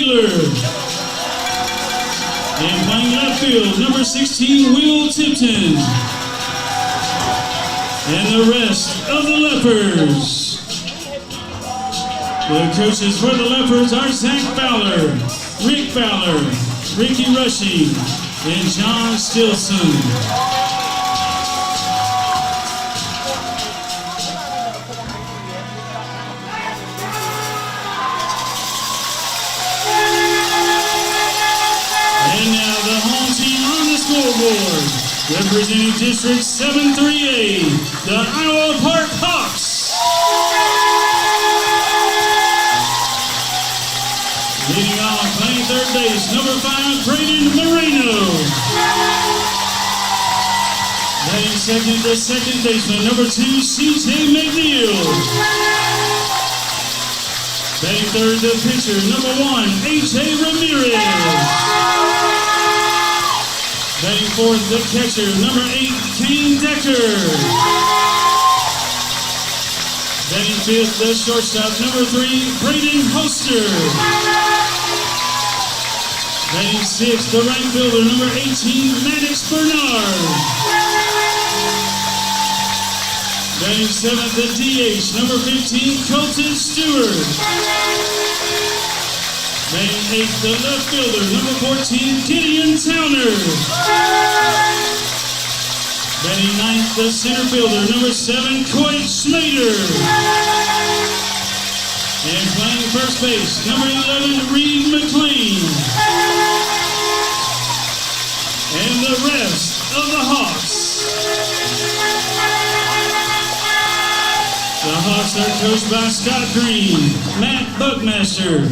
Taylor. And playing left field, number 16, Will Tipton. And the rest of the Leopards. The coaches for the Leopards are Zach Fowler, Rick Fowler, Ricky Rushing, and John Stilson. Scoreboard, representing District 7-3A, the Iowa Park Hawks. Leading off, playing third base, number 5, Braden Moreno. Batting second, the second baseman, number 2, C.J. McNeil. Batting third, the pitcher, number 1, A.J. Ramirez. Batting fourth, the catcher, number 8, Kane Decker. Batting fifth, the shortstop, number 3, Braden Hoster. Batting sixth, the right fielder, number 18, Maddox Bernard. Batting seventh, the DH, number 15, Colton Stewart. Batting eighth, the left fielder, number 14, Gideon Towner. Batting ninth, the center fielder, number 7, Coy Schmader. And playing first base, number 11, Reed McLean. And the rest of the Hawks. The Hawks are coached by Scott Green, Matt Buckmaster,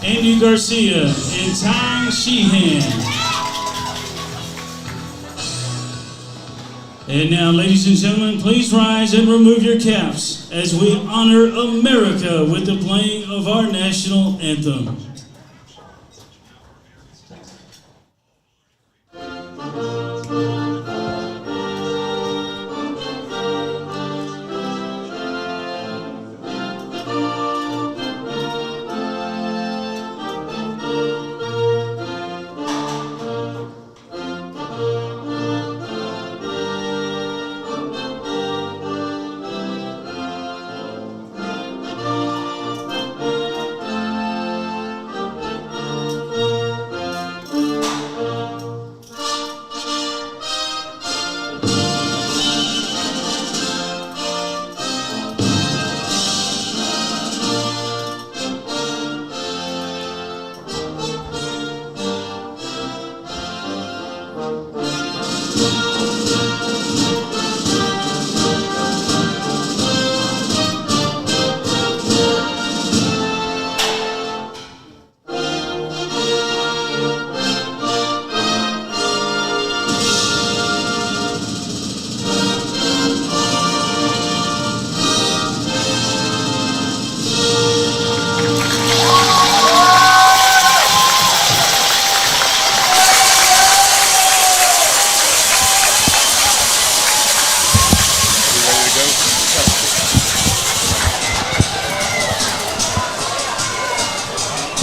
Andy Garcia, and Ty Sheehan. And now, ladies and gentlemen, please rise and remove your caps as we honor America with the playing of our national anthem.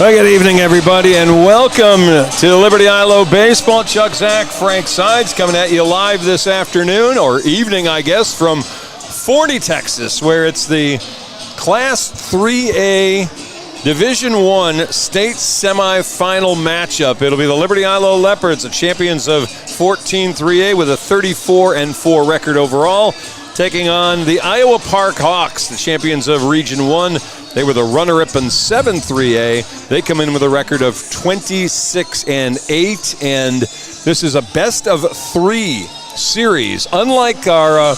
Well, good evening, everybody, and welcome to Liberty-Eylau Baseball. Chuck Zach, Frank Sides coming at you live this afternoon, or evening, I guess, from Forney, Texas, where it's the Class 3A Division I state semifinal matchup. It'll be the Liberty-Eylau Leopards, the champions of 14-3A with a 34-4 record overall, taking on the Iowa Park Hawks, the champions of Region 1. They were the runner-up in 7-3A. They come in with a record of 26-8, and this is a best-of-3 series. Unlike our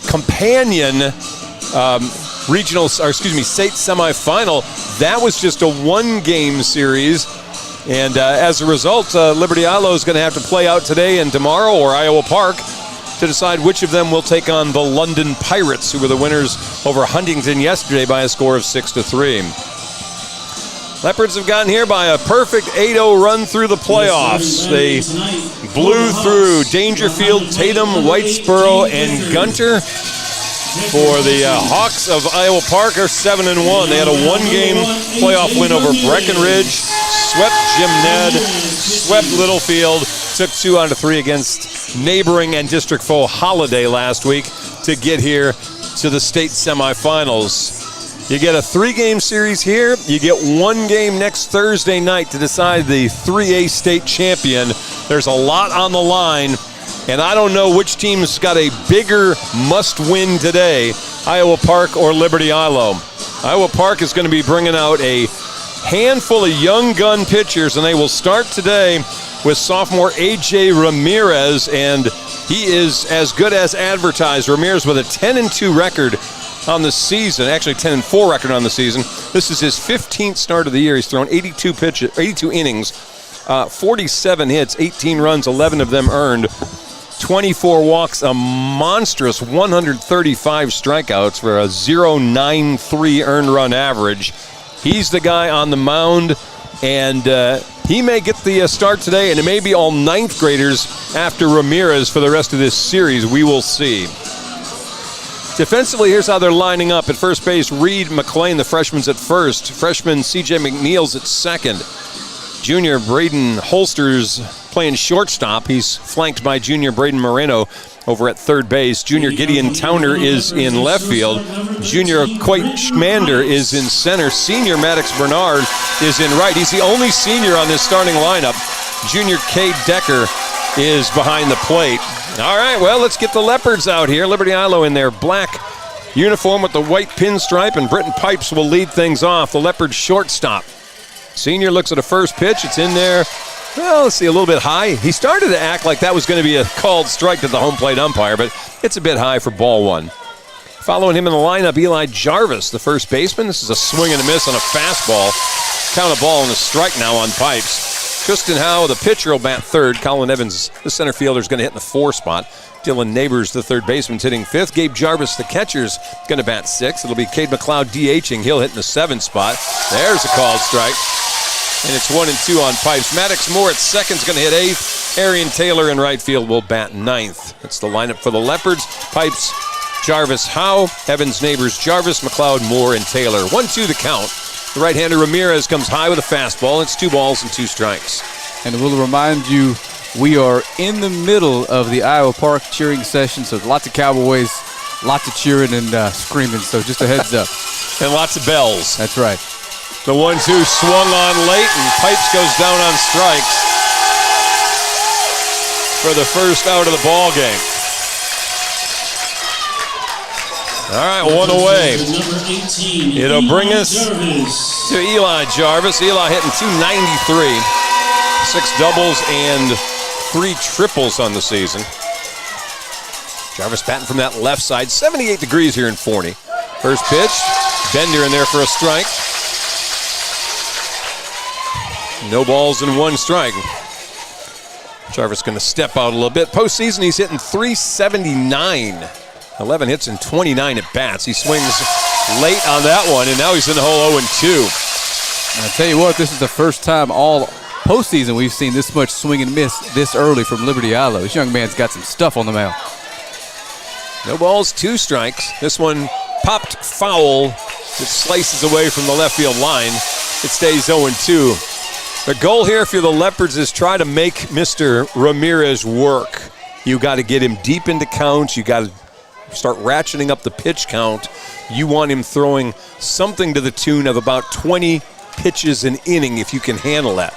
companion state semifinal, that was just a one-game series. And as a result, Liberty-Eylau is going to have to play out today and tomorrow, or Iowa Park, to decide which of them will take on the London Pirates, who were the winners over Huntington yesterday by a score of 6-3. Leopards have gotten here by a perfect 8-0 run through the playoffs. They blew through Dangerfield, Tatum, Whitesboro, and Gunter. for the Hawks of Iowa Park are 7-1. They had a one-game playoff win over Breckenridge, swept Jim Ned, swept Littlefield, took 2 out of 3 against neighboring and district foe Holiday last week to get here to the state semifinals. You get a 3-game series here. You get 1 game next Thursday night to decide the 3A state champion. There's a lot on the line, and I don't know which team's got a bigger must-win today, Iowa Park or Liberty-Eylau. Iowa Park is going to be bringing out a handful of young gun pitchers, and they will start today with sophomore A.J. Ramirez, and he is as good as advertised. Ramirez with a 10-2 record on the season, actually 10-4 record on the season. This is his 15th start of the year. He's thrown 82 innings, 47 hits, 18 runs, 11 of them earned, 24 walks, a monstrous 135 strikeouts for a 0.93 earned run average. He's the guy on the mound, and he may get the start today, and it may be all 9th graders after Ramirez for the rest of this series. We will see. Defensively, here's how they're lining up. At first base, Reed McLean, the freshman's at first. Freshman C.J. McNeil's at second. Junior Braden Holster's playing shortstop. He's flanked by junior Braden Moreno over at third base. Junior Gideon Towner is in left field. Junior Coit Schmander is in center. Senior Maddox Bernard is in right. He's the only senior on this starting lineup. Junior Cade Decker is behind the plate. All right, well, let's get the Leopards out here. Liberty-Eylau in their black uniform with the white pinstripe, and Britton Pipes will lead things off. The Leopards shortstop. Senior looks at a first pitch. It's in there. Well, let's see, a little bit high. He started to act like that was going to be a called strike to the home plate umpire, but it's a bit high for ball 1. Following him in the lineup, Eli Jarvis, the first baseman. This is a swing and a miss on a fastball. Count a ball and a strike now on Pipes. Tristan Howe, the pitcher, will bat third. Colin Evans, the center fielder, is going to hit in the 4 spot. Dylan Neighbors, the third baseman's hitting 5th. Gabe Jarvis, the catcher's going to bat 6th. It'll be Cade McLeod DHing. He'll hit in the 7th spot. There's a called strike. And it's 1-2 on Pipes. Maddox Moore at second's going to hit 8th. Arian Taylor in right field will bat 9th. That's the lineup for the Leopards. Pipes, Jarvis, Howe, Evans, Neighbors, Jarvis, McLeod, Moore, and Taylor. 1-2 the count. The right-hander Ramirez comes high with a fastball. It's 2 balls and 2 strikes. And we'll remind you, we are in the middle of the Iowa Park cheering session, so lots of Cowboys, lots of cheering and screaming, so just a heads up. And lots of bells. That's right. The 1-2 swung on late, and Pipes goes down on strikes for the first out of the ball game. All right, 1 away. It'll bring us to Eli Jarvis. Eli hitting .293, 6 doubles and 3 triples on the season. Jarvis batting from that left side, 78 degrees here in Forney. First pitch, Bender in there for a strike. No balls and 1 strike. Jarvis going to step out a little bit. Postseason, he's hitting .379. 11 hits and 29 at bats. He swings late on that one, and now he's in the hole 0-2. I'll tell you what, this is the first time all postseason we've seen this much swing and miss this early from Liberty-Eylau. This young man's got some stuff on the mound. No balls, 2 strikes. This one popped foul. It slices away from the left field line. It stays 0-2. The goal here for the Leopards is try to make Mr. Ramirez work. You got to get him deep into counts. You got to start ratcheting up the pitch count. You want him throwing something to the tune of about 20 pitches an inning if you can handle that.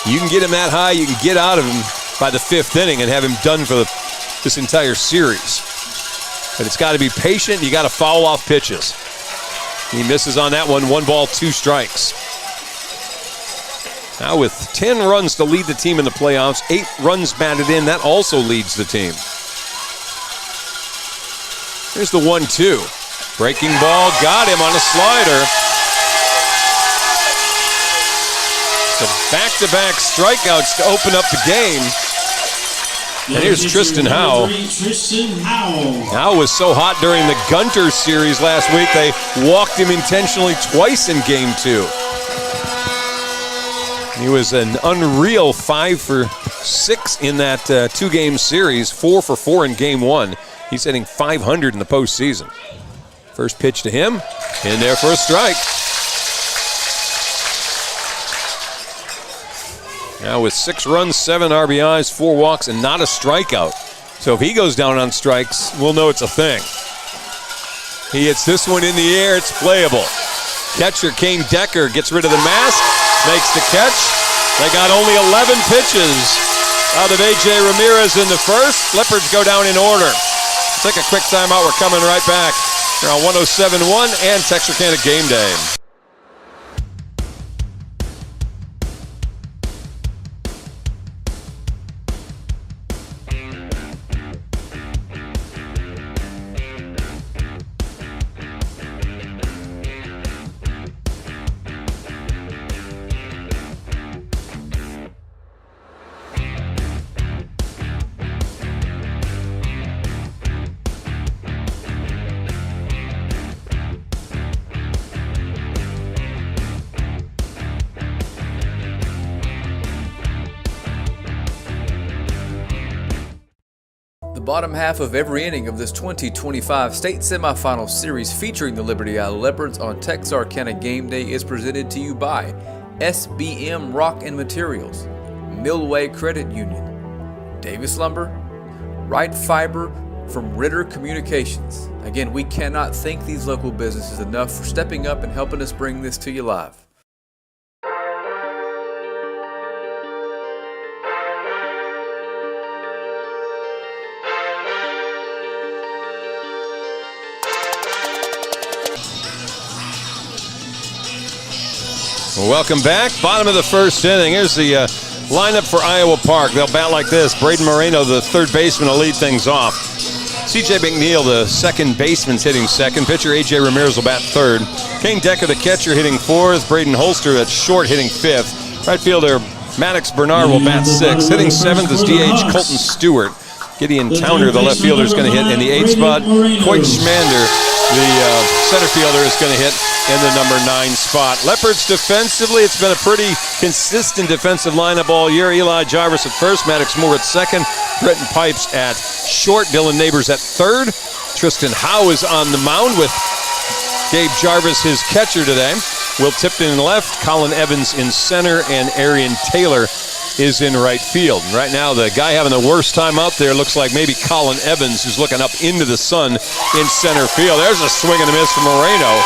You can get him that high, you can get out of him by the 5th inning and have him done for this entire series. But it's got to be patient. You got to foul off pitches. He misses on that one. 1 ball, 2 strikes. Now with 10 runs to lead the team in the playoffs, 8 runs batted in, that also leads the team. Here's the 1-2. Breaking ball, got him on a slider. So back-to-back strikeouts to open up the game. And here's Tristan Howe. Howe was so hot during the Gunter series last week, they walked him intentionally twice in Game 2. He was an unreal 5 for 6 in that 2-game series, 4 for 4 in Game 1. He's hitting .500 in the postseason. First pitch to him, in there for a strike. Now with 6 runs, 7 RBIs, 4 walks, and not a strikeout. So if he goes down on strikes, we'll know it's a thing. He hits this one in the air, it's playable. Catcher Kane Decker gets rid of the mask, makes the catch. They got only 11 pitches out of A.J. Ramirez in the first. Leopards go down in order. Take a quick timeout, we're coming right back. Here on 107.1 and Texarkana Game Day. The bottom half of every inning of this 2025 state semifinal series featuring the Liberty-Eylau Leopards on Texarkana Game Day is presented to you by SBM Rock and Materials, Millway Credit Union, Davis Lumber, Wright Fiber from Ritter Communications. Again, we cannot thank these local businesses enough for stepping up and helping us bring this to you live. Welcome back. Bottom of the first inning. Here's the lineup for Iowa Park. They'll bat like this. Braden Moreno, the third baseman, will lead things off. C.J. McNeil, the second baseman's hitting second. Pitcher A.J. Ramirez will bat third. Kane Decker, the catcher, hitting fourth. Braden Holster, at short, hitting fifth. Right fielder Maddox Bernard will bat sixth. Hitting seventh is D.H. Colton Stewart. Gideon Towner, the left fielder, is going to hit in the 8th spot. Coit Schmander, the center fielder, is going to hit in the number 9 spot. Leopards defensively, it's been a pretty consistent defensive lineup all year. Eli Jarvis at first, Maddox Moore at second, Brenton Pipes at short, Dylan Neighbors at third. Tristan Howe is on the mound with Gabe Jarvis, his catcher today. Will Tipton in left, Colin Evans in center, and Arian Taylor is in right field. Right now, the guy having the worst time out there looks like maybe Colin Evans, who's looking up into the sun in center field. There's a swing and a miss from Moreno.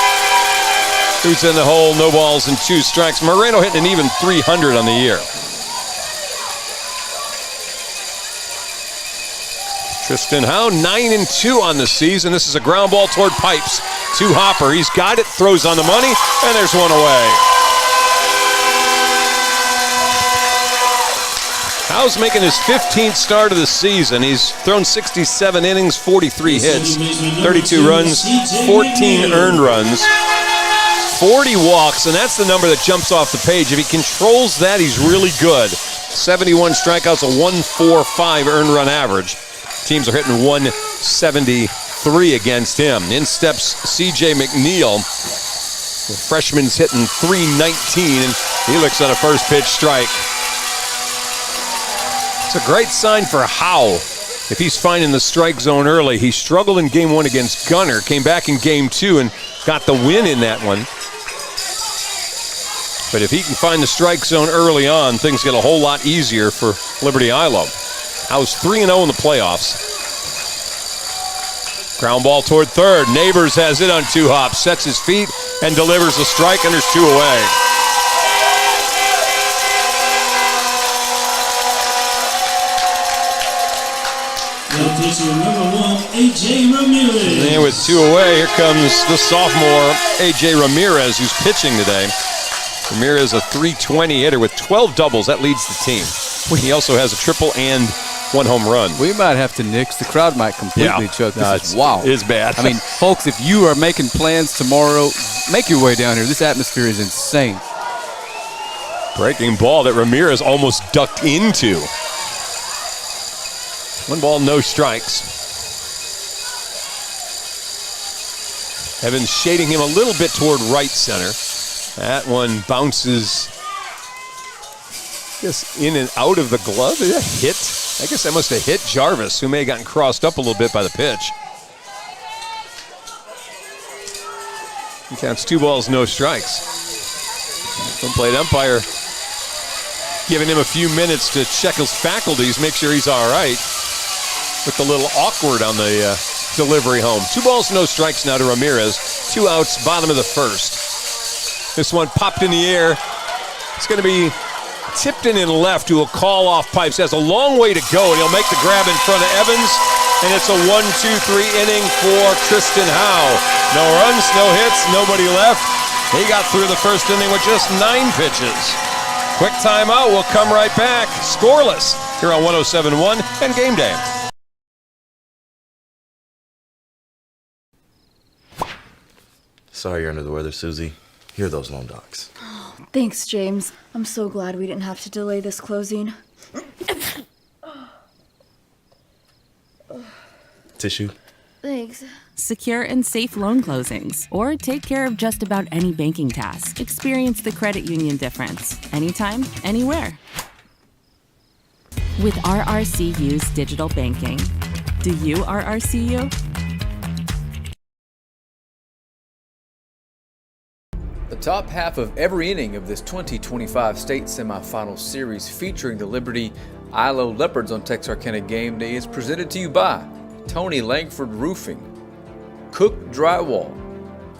Who's in the hole, no balls and 2 strikes. Moreno hitting an even .300 on the year. Tristan Howe, 9-2 on the season. This is a ground ball toward Pipes. To Hopper, he's got it, throws on the money, and there's one away. Howe's making his 15th start of the season. He's thrown 67 innings, 43 hits, 32 runs, 14 earned runs, 40 walks, and that's the number that jumps off the page. If he controls that, he's really good. 71 strikeouts, a 1.45 earned run average. Teams are hitting 173 against him. In steps C.J. McNeil. The freshman's hitting .319, and he looks at a first pitch strike. It's a great sign for Howe if he's finding the strike zone early. He struggled in game 1 against Gunner, came back in game 2 and got the win in that one. But if he can find the strike zone early on, things get a whole lot easier for Liberty-Eylau. Howe's 3-0 in the playoffs. Ground ball toward third. Neighbors has it on 2 hops, sets his feet and delivers a strike, and there's 2 away. Number 1, A.J. Ramirez. And with 2 away, here comes the sophomore A.J. Ramirez, who's pitching today. Ramirez, a .320 hitter with 12 doubles. That leads the team. He also has a triple and 1 home run. We might have to nix. The crowd might completely choke. This is wow. It's bad. I mean, folks, if you are making plans tomorrow, make your way down here. This atmosphere is insane. Breaking ball that Ramirez almost ducked into. 1 ball, no strikes. Evans shading him a little bit toward right center. That one bounces just in and out of the glove. Is that a hit? I guess that must have hit Jarvis, who may have gotten crossed up a little bit by the pitch. He counts 2 balls, no strikes. Home plate umpire giving him a few minutes to check his faculties, make sure he's all right. Looked a little awkward on the delivery home. 2 balls, no strikes now to Ramirez. 2 outs, bottom of the first. This one popped in the air. It's going to be tipped in and left to a call-off pipes. Has a long way to go, and he'll make the grab in front of Evans. And it's a 1-2-3 inning for Tristan Howe. No runs, no hits, nobody left. He got through the first inning with just 9 pitches. Quick timeout. We'll come right back. Scoreless here on 107.1 and Game Day. Sorry you're under the weather, Susie. Here are those loan docs. Thanks, James. I'm so glad we didn't have to delay this closing. Tissue? Thanks. Secure and safe loan closings, or take care of just about any banking task. Experience the credit union difference. Anytime, anywhere. With RRCU's digital banking. Do you RRCU? The top half of every inning of this 2025 state semifinal series featuring the Liberty-Eylau Leopards on Texarkana Game Day is presented to you by Tony Langford Roofing, Cook Drywall,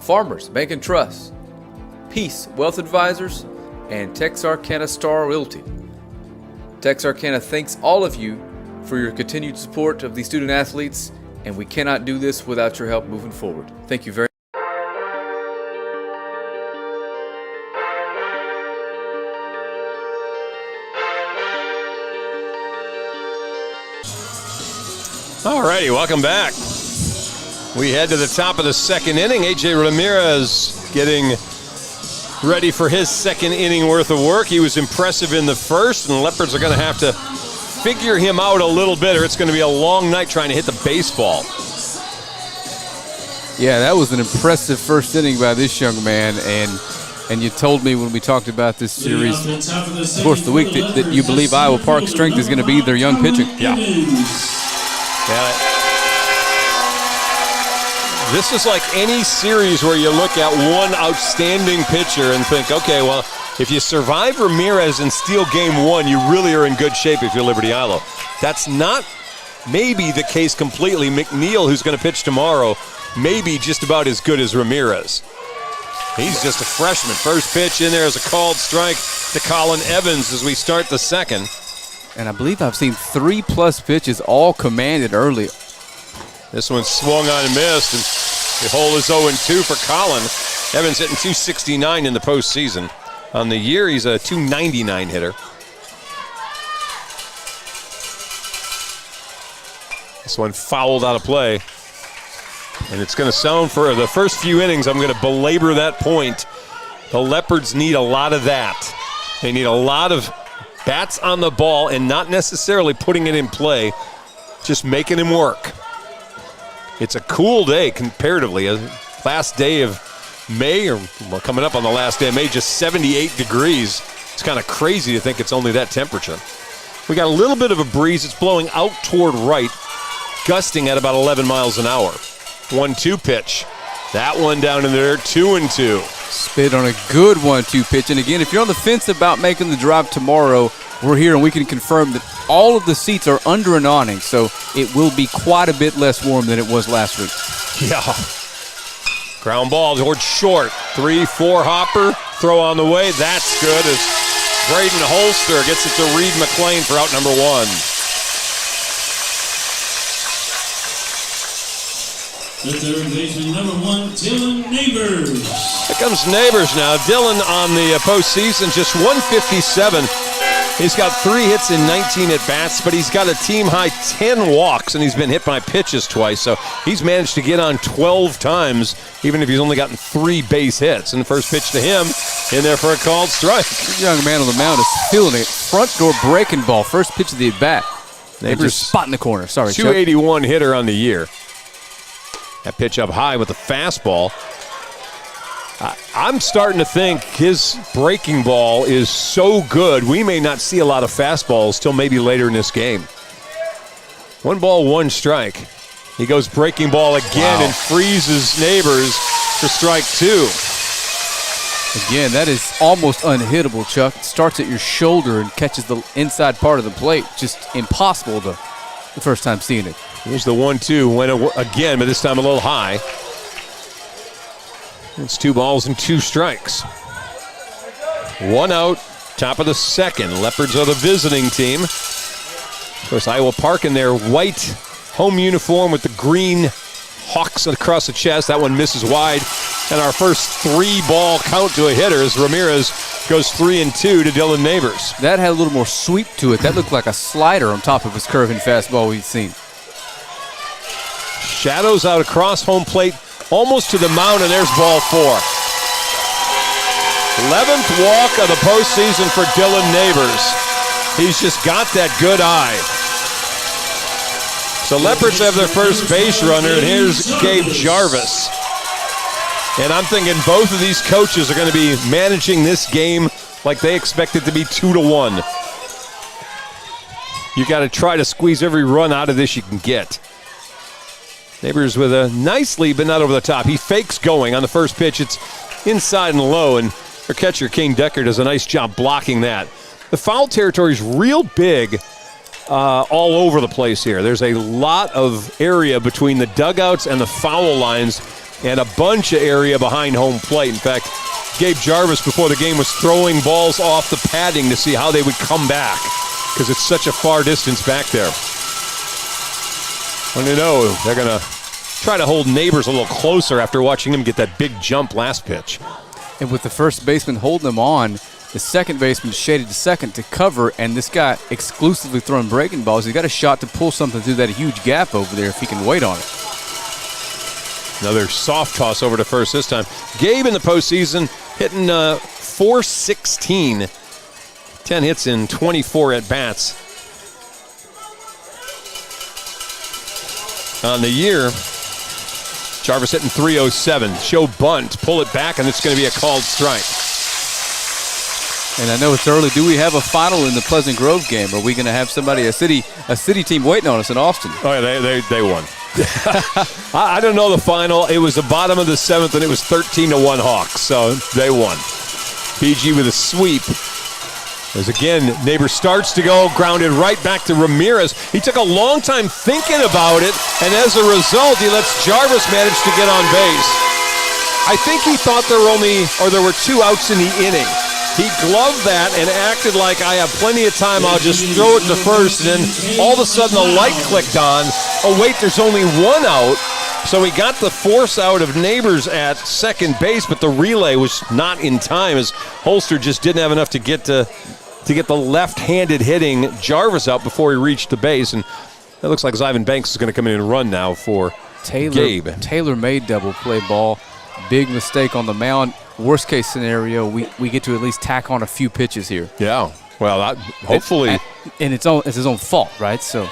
Farmers Bank and Trust, Peace Wealth Advisors, and Texarkana Star Realty. Texarkana thanks all of you for your continued support of these student athletes, and we cannot do this without your help moving forward. Thank you very much. All righty, welcome back. We head to the top of the second inning. A.J. Ramirez getting ready for his second inning worth of work. He was impressive in the first, and the Leopards are going to have to figure him out a little bit, or it's going to be a long night trying to hit the baseball. Yeah, that was an impressive first inning by this young man, and you told me when we talked about this series, of course, the week that you believe Iowa Park's strength is going to be their young pitching. Yeah. This is like any series where you look at one outstanding pitcher and think, okay, well, if you survive Ramirez and steal game one, you really are in good shape if you're Liberty-Eylau. That's not maybe the case completely. McNeil, who's going to pitch tomorrow, may be just about as good as Ramirez. He's just a freshman. First pitch in there is a called strike to Colin Evans as we start the second. And I believe I've seen 3+ pitches all commanded early. This one swung on and missed, and the hole is 0-2 for Colin. Evans hitting .269 in the postseason. On the year, he's a .299 hitter. This one fouled out of play. And it's going to sound for the first few innings, I'm going to belabor that point. The Leopards need a lot of that. They need a lot of bats on the ball and not necessarily putting it in play, just making him work. It's a cool day comparatively. Last day of May, or well, coming up on the last day of May, just 78 degrees. It's kind of crazy to think it's only that temperature. We got a little bit of a breeze. It's blowing out toward right, gusting at about 11 miles an hour. 1-2 pitch. That one down in there, 2-2. Spit on a good 1-2 pitch. And again, if you're on the fence about making the drive tomorrow, we're here and we can confirm that all of the seats are under an awning, so it will be quite a bit less warm than it was last week. Yeah. Ground ball towards short. 3-4 hopper. Throw on the way. That's good as Braden Holster gets it to Reed McLean for out number 1. The third baseman, number 1, Dylan Neighbors. Here comes Neighbors now. Dylan on the postseason, just 157. He's got 3 hits in 19 at-bats, but he's got a team-high 10 walks, and he's been hit by pitches twice. So he's managed to get on 12 times, even if he's only gotten 3 base hits. And the first pitch to him, in there for a called strike. The young man on the mound is feeling it. Front door breaking ball. First pitch of the at-bat. Neighbors spot in the corner. Sorry, 281 Chuck. Hitter on the year. That pitch up high with the fastball. I'm starting to think his breaking ball is so good, we may not see a lot of fastballs till maybe later in this game. 1 ball, 1 strike. He goes breaking ball again and freezes Neighbors for strike 2. Again, that is almost unhittable, Chuck. It starts at your shoulder and catches the inside part of the plate. Just impossible the first time seeing it. Here's the 1-2. Went again, but this time a little high. It's 2 balls and 2 strikes. 1 out, top of the second. Leopards are the visiting team. Of course, Iowa Park in their white home uniform with the green hawks across the chest. That one misses wide. And our first 3-ball count to a hitter as Ramirez goes 3-2 to Dylan Neighbors. That had a little more sweep to it. That looked like a slider on top of his curving fastball we've seen. Shadows out across home plate, almost to the mound, and there's ball 4. 11th walk of the postseason for Dylan Neighbors. He's just got that good eye. So Leopards have their first base runner, and here's Gabe Jarvis. And I'm thinking both of these coaches are going to be managing this game like they expect it to be 2-1. You got to try to squeeze every run out of this you can get. Neighbors with a nice lead, but not over the top. He fakes going on the first pitch. It's inside and low, and their catcher, Kane Decker, does a nice job blocking that. The foul territory is real big all over the place here. There's a lot of area between the dugouts and the foul lines, and a bunch of area behind home plate. In fact, Gabe Jarvis before the game was throwing balls off the padding to see how they would come back because it's such a far distance back there. When you know they're going to try to hold Neighbors a little closer after watching him get that big jump last pitch. And with the first baseman holding him on, the second baseman shaded to second to cover, and this guy exclusively throwing breaking balls. He's got a shot to pull something through that huge gap over there if he can wait on it. Another soft toss over to first this time. Gabe in the postseason hitting .416. 10 hits in 24 at-bats. On the year, Jarvis hitting .307. Show bunt, pull it back, and it's going to be a called strike. And I know it's early. Do we have a final in the Pleasant Grove game? Are we going to have somebody, a city team waiting on us in Austin? Oh, yeah, they won. I don't know the final. It was the bottom of the 7th, and it was 13-1 Hawks, so they won. PG with a sweep. As again, Neighbor starts to go, grounded right back to Ramirez. He took a long time thinking about it, and as a result, he lets Jarvis manage to get on base. I think he thought there were 2 outs in the inning. He gloved that and acted like I have plenty of time, I'll just throw it to first, and then all of a sudden the light clicked on. Oh wait, there's only 1 out. So he got the force out of Neighbors at second base, but the relay was not in time as Holster just didn't have enough to get the left-handed hitting Jarvis out before he reached the base, and it looks like Zyvan Banks is going to come in and run now for Gabe. Taylor made double play ball. Big mistake on the mound. Worst case scenario, we get to at least tack on a few pitches here. Yeah, well, hopefully. And it's his own fault, right? So,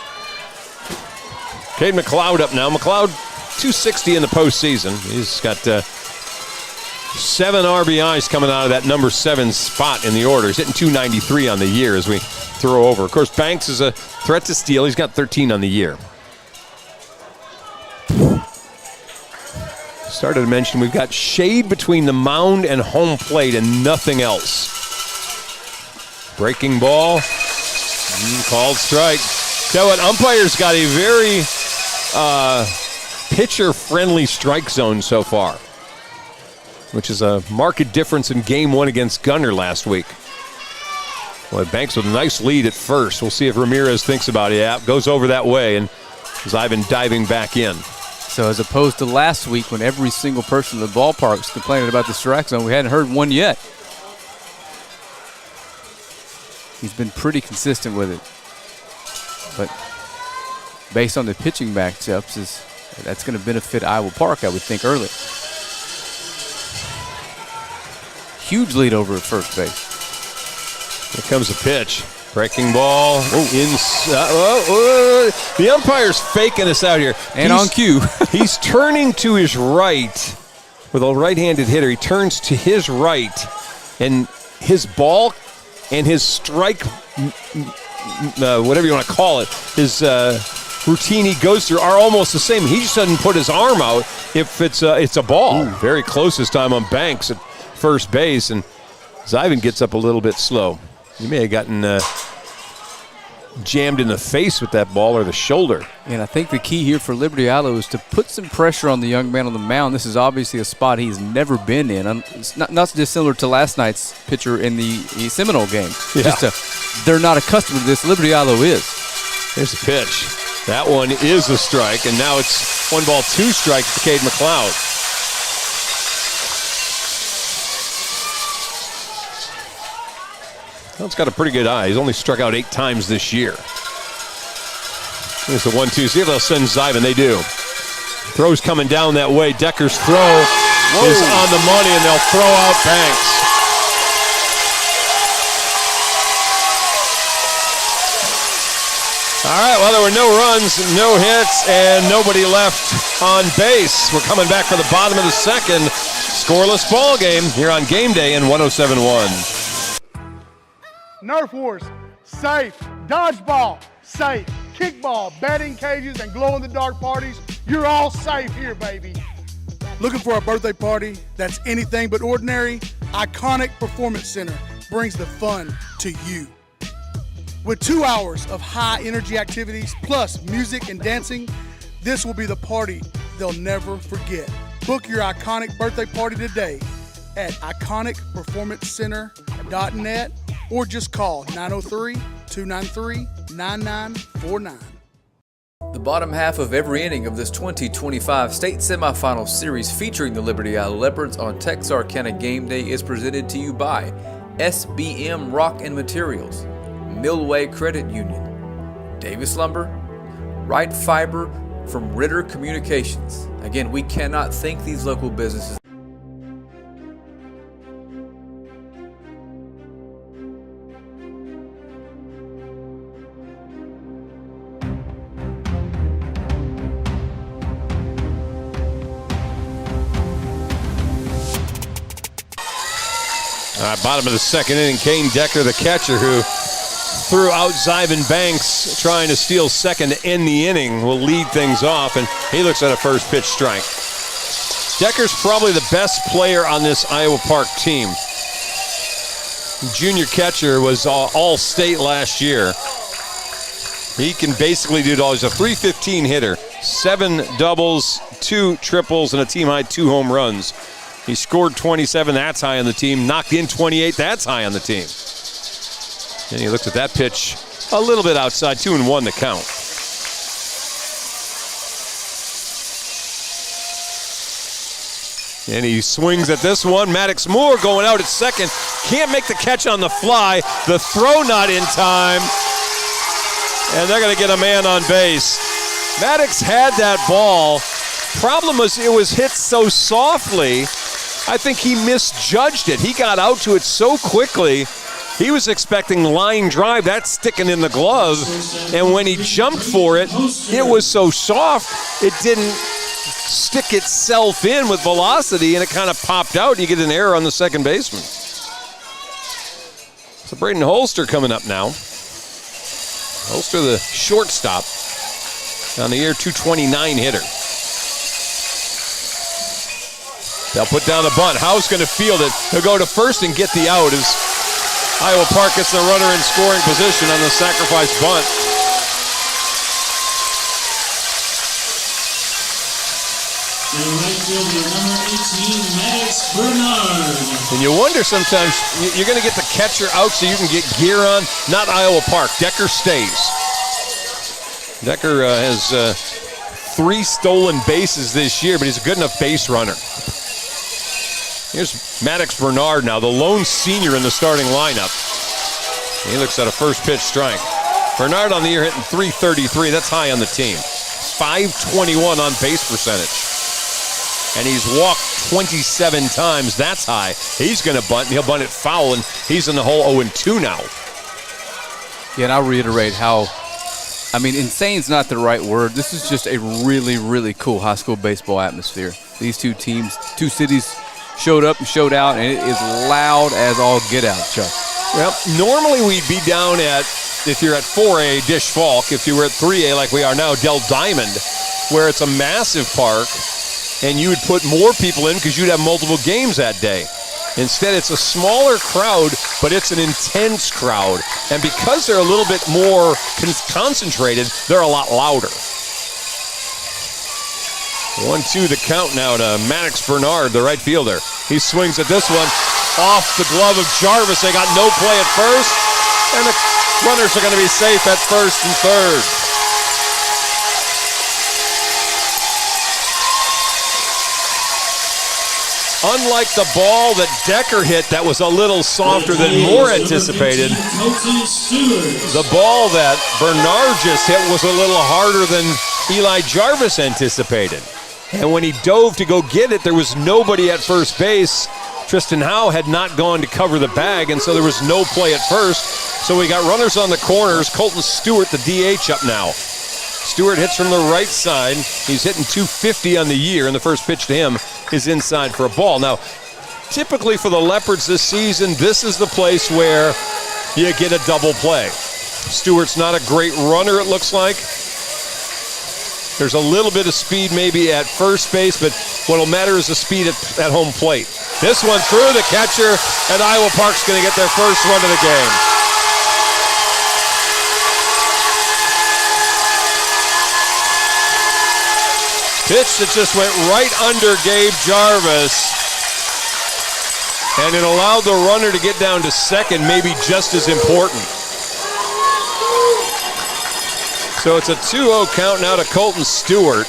Cade McLeod up now. McLeod, 260 in the postseason. He's got 7 RBIs coming out of that number 7 spot in the order. He's hitting 293 on the year as we throw over. Of course, Banks is a threat to steal. He's got 13 on the year. Started to mention we've got shade between the mound and home plate and nothing else. Breaking ball. Called strike. Tell you what, umpires got a very pitcher-friendly strike zone so far, which is a marked difference in Game 1 against Gunner last week. Well, Banks with a nice lead at first. We'll see if Ramirez thinks about it. Yeah, goes over that way, and Zyvan diving back in. So as opposed to last week when every single person in the ballpark was complaining about the strike zone, we hadn't heard one yet. He's been pretty consistent with it. But based on the pitching matchups, that's going to benefit Iowa Park, I would think, early. Huge lead over at first base. Here comes a pitch. Breaking ball. The umpire's faking us out here. And on cue. He's turning to his right with a right-handed hitter. He turns to his right, and his ball and his strike, whatever you want to call it, his routine he goes through are almost the same. He just doesn't put his arm out if it's a ball. Very close this time on Banks at first base, and Zivan gets up a little bit slow. He may have gotten jammed in the face with that ball or the shoulder. And I think the key here for Liberty-Eylau is to put some pressure on the young man on the mound. This is obviously a spot he's never been in. It's not dissimilar to last night's pitcher in the Seminole game. Yeah. They're not accustomed to this. Liberty-Eylau is. Here's the pitch. That one is a strike, and now it's 1-2 strikes to Cade McLeod. Well, it's got a pretty good eye. He's only struck out 8 times this year. Here's the 1-2. See if they'll send Zivan. They do. Throw's coming down that way. Decker's throw is on the money, and they'll throw out Banks. All right, well, there were no runs, no hits, and nobody left on base. We're coming back for the bottom of the second. Scoreless ball game here on Game Day in 107.1. Nerf Wars, safe. Dodgeball, safe. Kickball, batting cages, and glow-in-the-dark parties, you're all safe here, baby. Looking for a birthday party that's anything but ordinary? Iconic Performance Center brings the fun to you. With 2 hours of high-energy activities, plus music and dancing, this will be the party they'll never forget. Book your iconic birthday party today at iconicperformancecenter.net or just call 903-293-9949. The bottom half of every inning of this 2025 state semifinal series featuring the Liberty-Eylau Leopards on Texarkana Game Day is presented to you by SBM Rock and Materials, Millway Credit Union, Davis Lumber, Wright Fiber from Ritter Communications. Again, we cannot thank these local businesses. All right, bottom of the second inning, Kane Decker, the catcher, who threw out Zivan Banks trying to steal second to end the inning, will lead things off, and he looks at a first pitch strike. Decker's probably the best player on this Iowa Park team. Junior catcher was all state last year. He can basically do it all. He's a .315 hitter, 7 doubles, 2 triples, and a team-high 2 home runs. He scored 27, that's high on the team. Knocked in 28, that's high on the team. And he looks at that pitch a little bit outside, 2-1 the count. And he swings at this one. Maddox Moore going out at second. Can't make the catch on the fly. The throw not in time. And they're going to get a man on base. Maddox had that ball. Problem was it was hit so softly, I think he misjudged it. He got out to it so quickly. He was expecting line drive. That's sticking in the glove. And when he jumped for it, it was so soft, it didn't stick itself in with velocity, and it kind of popped out. You get an error on the second baseman. So Braden Holster coming up now. Holster, the shortstop, on the year 229 hitter. They'll put down the bunt. Howe's going to field it. He'll go to first and get the out as Iowa Park gets the runner in scoring position on the sacrifice bunt. The right fielder, number 18, Maddox Bernard. And you wonder sometimes, you're going to get the catcher out so you can get gear on. Not Iowa Park. Decker stays. Decker has 3 stolen bases this year, but he's a good enough base runner. Here's Maddox Bernard now, the lone senior in the starting lineup. He looks at a first pitch strike. Bernard on the year hitting .333. That's high on the team. .521 on base percentage. And he's walked 27 times. That's high. He's going to bunt, and he'll bunt it foul, and he's in the hole 0-2 now. Yeah, and I'll reiterate how, I mean, insane's not the right word. This is just a really, really cool high school baseball atmosphere. These two teams, two cities showed up and showed out, and it is loud as all get out, Chuck. Well, normally we'd be down at if you're at 4A, Dish Falk. If you were at 3A, like we are now, Del Diamond, where it's a massive park, and you would put more people in because you'd have multiple games that day. Instead, it's a smaller crowd, but it's an intense crowd. And because they're a little bit more concentrated, they're a lot louder. 1-2 the count now to Maddox Bernard, the right fielder. He swings at this one off the glove of Jarvis. They got no play at first, and the runners are going to be safe at first and third. Unlike the ball that Decker hit that was a little softer than more anticipated, the ball that Bernard just hit was a little harder than Eli Jarvis anticipated. And when he dove to go get it, there was nobody at first base. Tristan Howe had not gone to cover the bag, and so there was no play at first. So we got runners on the corners. Colton Stewart, the DH, up now. Stewart hits from the right side. He's hitting .250 on the year, and the first pitch to him is inside for a ball. Now, typically for the Leopards this season, this is the place where you get a double play. Stewart's not a great runner, it looks like. There's a little bit of speed maybe at first base, but what'll matter is the speed at home plate. This one through the catcher, and Iowa Park's going to get their first run of the game. Pitch that just went right under Gabe Jarvis, and it allowed the runner to get down to second, maybe just as important. So it's a 2-0 count now to Colton Stewart.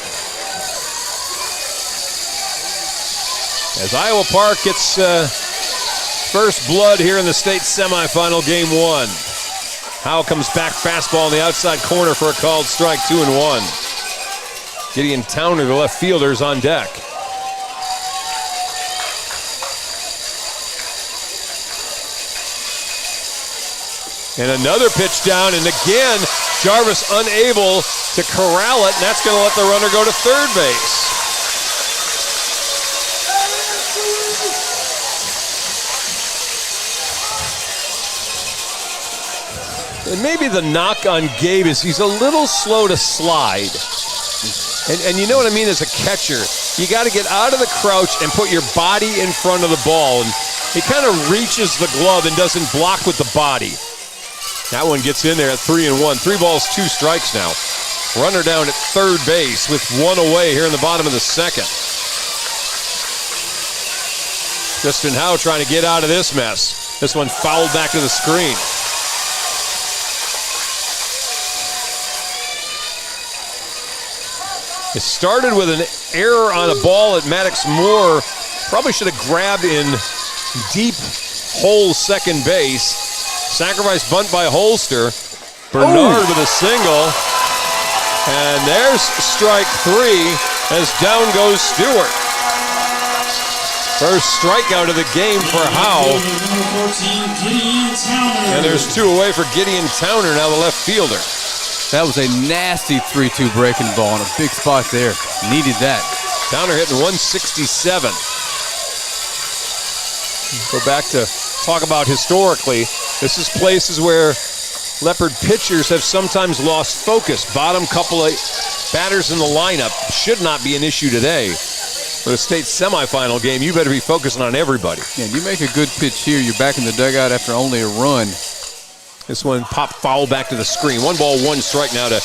As Iowa Park gets first blood here in the state semifinal, game one. Howe comes back, fastball in the outside corner for a called strike, 2-1. Gideon Towner, the left fielder, is on deck. And another pitch down, and again, Jarvis unable to corral it, and that's going to let the runner go to third base. And maybe the knock on Gabe is he's a little slow to slide. And you know what I mean as a catcher. You got to get out of the crouch and put your body in front of the ball. And he kind of reaches the glove and doesn't block with the body. That one gets in there at 3-1. 3 balls, 2 strikes now. Runner down at third base with one away here in the bottom of the second. Tristan Howe trying to get out of this mess. This one fouled back to the screen. It started with an error on a ball at Maddox Moore. Probably should have grabbed in deep hole second base. Sacrifice bunt by Holster. Bernard with a single. And there's strike 3 as down goes Stewart. First strikeout of the game for Howe. And there's 2 away for Gideon Towner, now the left fielder. That was a nasty 3-2 breaking ball in a big spot there. Needed that. Towner hitting 167. Go back to talk about historically. This is places where Leopard pitchers have sometimes lost focus. Bottom couple of batters in the lineup should not be an issue today. For the state semifinal game, you better be focusing on everybody. Yeah, you make a good pitch here, you're back in the dugout after only a run. This one popped foul back to the screen. 1 ball, 1 strike now to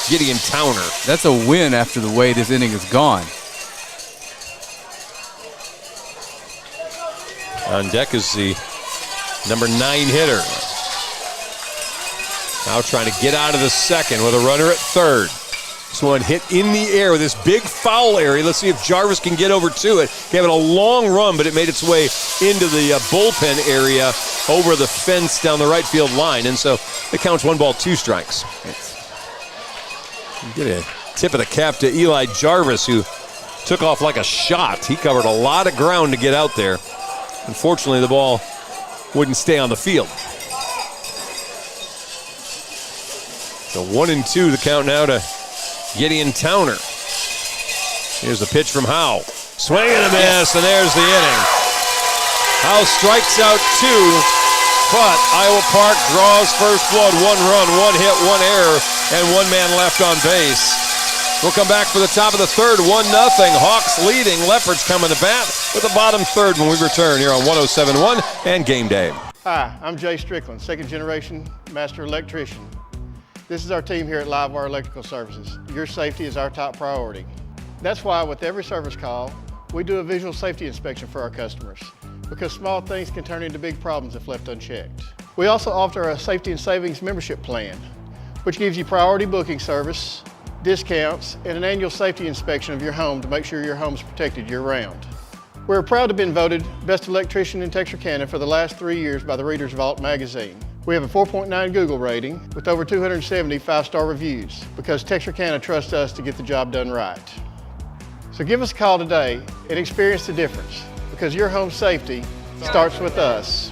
Gideon Towner. That's a win after the way this inning is gone. On deck is the number 9 hitter. Now trying to get out of the second with a runner at third. This one hit in the air with this big foul area. Let's see if Jarvis can get over to it. Gave it a long run, but it made its way into the bullpen area over the fence down the right field line. And so it counts 1 ball, 2 strikes. Get a tip of the cap to Eli Jarvis, who took off like a shot. He covered a lot of ground to get out there. Unfortunately, the ball wouldn't stay on the field. So 1-2 the count now to Gideon Towner. Here's the pitch from Howe. Swing and a miss, and there's the inning. Howe strikes out 2, but Iowa Park draws first blood. 1 run, 1 hit, 1 error, and 1 man left on base. We'll come back for the top of the third, 1-0. Hawks leading. Leopards coming to bat with the bottom third when we return here on 107.1 and Game Day. Hi, I'm Jay Strickland, second generation master electrician. This is our team here at Livewire Electrical Services. Your safety is our top priority. That's why with every service call, we do a visual safety inspection for our customers, because small things can turn into big problems if left unchecked. We also offer a safety and savings membership plan, which gives you priority booking service, discounts, and an annual safety inspection of your home to make sure your home is protected year-round. We're proud to have been voted Best Electrician in Texarkana for the last 3 years by the Reader's Vault magazine. We have a 4.9 Google rating with over 270 5-star reviews because Texarkana trusts us to get the job done right. So give us a call today and experience the difference, because your home safety starts with us.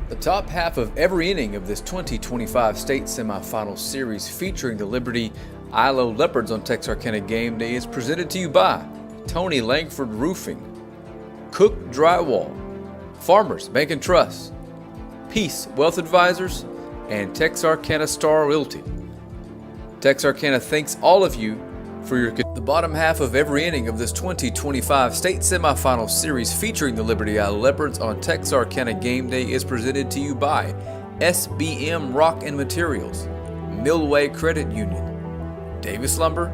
The top half of every inning of this 2025 state semifinal series featuring the Liberty-Eylau Leopards on Texarkana Game Day is presented to you by Tony Langford Roofing, Cook Drywall, Farmers Bank and Trust, Peace Wealth Advisors, and Texarkana Star Realty. Texarkana thanks all of you for your. The bottom half of every inning of this 2025 state semifinal series featuring the Liberty-Eylau Leopards on Texarkana Game Day is presented to you by SBM Rock and Materials, Millway Credit Union, Davis Lumber,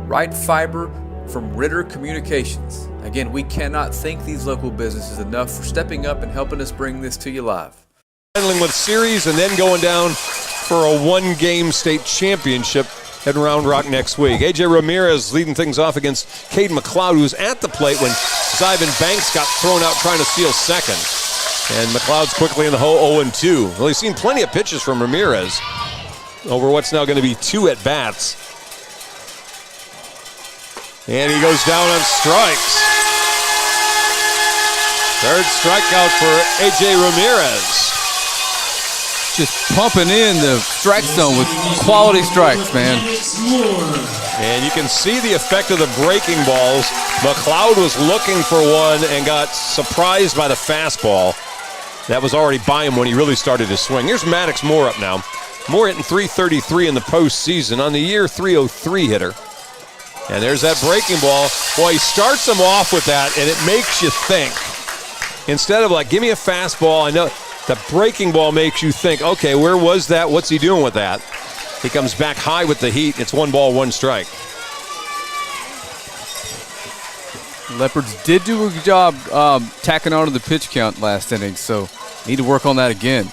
Wright Fiber from Ritter Communications. Again, we cannot thank these local businesses enough for stepping up and helping us bring this to you live. Handling with series and then going down for a 1-game state championship at Round Rock next week. A.J. Ramirez leading things off against Cade McLeod, who was at the plate when Zyvan Banks got thrown out trying to steal second. And McLeod's quickly in the hole 0-2. Well, he's seen plenty of pitches from Ramirez over what's now going to be 2 at-bats. And he goes down on strikes. Third strikeout for A.J. Ramirez. Just pumping in the strike zone with quality strikes, man. And you can see the effect of the breaking balls. McLeod was looking for one and got surprised by the fastball. That was already by him when he really started to swing. Here's Maddox Moore up now. Moore hitting .333 in the postseason. On the year, .303 hitter. And there's that breaking ball. Boy, he starts him off with that, and it makes you think. Instead of like, give me a fastball, I know. The breaking ball makes you think, okay, where was that? What's he doing with that? He comes back high with the heat. It's 1 ball, 1 strike. Leopards did do a good job tacking on to the pitch count last inning, so need to work on that again.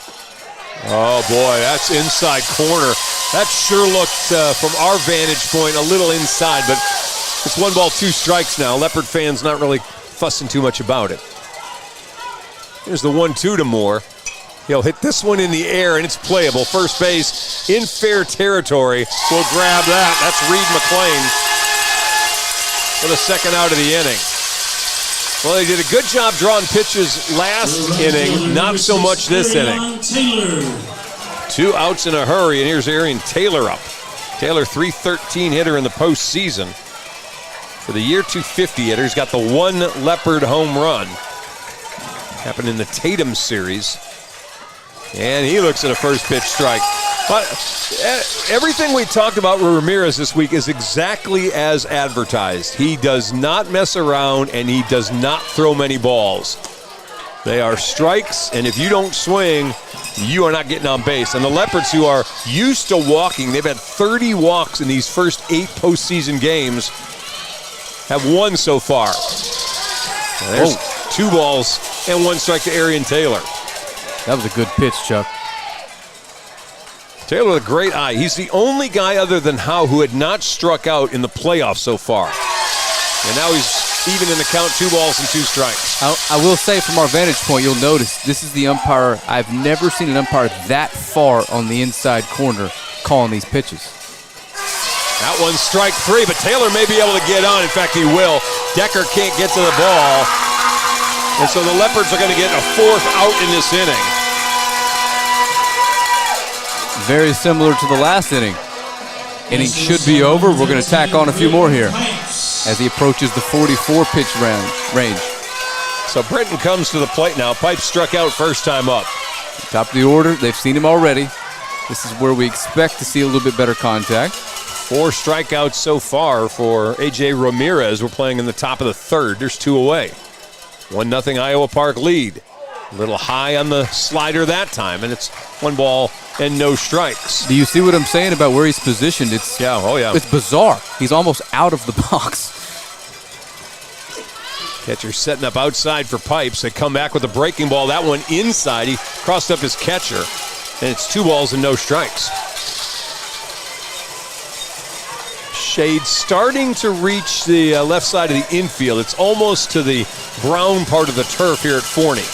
Oh, boy, that's inside corner. That sure looked, from our vantage point, a little inside, but it's 1 ball, 2 strikes now. Leopard fans not really fussing too much about it. Here's the 1-2 to Moore. He'll hit this one in the air, and it's playable. First base in fair territory. We'll grab that. That's Reed McLean for the second out of the inning. Well, they did a good job drawing pitches last inning, not so much this inning. 2 outs in a hurry, and here's Arian Taylor up. Taylor, .313 hitter in the postseason. For the year, .250 hitter. He's got the 1 Leopard home run. Happened in the Tatum series. And he looks at a first pitch strike. But everything we talked about with Ramirez this week is exactly as advertised. He does not mess around, and he does not throw many balls. They are strikes, and if you don't swing, you are not getting on base. And the Leopards, who are used to walking, they've had 30 walks in these first 8 postseason games, have 1 so far. Now there's 2 balls and 1 strike to Arian Taylor. That was a good pitch, Chuck. Taylor with a great eye. He's the only guy other than Howe who had not struck out in the playoffs so far. And now he's even in the count, 2 balls and 2 strikes. I will say from our vantage point, you'll notice this is the umpire. I've never seen an umpire that far on the inside corner calling these pitches. That one's strike 3, but Taylor may be able to get on. In fact, he will. Decker can't get to the ball. And so the Leopards are going to get a 4th out in this inning. Very similar to the last inning. Inning should be over. We're going to tack on a few more here as he approaches the 44 pitch range. So Britton comes to the plate now. Pipes struck out first time up. Top of the order. They've seen him already. This is where we expect to see a little bit better contact. 4 strikeouts so far for A.J. Ramirez. We're playing in the top of the third. There's 2 away. 1-0 Iowa Park lead. A little high on the slider that time, and it's 1 ball and no strikes. Do you see what I'm saying about where he's positioned? It's It's bizarre. He's almost out of the box. Catcher setting up outside for Pipes. They come back with a breaking ball. That one inside. He crossed up his catcher, and it's 2 balls and no strikes. Shade starting to reach the left side of the infield. It's almost to the brown part of the turf here at Forney.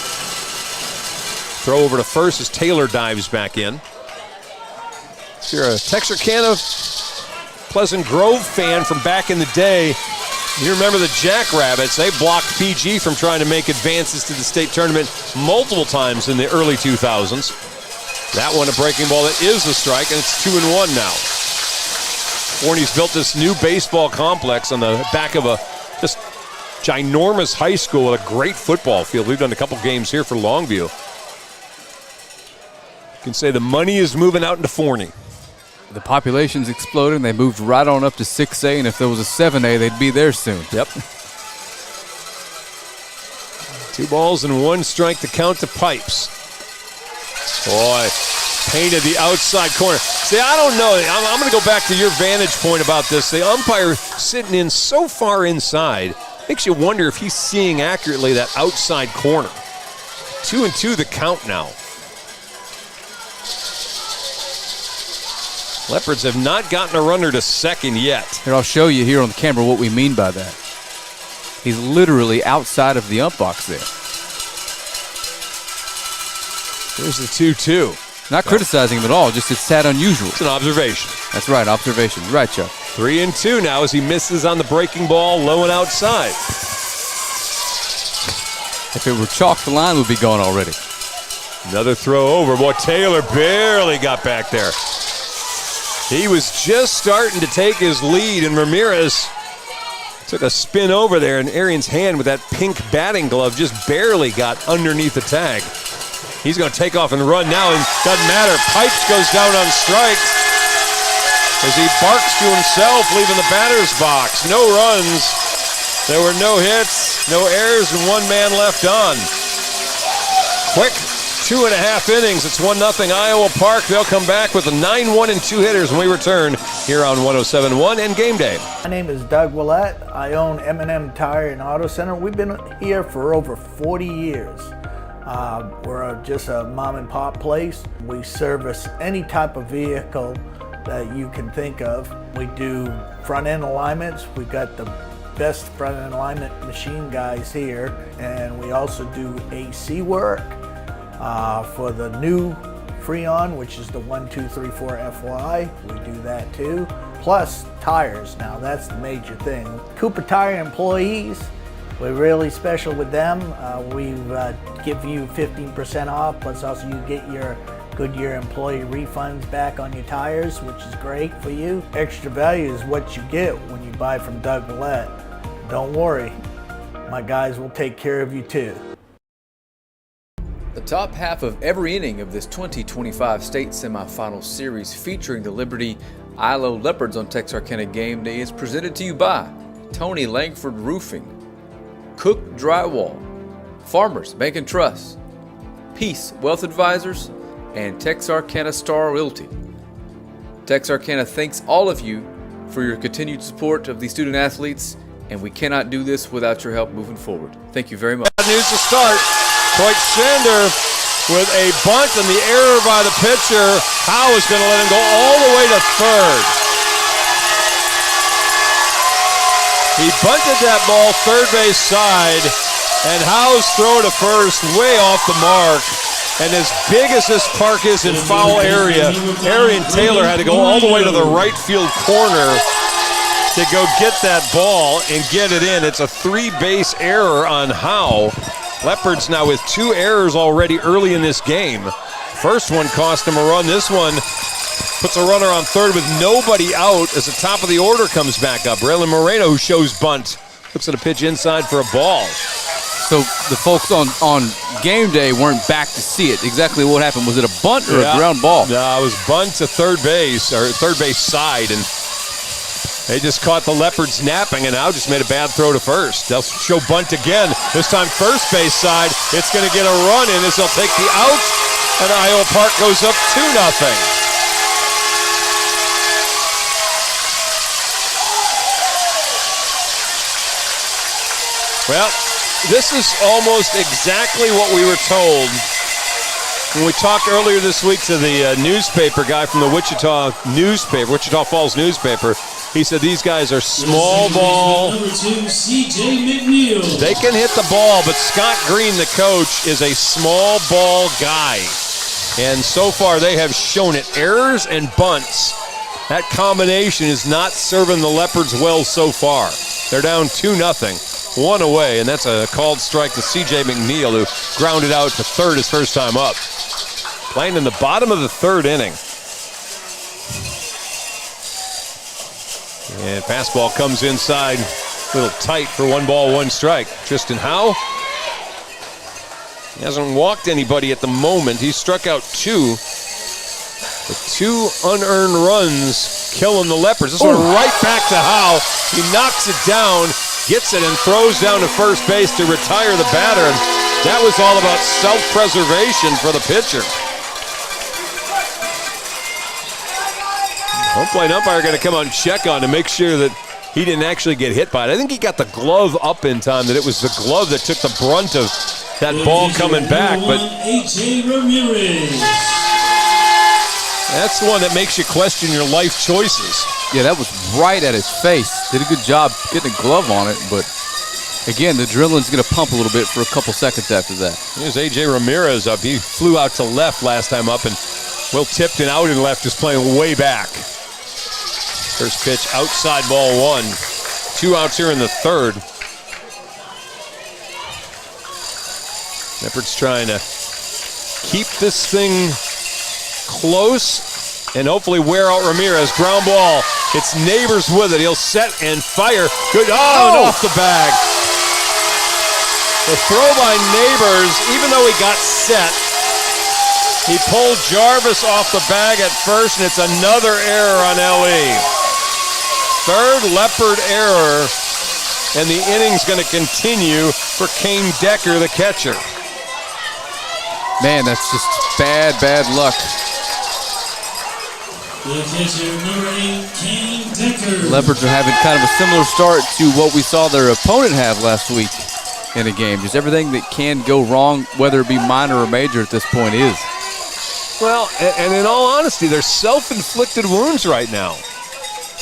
Throw over to first as Taylor dives back in. If you're a Texarkana Pleasant Grove fan from back in the day, you remember the Jackrabbits. They blocked PG from trying to make advances to the state tournament multiple times in the early 2000s. That one a breaking ball that is a strike, and it's 2-1 now. Forney's built this new baseball complex on the back of a just ginormous high school with a great football field. We've done a couple games here for Longview. You can say the money is moving out into Forney. The population's exploding. They moved right on up to 6A, and if there was a 7A, they'd be there soon. Yep. 2 balls and 1 strike to count to Pipes. Boy, painted the outside corner. See, I don't know. I'm going to go back to your vantage point about this. The umpire sitting in so far inside makes you wonder if he's seeing accurately that outside corner. 2-2 the count now. Leopards have not gotten a runner to second yet. Here, I'll show you here on the camera what we mean by that. He's literally outside of the ump box there. There's the 2-2. Not criticizing him at all, just it's sad unusual. It's an observation. That's right, observation. You're right, Chuck. 3-2 now as he misses on the breaking ball, low and outside. If it were chalk, the line would be gone already. Another throw over. Boy, Taylor barely got back there. He was just starting to take his lead, and Ramirez took a spin over there, and Arian's hand with that pink batting glove just barely got underneath the tag. He's going to take off and run now, and doesn't matter. Pipes goes down on strikes as he barks to himself, leaving the batter's box. No runs. There were no hits, no errors, and 1 man left on. Quick 2.5 innings. It's 1-0 Iowa Park. They'll come back with a 9-1 and 2 hitters when we return here on 107.1 and Game Day. My name is Doug Willett. I own M&M Tire and Auto Center. We've been here for over 40 years. We're just a mom and pop place. We service any type of vehicle that you can think of. We do front end alignments. We've got the best front end alignment machine guys here, and we also do AC work. For the new Freon, which is the 1234 FY, we do that too. Plus tires, now that's the major thing. Cooper Tire employees, we're really special with them. We give you 15% off, plus also you get your Goodyear employee refunds back on your tires, which is great for you. Extra value is what you get when you buy from Doug Willett. Don't worry, my guys will take care of you too. The top half of every inning of this 2025 state semifinal series featuring the Liberty-Eylau Leopards on Texarkana Game Day is presented to you by Tony Langford Roofing, Cook Drywall, Farmers Bank and Trust, Peace Wealth Advisors, and Texarkana Star Realty. Texarkana thanks all of you for your continued support of these student athletes, and we cannot do this without your help moving forward. Thank you very much. Bad news to start. Coit Sander with a bunt and the error by the pitcher. Howe is going to let him go all the way to third. He bunted that ball third base side, and Howe's throw to first way off the mark. And as big as this park is in foul area, Arian Taylor had to go all the way to the right field corner to go get that ball and get it in. It's a 3-base error on Howe. Leopards now with 2 errors already early in this game. First one cost him a run. This one puts a runner on third with nobody out as the top of the order comes back up. Braylon Moreno, who shows bunt, looks at a pitch inside for a ball. So the folks on game day weren't back to see it. Exactly what happened. Was it a bunt or a ground ball? No, it was bunt to third base, or third base side, and they just caught the Leopards napping, and now just made a bad throw to first. They'll show bunt again. This time first base side. It's going to get a run in as they'll take the out, and Iowa Park goes up 2-0. Well, this is almost exactly what we were told when we talked earlier this week to the newspaper guy from the Wichita Falls newspaper. He said these guys are small ball. Number 2, C.J. McNeil. They can hit the ball, but Scott Green, the coach, is a small ball guy. And so far they have shown it. Errors and bunts. That combination is not serving the Leopards well so far. They're down 2-0. One away, and that's a called strike to C.J. McNeil, who grounded out to third his first time up. Playing in the bottom of the third inning. And fastball comes inside, a little tight for 1-1 strike. Tristan Howe, he hasn't walked anybody at the moment. He struck out 2. The 2 unearned runs killing the Leopards. This one right back to Howe. He knocks it down, gets it, and throws down to first base to retire the batter. And that was all about self-preservation for the pitcher. Home plate umpire going to come out and check on to make sure that he didn't actually get hit by it. I think he got the glove up in time, that it was the glove that took the brunt of that ball coming back. But A.J. Ramirez. That's the one that makes you question your life choices. Yeah, that was right at his face. Did a good job getting a glove on it, but again, the adrenaline's going to pump a little bit for a couple seconds after that. Here's A.J. Ramirez up. He flew out to left last time up, and Will Tipton out in left is playing way back. First pitch, outside ball 1. 2 outs here in the third. Leopards trying to keep this thing close and hopefully wear out Ramirez. Ground ball. It's Neighbors with it. He'll set and fire. Good. And off the bag. The throw by Neighbors, even though he got set, he pulled Jarvis off the bag at first, and it's another error on L.E. Third Leopard error, and the inning's going to continue for Kane Decker, the catcher. Man, that's just bad luck. The catcher, number 8, Kane Decker. Leopards are having kind of a similar start to what we saw their opponent have last week in a game. Just everything that can go wrong, whether it be minor or major at this point, is. Well, and in all honesty, they're self-inflicted wounds right now.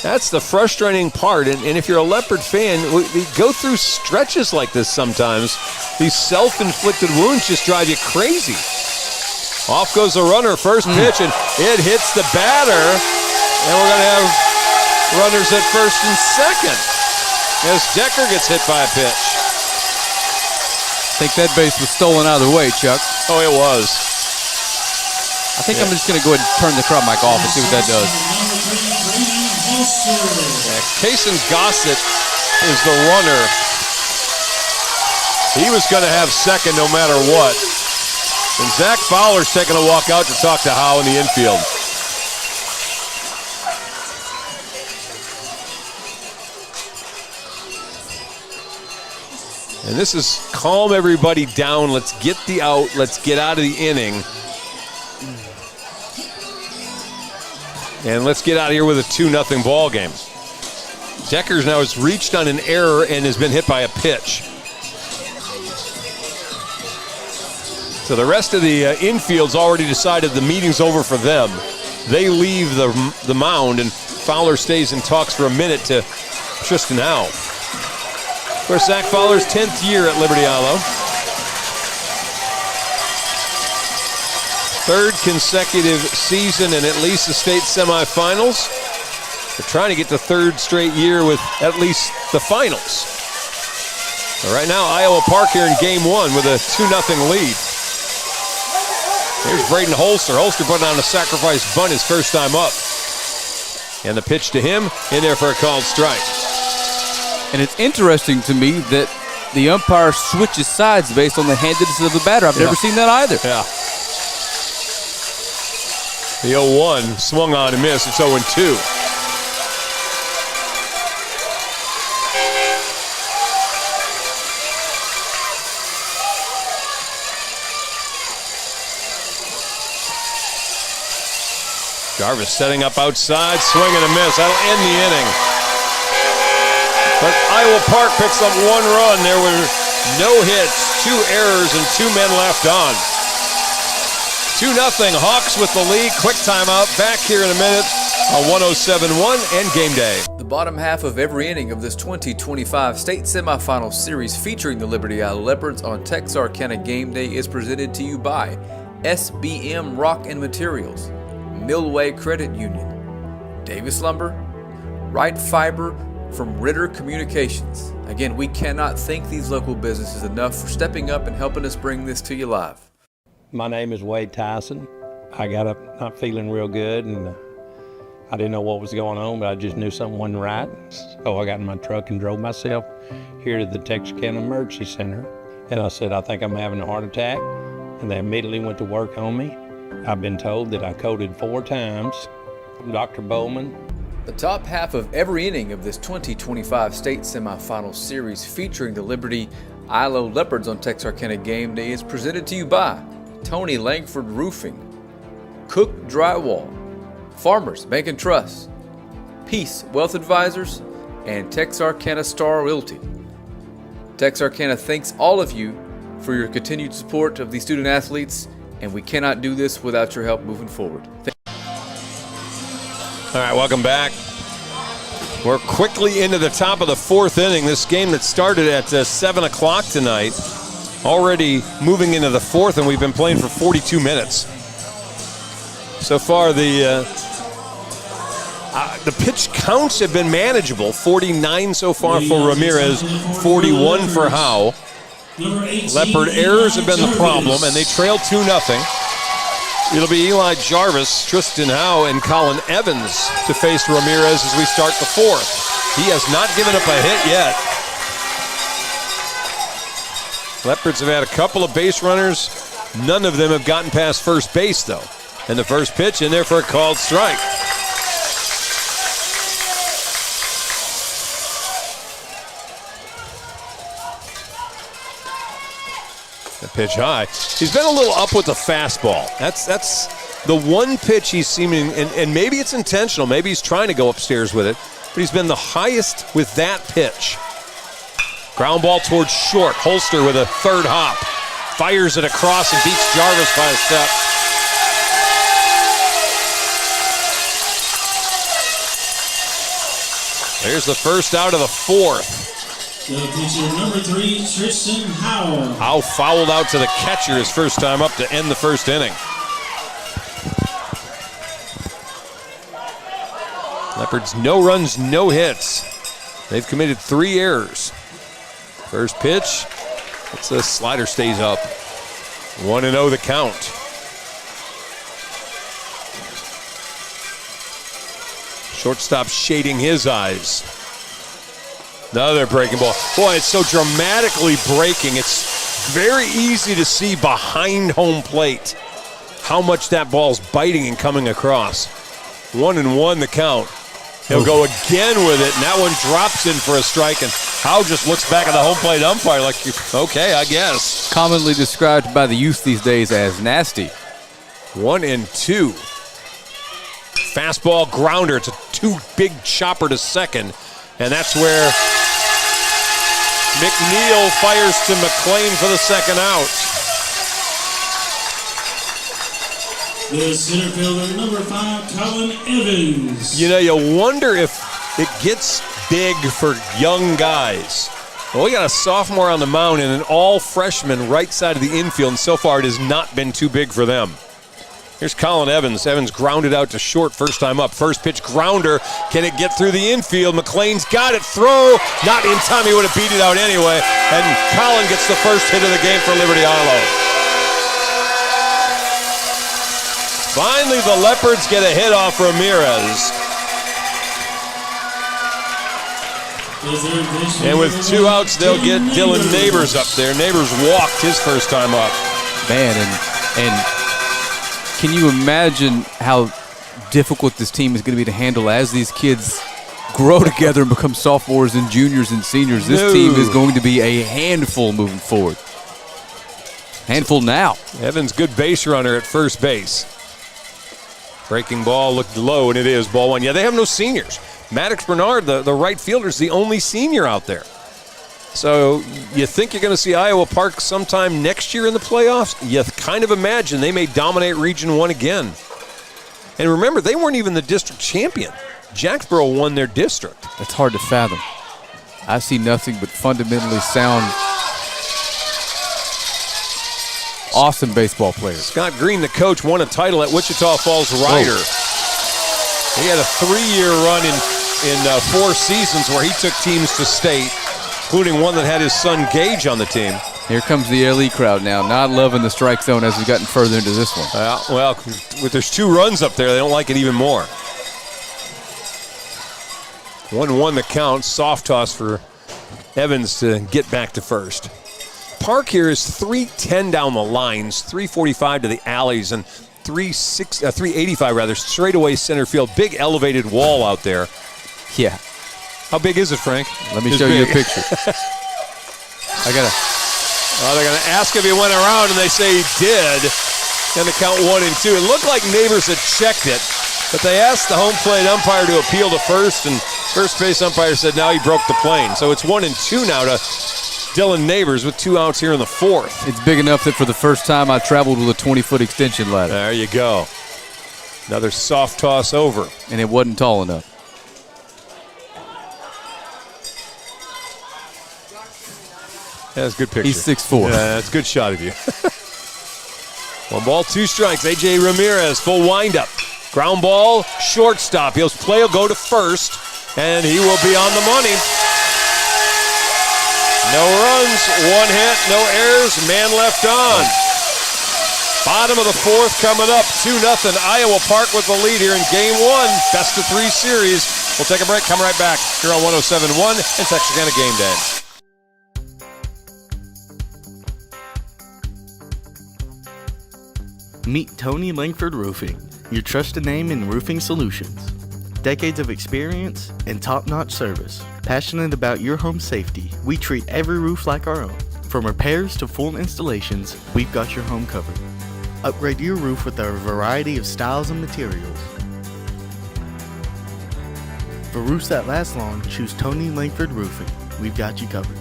That's the frustrating part. And if you're a Leopard fan, we go through stretches like this sometimes. These self-inflicted wounds just drive you crazy. Off goes the runner, first pitch, and it hits the batter. And we're going to have runners at first and second as Decker gets hit by a pitch. I think that base was stolen out of the way, Chuck. Oh, it was. I think I'm just going to go ahead and turn the crowd mic off and see what that does. Yeah, Kason Gossett is the runner. He was going to have second no matter what. And Zach Fowler's taking a walk out to talk to Howe in the infield. And this is calm everybody down. Let's get the out. Let's get out of the inning. And let's get out of here with a 2-0 ball game. Deckers now has reached on an error and has been hit by a pitch. So the rest of the infield's already decided the meeting's over for them. They leave the mound, and Fowler stays and talks for a minute to Tristan Howe. Of course, Zach Fowler's 10th year at Liberty-Eylau. Third consecutive season and at least the state semifinals. They're trying to get the third straight year with at least the finals. But right now, Iowa Park here in game 1 with a 2-0 lead. Here's Braden Holster. Holster putting on a sacrifice bunt his first time up. And the pitch to him, in there for a called strike. And it's interesting to me that the umpire switches sides based on the handedness of the batter. I've never seen that either. Yeah. The 0-1 swung on and missed. It's 0-2. Jarvis setting up outside, swing and a miss. That'll end the inning. But Iowa Park picks up 1 run. There were no hits, 2 errors, and 2 men left on. 2-0, Hawks with the lead. Quick timeout. Back here in a minute on 107.1 and Game Day. The bottom half of every inning of this 2025 state semifinal series featuring the Liberty-Eylau Leopards on Texarkana Game Day is presented to you by SBM Rock and Materials, Millway Credit Union, Davis Lumber, Wright Fiber from Ritter Communications. Again, we cannot thank these local businesses enough for stepping up and helping us bring this to you live. My name is Wade Tyson. I got up not feeling real good, and I didn't know what was going on, but I just knew something wasn't right. So I got in my truck and drove myself here to the Texarkana Emergency Center. And I said, I think I'm having a heart attack. And they immediately went to work on me. I've been told that I coded 4 times. Dr. Bowman. The top half of every inning of this 2025 state semifinal series featuring the Liberty-Eylau Leopards on Texarkana Game Day is presented to you by Tony Langford Roofing, Cook Drywall, Farmers Bank and Trust, Peace Wealth Advisors, and Texarkana Star Realty. Texarkana thanks all of you for your continued support of these student athletes, and we cannot do this without your help moving forward. All right, welcome back. We're quickly into the top of the 4th inning. This game that started at 7 o'clock tonight, already moving into the 4th, and we've been playing for 42 minutes. So far, the pitch counts have been manageable. 49 so far for Ramirez, 41 for Howe. Leopard errors have been the problem, and they trail 2-0. It'll be Eli Jarvis, Tristan Howe, and Colin Evans to face Ramirez as we start the 4th. He has not given up a hit yet. Leopards have had a couple of base runners. None of them have gotten past first base, though. And the first pitch in there for a called strike. The pitch high. He's been a little up with the fastball. That's the one pitch he's seeming, and maybe it's intentional. Maybe he's trying to go upstairs with it, but he's been the highest with that pitch. Ground ball towards short. Holster with a 3rd hop. Fires it across and beats Jarvis by a step. There's the first out of the 4th. The pitcher, number 3, Tristan Howe. Howe fouled out to the catcher his first time up to end the 1st inning. Leopards, no runs, no hits. They've committed 3 errors. First pitch, it's a slider, stays up. 1-0 the count. Shortstop shading his eyes. Another breaking ball. Boy, it's so dramatically breaking. It's very easy to see behind home plate how much that ball's biting and coming across. 1-1 the count. He'll go again with it, and that one drops in for a strike, and Howe just looks back at the home plate umpire like, okay, I guess. Commonly described by the youth these days as nasty. 1-2. Fastball grounder. It's a 2-big chopper to second, and that's where McNeil fires to McLean for the 2nd out. The center fielder, number 5, Colin Evans. You know, you wonder if it gets big for young guys. Well, we got a sophomore on the mound and an all-freshman right side of the infield, and so far it has not been too big for them. Here's Colin Evans. Evans grounded out to short first time up. First pitch grounder. Can it get through the infield? McLean's got it. Throw. Not in time. He would have beat it out anyway. And Colin gets the first hit of the game for Liberty-Eylau. Finally, the Leopards get a hit off Ramirez. And with 2 outs, they'll get Dylan Neighbors up there. Neighbors walked his first time up. Man, and can you imagine how difficult this team is going to be to handle as these kids grow together and become sophomores and juniors and seniors? This team is going to be a handful moving forward. Handful now. Evans, good base runner at first base. Breaking ball looked low, and it is ball one. Yeah, they have no seniors. Maddox Bernard, the right fielder, is the only senior out there. So you think you're going to see Iowa Park sometime next year in the playoffs? You kind of imagine they may dominate Region 1 again. And remember, they weren't even the district champion. Jacksboro won their district. It's hard to fathom. I see nothing but fundamentally sound, awesome baseball players. Scott Green, the coach, won a title at Wichita Falls Rider. He had a 3-year run in 4 seasons where he took teams to state, including one that had his son Gage on the team. Here comes the LE crowd now, not loving the strike zone as we've gotten further into this one. Well, there's 2 runs up there. They don't like it even more. 1-1 the count. Soft toss for Evans to get back to first. Park here is 310 down the lines, 345 to the alleys, and 385 rather, straightaway center field. Big elevated wall out there. Yeah. How big is it, Frank? Let me show you a picture. They're going to ask if he went around, and they say he did. And the count 1-2. It looked like Neighbors had checked it, but they asked the home plate umpire to appeal to first, and first base umpire said now he broke the plane. So it's 1-2 now to Dylan Neighbors with 2 outs here in the 4th. It's big enough that for the first time I traveled with a 20-foot extension ladder. There you go. Another soft toss over. And it wasn't tall enough. That's a good picture. He's 6'4". Yeah, that's a good shot of you. 1 ball, 2 strikes. A.J. Ramirez, full windup. Ground ball, shortstop. Play will go to first, and he will be on the money. No runs, 1 hit, no errors, man left on. Bottom of the 4th coming up, 2-0. Iowa Park with the lead here in Game 1, best of 3 series. We'll take a break, come right back here on 107.1 and Texarkana Game Day. Meet Tony Langford Roofing, your trusted name in roofing solutions. Decades of experience and top-notch service. Passionate about your home safety, we treat every roof like our own. From repairs to full installations, we've got your home covered. Upgrade your roof with our variety of styles and materials. For roofs that last long, choose Tony Langford Roofing. We've got you covered.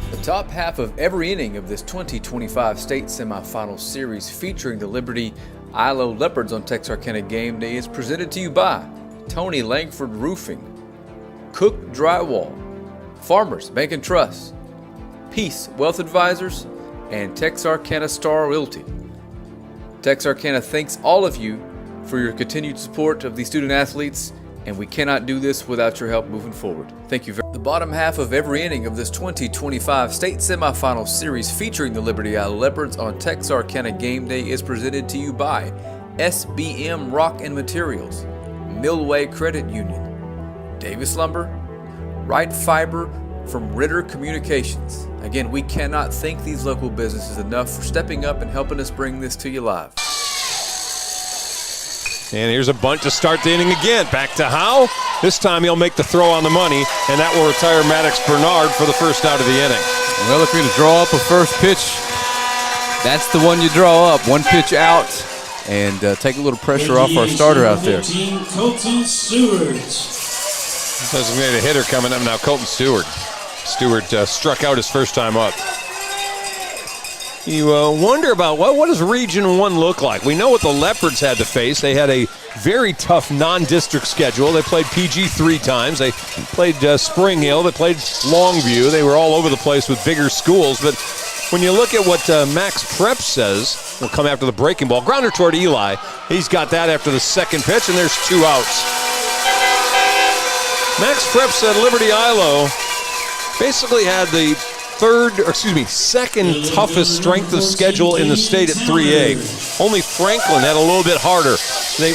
The top half of every inning of this 2025 state semifinal series featuring the Liberty-Eylau Leopards on Texarkana Game Day is presented to you by Tony Langford Roofing, Cook Drywall, Farmers Bank and Trust, Peace Wealth Advisors, and Texarkana Star Realty. Texarkana thanks all of you for your continued support of these student athletes, and we cannot do this without your help moving forward. Thank you very much. The bottom half of every inning of this 2025 state semifinal series featuring the Liberty-Eylau Leopards on Texarkana Game Day is presented to you by SBM Rock and Materials, Millway Credit Union, Davis Lumber, Wright Fiber from Ritter Communications. Again, we cannot thank these local businesses enough for stepping up and helping us bring this to you live. And here's a bunt to start the inning again. Back to Howe. This time he'll make the throw on the money, and that will retire Maddox Bernard for the first out of the inning. Well, if you're going to draw up a first pitch, that's the one you draw up. 1 pitch out, and take a little pressure off our starter out there. Colton Stewart. Designated hitter coming up now, Colton Stewart. Stewart struck out his first time up. You wonder about what does Region 1 look like? We know what the Leopards had to face. They had a very tough non-district schedule. They played PG 3 times. They played Spring Hill. They played Longview. They were all over the place with bigger schools. But when you look at what Max Prep says, will come after the breaking ball. Grounder toward Eli. He's got that after the second pitch, and there's 2 outs. Max Prep said Liberty-Eylau basically had the second toughest strength of schedule in the state at 3A. Only Franklin had a little bit harder. They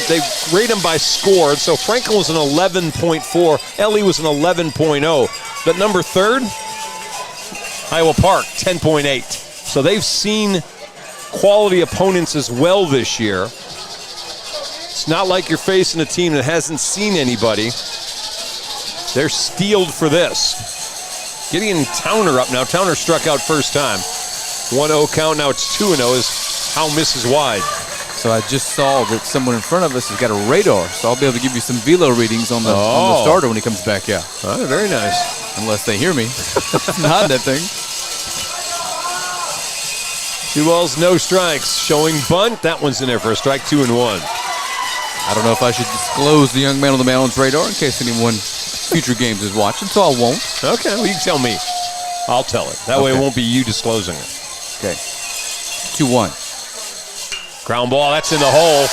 rate them by score, so Franklin was an 11.4, Ellie was an 11.0. But number third, Iowa Park, 10.8. So they've seen quality opponents as well this year. It's not like you're facing a team that hasn't seen anybody. They're steeled for this. Gideon Towner up now. Towner struck out first time. 1-0 count, now it's 2-0 as Howe misses wide. So I just saw that someone in front of us has got a radar, so I'll be able to give you some velo readings on the starter when he comes back out. Oh, very nice. Unless they hear me. Not that thing. 2 balls, no strikes. Showing bunt. That one's in there for a strike, 2-1. I don't know if I should disclose the young man on the mound's radar in case anyone future games is watching, so I won't. Okay, well, you can tell me. I'll tell it. That way it won't be you disclosing it. Okay. 2-1. Ground ball, that's in the hole.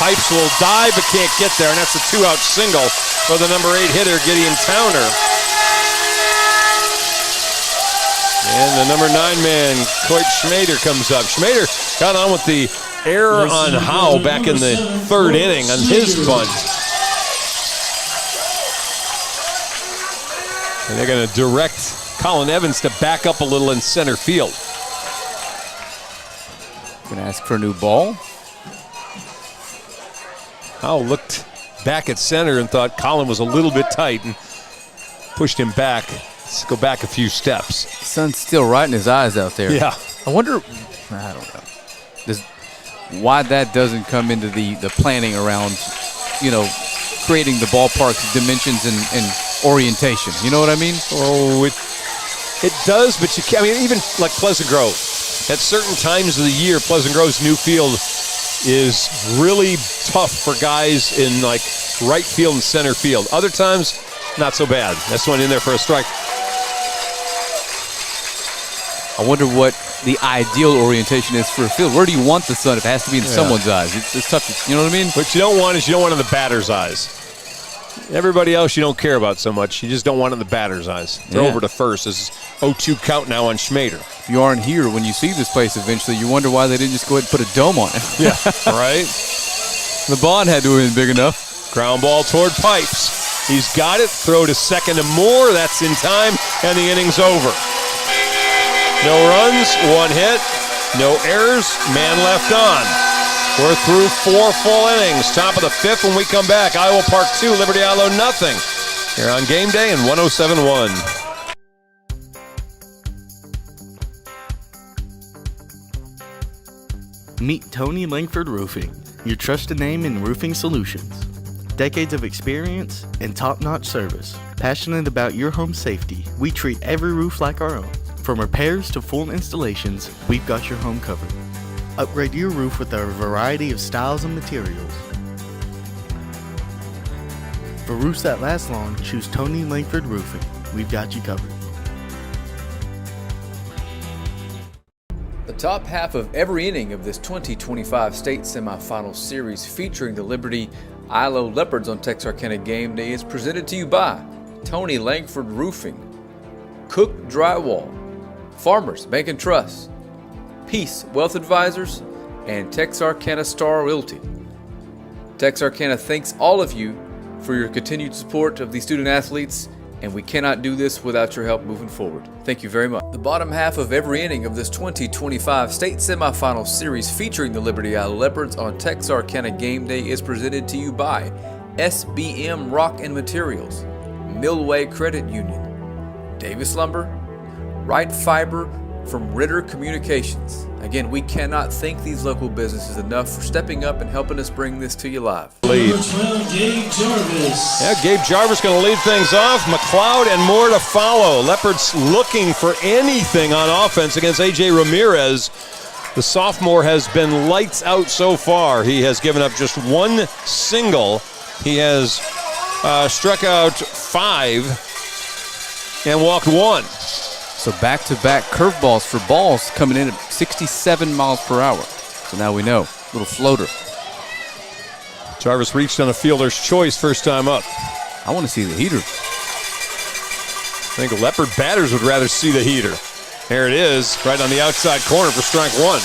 Pipes will dive but can't get there, and that's a 2-out single for the number 8 hitter, Gideon Towner. And the number 9 man, Coit Schmader, comes up. Schmader got on with the error on Howe back in the 3rd inning on his bunt. And they're going to direct Colin Evans to back up a little in center field. Going to ask for a new ball. Howe looked back at center and thought Colin was a little bit tight and pushed him back. Let's go back a few steps. The sun's still right in his eyes out there. Yeah. I wonder, I don't know, why that doesn't come into the planning around, creating the ballpark's dimensions and orientation. You know what I mean? Oh, it does, but you can't. I mean, even like Pleasant Grove, at certain times of the year, Pleasant Grove's new field is really tough for guys in like right field and center field. Other times, not so bad. That's one in there for a strike. I wonder what the ideal orientation is for a field. Where do you want the sun? If it has to be in someone's eyes, it's tough. You know what I mean? What you don't want is you don't want it in the batter's eyes. Everybody else you don't care about so much. You just don't want it in the batter's eyes. Throw over to first. This is 0-2 count now on Schmader. If you aren't here when you see this place eventually, you wonder why they didn't just go ahead and put a dome on it. Yeah, right? The bond had to have been big enough. Ground ball toward Pipes. He's got it. Throw to second and more. That's in time, and the inning's over. No runs, 1 hit, no errors, man left on. We're through 4 full innings. Top of the 5th when we come back. Iowa Park 2, Liberty-Eylau nothing. Here on Game Day and 107.1. Meet Tony Langford Roofing, your trusted name in roofing solutions. Decades of experience and top-notch service. Passionate about your home safety, we treat every roof like our own. From repairs to full installations, we've got your home covered. Upgrade your roof with our variety of styles and materials. For roofs that last long, choose Tony Langford Roofing. We've got you covered. The top half of every inning of this 2025 state semifinal series featuring the Liberty-Eylau Leopards on Texarkana Game Day is presented to you by Tony Langford Roofing, Cook Drywall, Farmers Bank and Trust, Peace Wealth Advisors, and Texarkana Star Realty. Texarkana thanks all of you for your continued support of these student athletes, and we cannot do this without your help moving forward. Thank you very much. The bottom half of every inning of this 2025 state semifinal series featuring the Liberty-Eylau Leopards on Texarkana Game Day is presented to you by SBM Rock and Materials, Millway Credit Union, Davis Lumber, Wright Fiber from Ritter Communications. Again, we cannot thank these local businesses enough for stepping up and helping us bring this to you live. Lead. Number 12, Gabe Jarvis. Yeah, Gabe Jarvis going to lead things off. McLeod and more to follow. Leopards looking for anything on offense against A.J. Ramirez. The sophomore has been lights out so far. He has given up just 1 single. He has struck out 5 and walked 1. So back-to-back curveballs for balls coming in at 67 miles per hour. So now we know. Little floater. Jarvis reached on a fielder's choice first time up. I want to see the heater. I think Leopard batters would rather see the heater. There it is, right on the outside corner for strike one.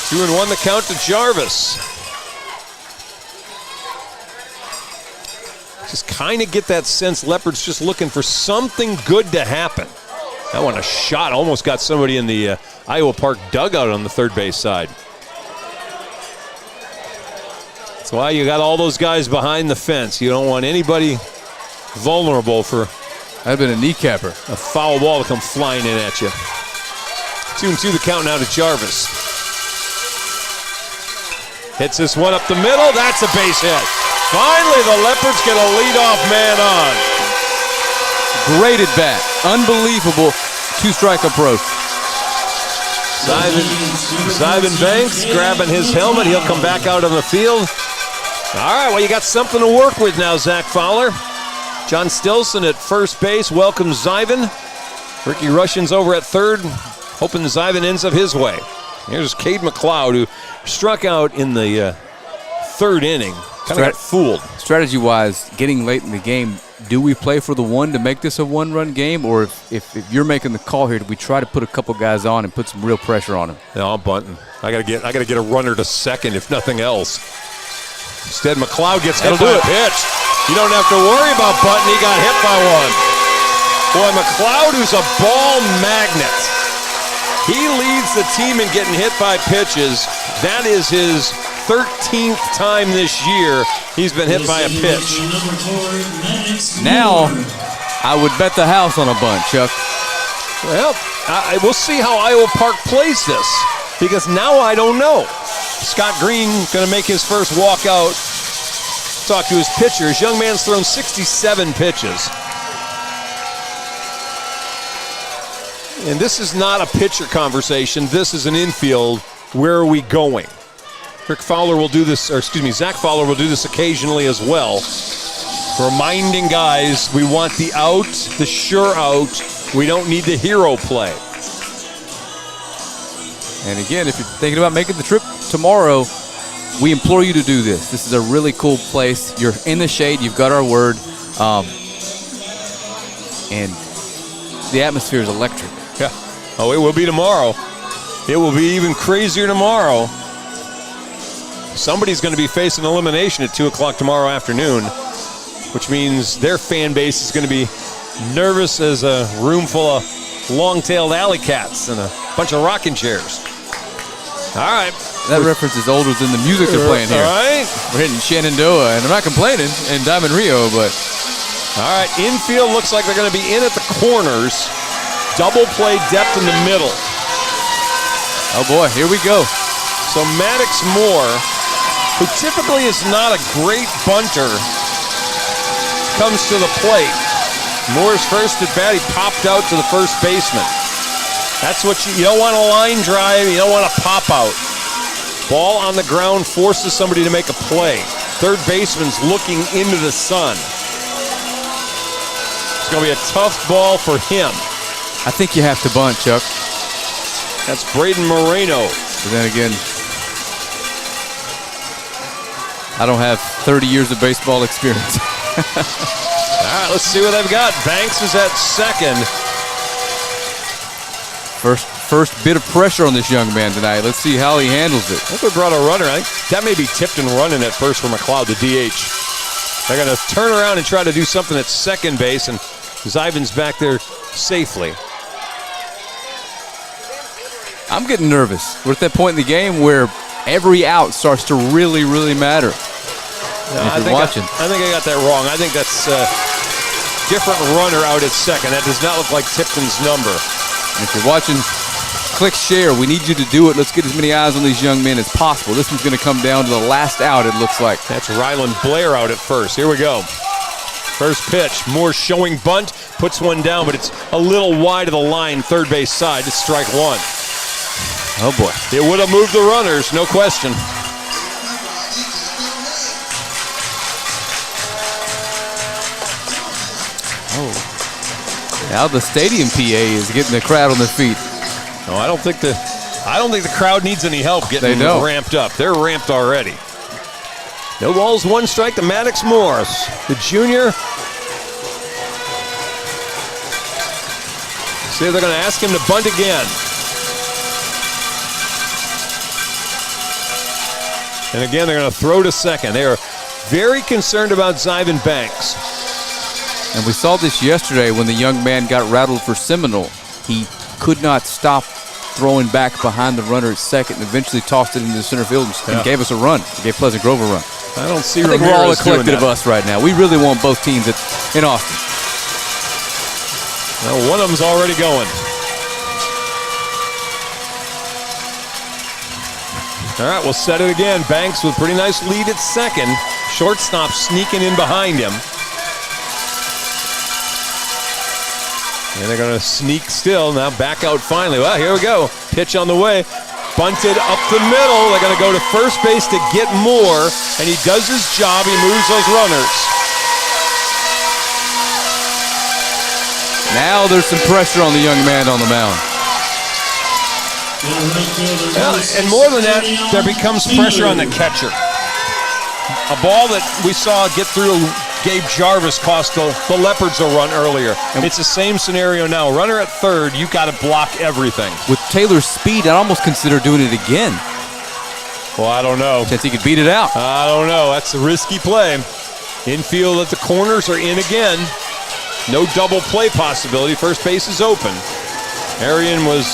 2-1 the count to Jarvis. Just kind of get that sense Leopards just looking for something good to happen. That one, a shot, almost got somebody in the Iowa Park dugout on the third base side. That's why you got all those guys behind the fence. You don't want anybody vulnerable for That'd been a kneecapper. A foul ball to come flying in at you. 2-2 the count now to Jarvis. Hits this one up the middle. That's a base hit. Finally, the Leopards get a leadoff man on. Great at bat. Unbelievable two-strike approach. Simon Banks grabbing his helmet. He'll come back out on the field. All right, well, you got something to work with now, Zach Fowler. John Stilson at first base welcomes Zivan. Ricky Russian's over at third, hoping Zivan ends up his way. Here's Cade McLeod, who struck out in the third inning. Kind of got fooled. Strategy-wise, getting late in the game, do we play for the one to make this a one-run game, or if you're making the call here, do we try to put a couple guys on and put some real pressure on him? No, I'm bunting. I gotta get a runner to second, if nothing else. Instead, McLeod gets hit by a pitch. You don't have to worry about bunting. He got hit by one. Boy, McLeod, who's a ball magnet. He leads the team in getting hit by pitches. That is his 13th time this year he's been hit by a pitch. Now, I would bet the house on a bunt, Chuck. Well, we'll see how Iowa Park plays this, because now I don't know. Scott Green going to make his first walkout. Talk to his pitcher. His young man's thrown 67 pitches. And this is not a pitcher conversation. This is an infield. Where are we going? Zach Fowler will do this occasionally as well. Reminding guys, we want the out, the sure out. We don't need the hero play. And again, if you're thinking about making the trip tomorrow, we implore you to do this. This is a really cool place. You're in the shade. You've got our word. And the atmosphere is electric. Yeah. Oh, it will be tomorrow. It will be even crazier tomorrow. Somebody's going to be facing elimination at 2 o'clock tomorrow afternoon, which means their fan base is going to be nervous as a room full of long-tailed alley cats and a bunch of rocking chairs. All right. That reference is older than the music they're playing here. All right. We're hitting Shenandoah, and I'm not complaining, and Diamond Rio, but... All right, infield looks like they're going to be in at the corners. Double play depth in the middle. Oh, boy, here we go. So Maddox Moore, who typically is not a great bunter, comes to the plate. Moore's first at bat, he popped out to the first baseman. That's what you don't want a line drive, you don't want a pop out. Ball on the ground forces somebody to make a play. Third baseman's looking into the sun. It's going to be a tough ball for him. I think you have to bunt, Chuck. That's Braden Moreno. But then again, I don't have 30 years of baseball experience. All right, let's see what they've got. Banks is at second. First bit of pressure on this young man tonight. Let's see how he handles it. I think we brought a runner. I think that may be tipped and running at first for McLeod, the DH. They're going to turn around and try to do something at second base, and Zivan's back there safely. I'm getting nervous. We're at that point in the game where every out starts to really, really matter. I think I got that wrong. I think that's a different runner out at second. That does not look like Tipton's number. And if you're watching, click share. We need you to do it. Let's get as many eyes on these young men as possible. This one's going to come down to the last out, it looks like. That's Ryland Blair out at first. Here we go. First pitch. Moore showing bunt. Puts one down, but it's a little wide of the line, third base side. It's strike one. Oh, boy. It would have moved the runners, no question. Oh. Now the stadium PA is getting the crowd on their feet. No, I don't think the crowd needs any help getting ramped up. They're ramped already. No balls, one strike to Maddox Morris, the junior. See, they're going to ask him to bunt again. And again, they're going to throw to second. They are very concerned about Zyvan Banks. And we saw this yesterday when the young man got rattled for Seminole. He could not stop throwing back behind the runner at second and eventually tossed it into the center field and gave us a run. He gave Pleasant Grove a run. I don't see I think Ramirez we're all a collective doing of that. us right now. We really want both teams in Austin. Well, one of them's already going. All right, we'll set it again. Banks with pretty nice lead at second. Shortstop sneaking in behind him. And they're going to sneak still. Now back out finally. Well, here we go. Pitch on the way. Bunted up the middle. They're going to go to first base to get more. And he does his job. He moves those runners. Now there's some pressure on the young man on the mound. Well, and more than that, there becomes pressure on the catcher. A ball that we saw get through Gabe Jarvis cost the Leopards a run earlier. It's the same scenario now. Runner at third, you got to block everything. With Taylor's speed, I'd almost consider doing it again. Well, I don't know. Since he could beat it out. I don't know. That's a risky play. Infield at the corners are in again. No double play possibility. First base is open. Arian was,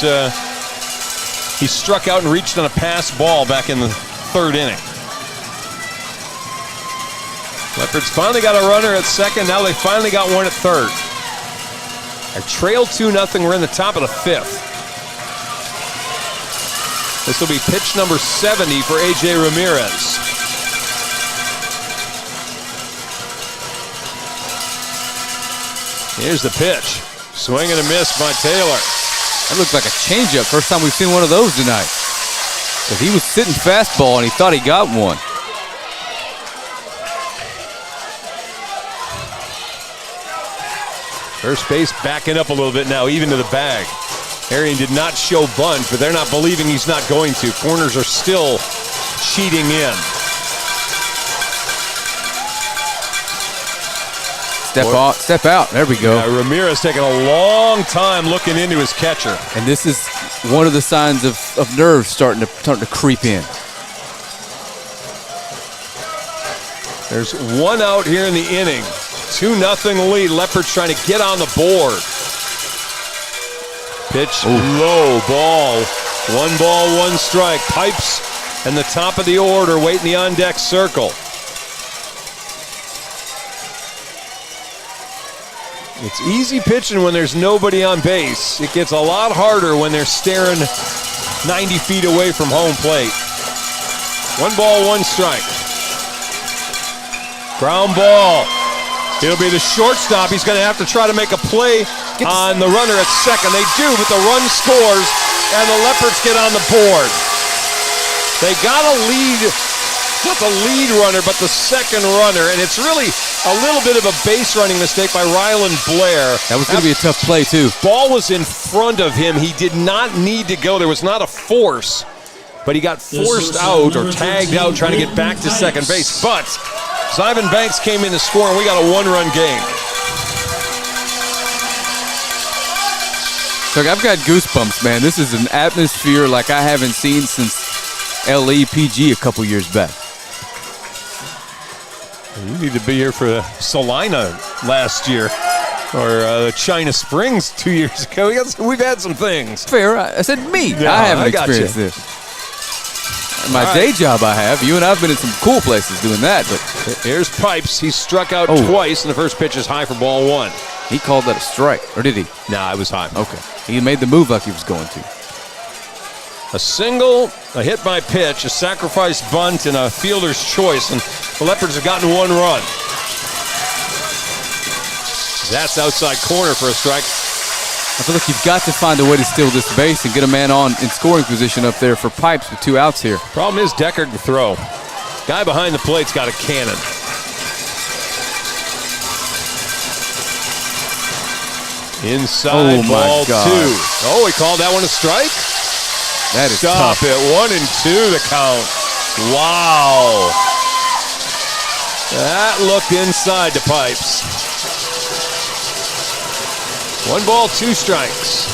he struck out and reached on a pass ball back in the third inning. Leopards finally got a runner at second. Now they finally got one at third. They trail 2-0. We're in the top of the fifth. This will be pitch number 70 for A.J. Ramirez. Here's the pitch. Swing and a miss by Taylor. That looked like a changeup. First time we've seen one of those tonight. Because he was sitting fastball and he thought he got one. First base backing up a little bit now, even to the bag. Arian did not show bunt, but they're not believing he's not going to. Corners are still cheating in. Step out. There we go. Yeah, Ramirez taking a long time looking into his catcher. And this is one of the signs of nerves starting to creep in. There's one out here in the inning. 2-0 lead. Leopards trying to get on the board. Pitch low, ball. 1 ball, 1 strike. Pipes and the top of the order wait in the on-deck circle. It's easy pitching when there's nobody on base. It gets a lot harder when they're staring 90 feet away from home plate. 1 ball, 1 strike. Ground ball. It'll be the shortstop. He's going to have to try to make a play on the runner at second. They do, but the run scores, and the Leopards get on the board. They got a lead, not the lead runner, but the second runner, and it's really a little bit of a base running mistake by Ryland Blair. That was going to be a tough play, too. Ball was in front of him. He did not need to go. There was not a force, but he got forced out or tagged out trying to get back to second base. But Zyvan Banks came in to score, and we got a 1-run game. Look, I've got goosebumps, man. This is an atmosphere like I haven't seen since LEPG a couple years back. You need to be here for Salina last year, or China Springs 2 years ago. We've had some things. Fair. I said me. Yeah, I haven't I got experienced you. this. My day job I have. You and I have been in some cool places doing that. But here's Pipes. He struck out twice, and the first pitch is high for ball 1. He called that a strike, or did he? Nah, it was high. Okay. He made the move like he was going to. A single, a hit by pitch, a sacrifice bunt, and a fielder's choice, and the Leopards have gotten 1 run. That's outside corner for a strike. I feel like you've got to find a way to steal this base and get a man on in scoring position up there for Pipes with 2 outs here. Problem is Deckard can throw. Guy behind the plate's got a cannon. Inside ball 2. Oh, he called that one a strike? That is Stop tough. it. 1-2 the count. Wow. That looked inside the Pipes. 1 ball, 2 strikes.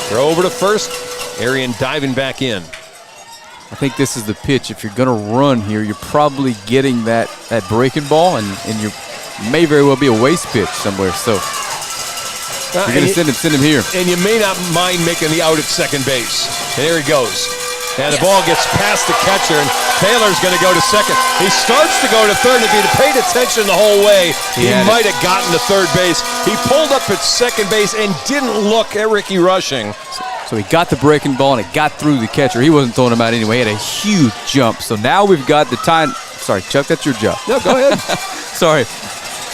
Throw over to first. Arian diving back in. I think this is the pitch. If you're going to run here, you're probably getting that breaking ball, and you may very well be a waste pitch somewhere. So you're going to send him here. And you may not mind making the out at second base. And there he goes. And the ball gets past the catcher, and Taylor's going to go to second. He starts to go to third. If he'd paid attention the whole way, he might have gotten to third base. He pulled up at second base and didn't look at Ricky Rushing. So he got the breaking ball, and it got through the catcher. He wasn't throwing him out anyway. He had a huge jump. So now we've got the time. Sorry, Chuck, that's your job. No, go ahead. Sorry.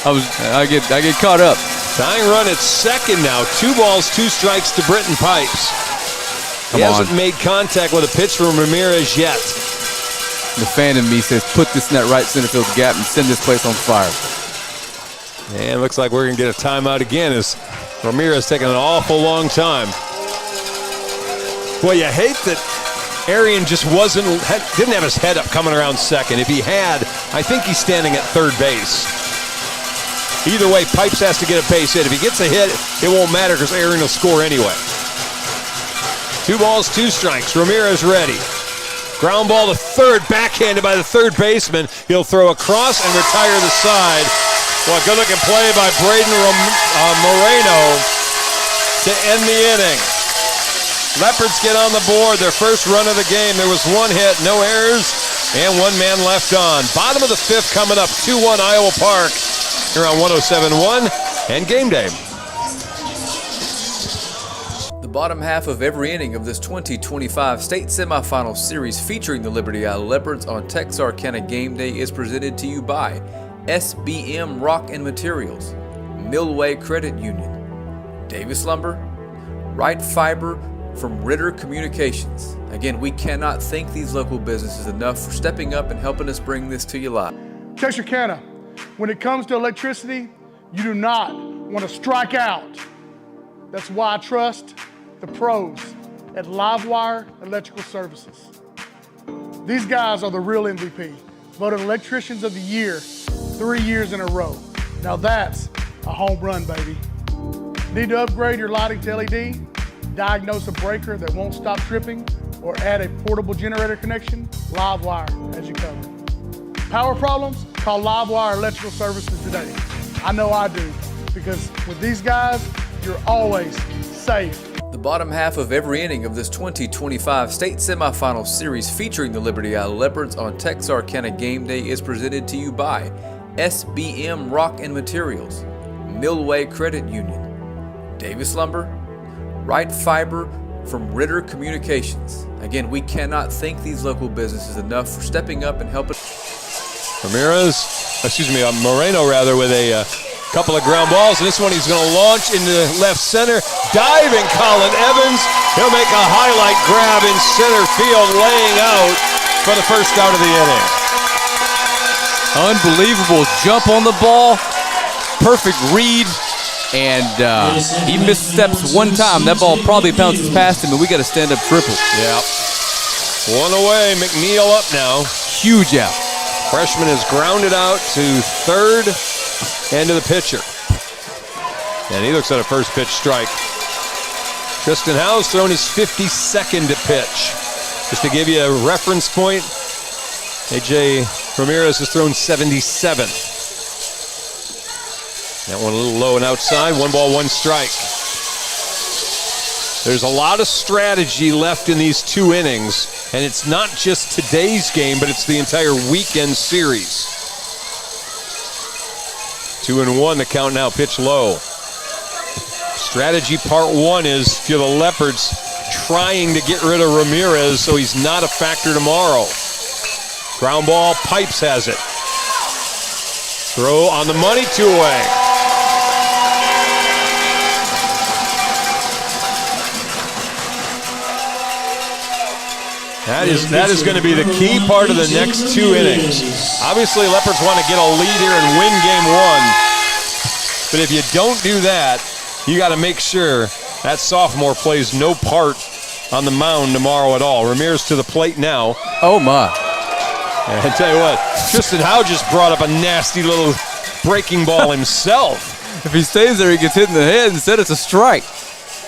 I get caught up. Tying run at second now. 2 balls, 2 strikes to Britton Pipes. He hasn't made contact with a pitch from Ramirez yet. The fan in me says, put this in that right center field gap and send this place on fire. And looks like we're going to get a timeout again as Ramirez taking an awful long time. Boy, you hate that Arian just didn't have his head up coming around second. If he had, I think he's standing at third base. Either way, Pipes has to get a base hit. If he gets a hit, it won't matter because Arian will score anyway. 2 balls, 2 strikes. Ramirez ready. Ground ball to third, backhanded by the third baseman. He'll throw across and retire the side. Well, good-looking play by Braden Moreno to end the inning. Leopards get on the board, their first run of the game. There was 1 hit, no errors, and 1 man left on. Bottom of the 5th coming up, 2-1 Iowa Park here on 107.1 and Game Day. The bottom half of every inning of this 2025 state semifinal series featuring the Liberty-Eylau Leopards on Texarkana Game Day is presented to you by SBM Rock and Materials, Millway Credit Union, Davis Lumber, Wright Fiber from Ritter Communications. Again, we cannot thank these local businesses enough for stepping up and helping us bring this to you live. Texarkana, when it comes to electricity, you do not want to strike out. That's why I trust the pros at Livewire Electrical Services. These guys are the real MVP, voted Electricians of the Year 3 years in a row. Now that's a home run, baby. Need to upgrade your lighting to LED, diagnose a breaker that won't stop tripping, or add a portable generator connection? Livewire has you covered. Power problems? Call Livewire Electrical Services today. I know I do, because with these guys, you're always safe. The bottom half of every inning of this 2025 state semifinal series featuring the Liberty-Eylau Leopards on Texarkana Game Day is presented to you by SBM Rock and Materials, Millway Credit Union, Davis Lumber, Wright Fiber from Ritter Communications. Again, we cannot thank these local businesses enough for stepping up and helping. Moreno with a couple of ground balls, and this one he's going to launch into left center. Diving Colin Evans. He'll make a highlight grab in center field, laying out for the first out of the inning. Unbelievable jump on the ball. Perfect read. And he missteps one time. That ball probably bounces past him, and we got a stand-up triple. Yeah. 1 away. McNeil up now. Huge out. Freshman is grounded out to third and to the pitcher. And he looks at a first pitch strike. Tristan Howe's thrown his 52nd pitch. Just to give you a reference point, A.J. Ramirez has thrown 77. That one a little low and outside. 1 ball, 1 strike. There's a lot of strategy left in these 2 innings, and it's not just today's game, but it's the entire weekend series. 2-1, the count now, pitch low. Strategy part 1 is, if you're the Leopards, trying to get rid of Ramirez so he's not a factor tomorrow. Ground ball, Pipes has it. Throw on the money, 2 away. That is going to be the key part of the next 2 innings. Obviously, Leopards want to get a lead here and win game 1. But if you don't do that, you got to make sure that sophomore plays no part on the mound tomorrow at all. Ramirez to the plate now. Oh, my. And I tell you what, Tristan Howe just brought up a nasty little breaking ball himself. If he stays there, he gets hit in the head. Instead, it's a strike.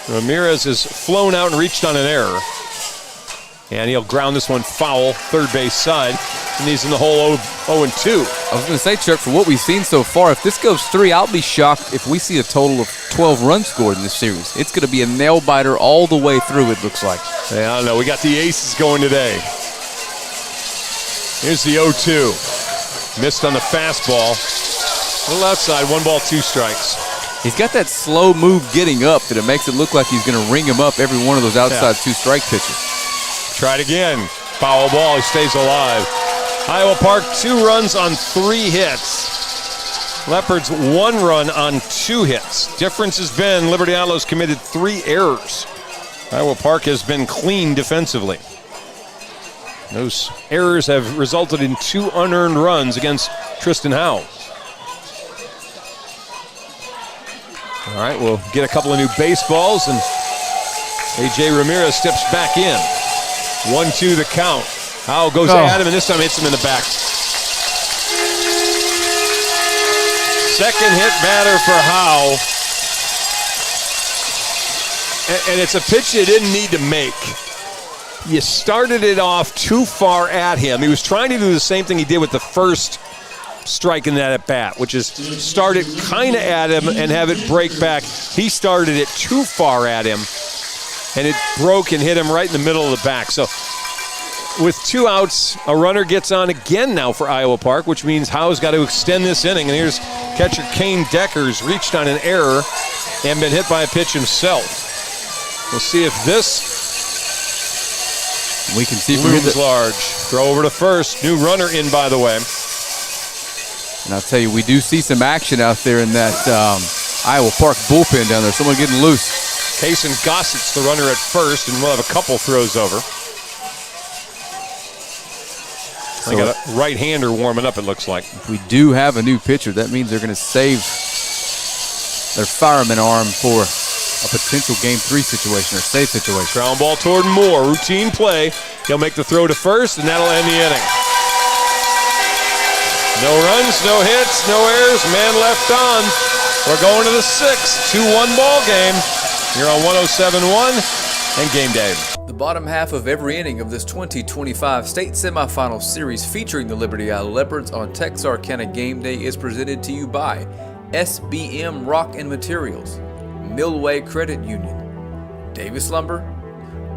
Ramirez has flown out and reached on an error. And he'll ground this one foul, third base side. And he's in the hole 0-2. I was going to say, Chuck, for what we've seen so far, if this goes 3, I'll be shocked if we see a total of 12 runs scored in this series. It's going to be a nail-biter all the way through, it looks like. Yeah, I don't know. We got the aces going today. Here's the 0-2. Missed on the fastball. A little outside, 1 ball, 2 strikes. He's got that slow move getting up that it makes it look like he's going to ring him up every one of those outside 2-strike pitches. Try it again. Foul ball. He stays alive. Iowa Park, 2 runs on 3 hits. Leopards, 1 run on 2 hits. Difference has been Liberty-Eylau's committed 3 errors. Iowa Park has been clean defensively. Those errors have resulted in 2 unearned runs against Tristan Howe. All right, we'll get a couple of new baseballs, and A.J. Ramirez steps back in. 1-2 the count. Howe goes at him, and this time hits him in the back. Second hit batter for Howe. And it's a pitch you didn't need to make. You started it off too far at him. He was trying to do the same thing he did with the first strike in that at bat, which is start it kind of at him and have it break back. He started it too far at him, and it broke and hit him right in the middle of the back. So with 2 outs, a runner gets on again now for Iowa Park, which means Howe's got to extend this inning. And here's catcher Kane Deckers, reached on an error and been hit by a pitch himself. We'll see if this we can see looms large. Throw over to first. New runner in, by the way. And I'll tell you, we do see some action out there in that Iowa Park bullpen down there. Someone getting loose. Kaysen Gossett's the runner at first, and we'll have a couple throws over. They got a right-hander warming up, it looks like. If we do have a new pitcher, that means they're going to save their fireman arm for a potential Game 3 situation or save situation. Ground ball toward Moore. Routine play. He'll make the throw to first, and that'll end the inning. No runs, no hits, no errors, man left on. We're going to the 6th, 2-1 ball game. You're on 107.1 and Game Day. The bottom half of every inning of this 2025 state semifinal series featuring the Liberty-Eylau Leopards on Texarkana Game Day is presented to you by SBM Rock and Materials, Millway Credit Union, Davis Lumber,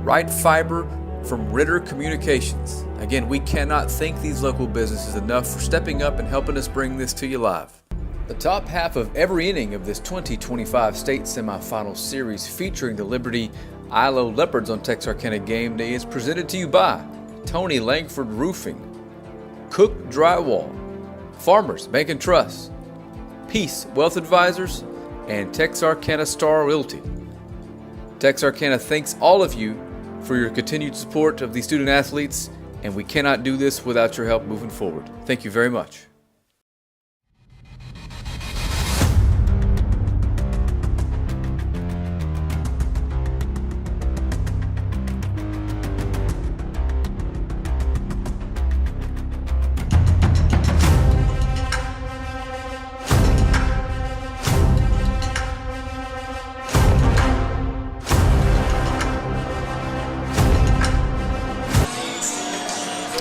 Wright Fiber from Ritter Communications. Again, we cannot thank these local businesses enough for stepping up and helping us bring this to you live. The top half of every inning of this 2025 state semifinal series featuring the Liberty-Eylau Leopards on Texarkana Game Day is presented to you by Tony Langford Roofing, Cook Drywall, Farmers Bank and Trust, Peace Wealth Advisors, and Texarkana Star Realty. Texarkana thanks all of you for your continued support of the student athletes, and we cannot do this without your help moving forward. Thank you very much.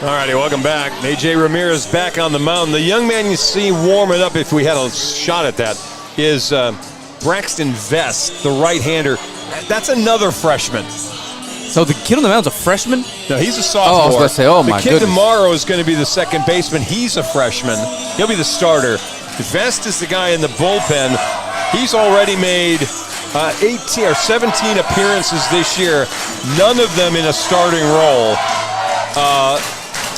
All righty, welcome back. A.J. Ramirez back on the mound. The young man you see warming up, if we had a shot at that, is Braxton Vest, the right-hander. That's another freshman. So the kid on the mound's a freshman? No, he's a sophomore. Oh, I was about to say, oh my goodness. The kid tomorrow is going to be the second baseman. He's a freshman. He'll be the starter. Vest is the guy in the bullpen. He's already made 18 or 17 appearances this year, none of them in a starting role.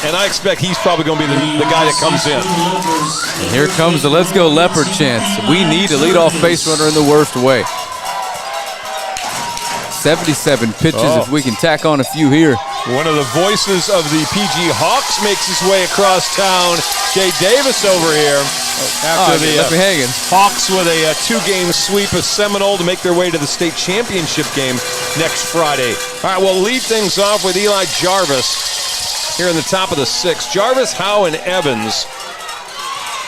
And I expect he's probably going to be the guy that comes in. And here comes the Let's Go Leopard chance. We need a leadoff base runner in the worst way. 77 pitches if we can tack on a few here. One of the voices of the PG Hawks makes his way across town. Jay Davis over here. After the Hawks with a 2-game sweep of Seminole to make their way to the state championship game next Friday. All right, we'll lead things off with Eli Jarvis here in the top of the 6th. Jarvis, Howe, and Evans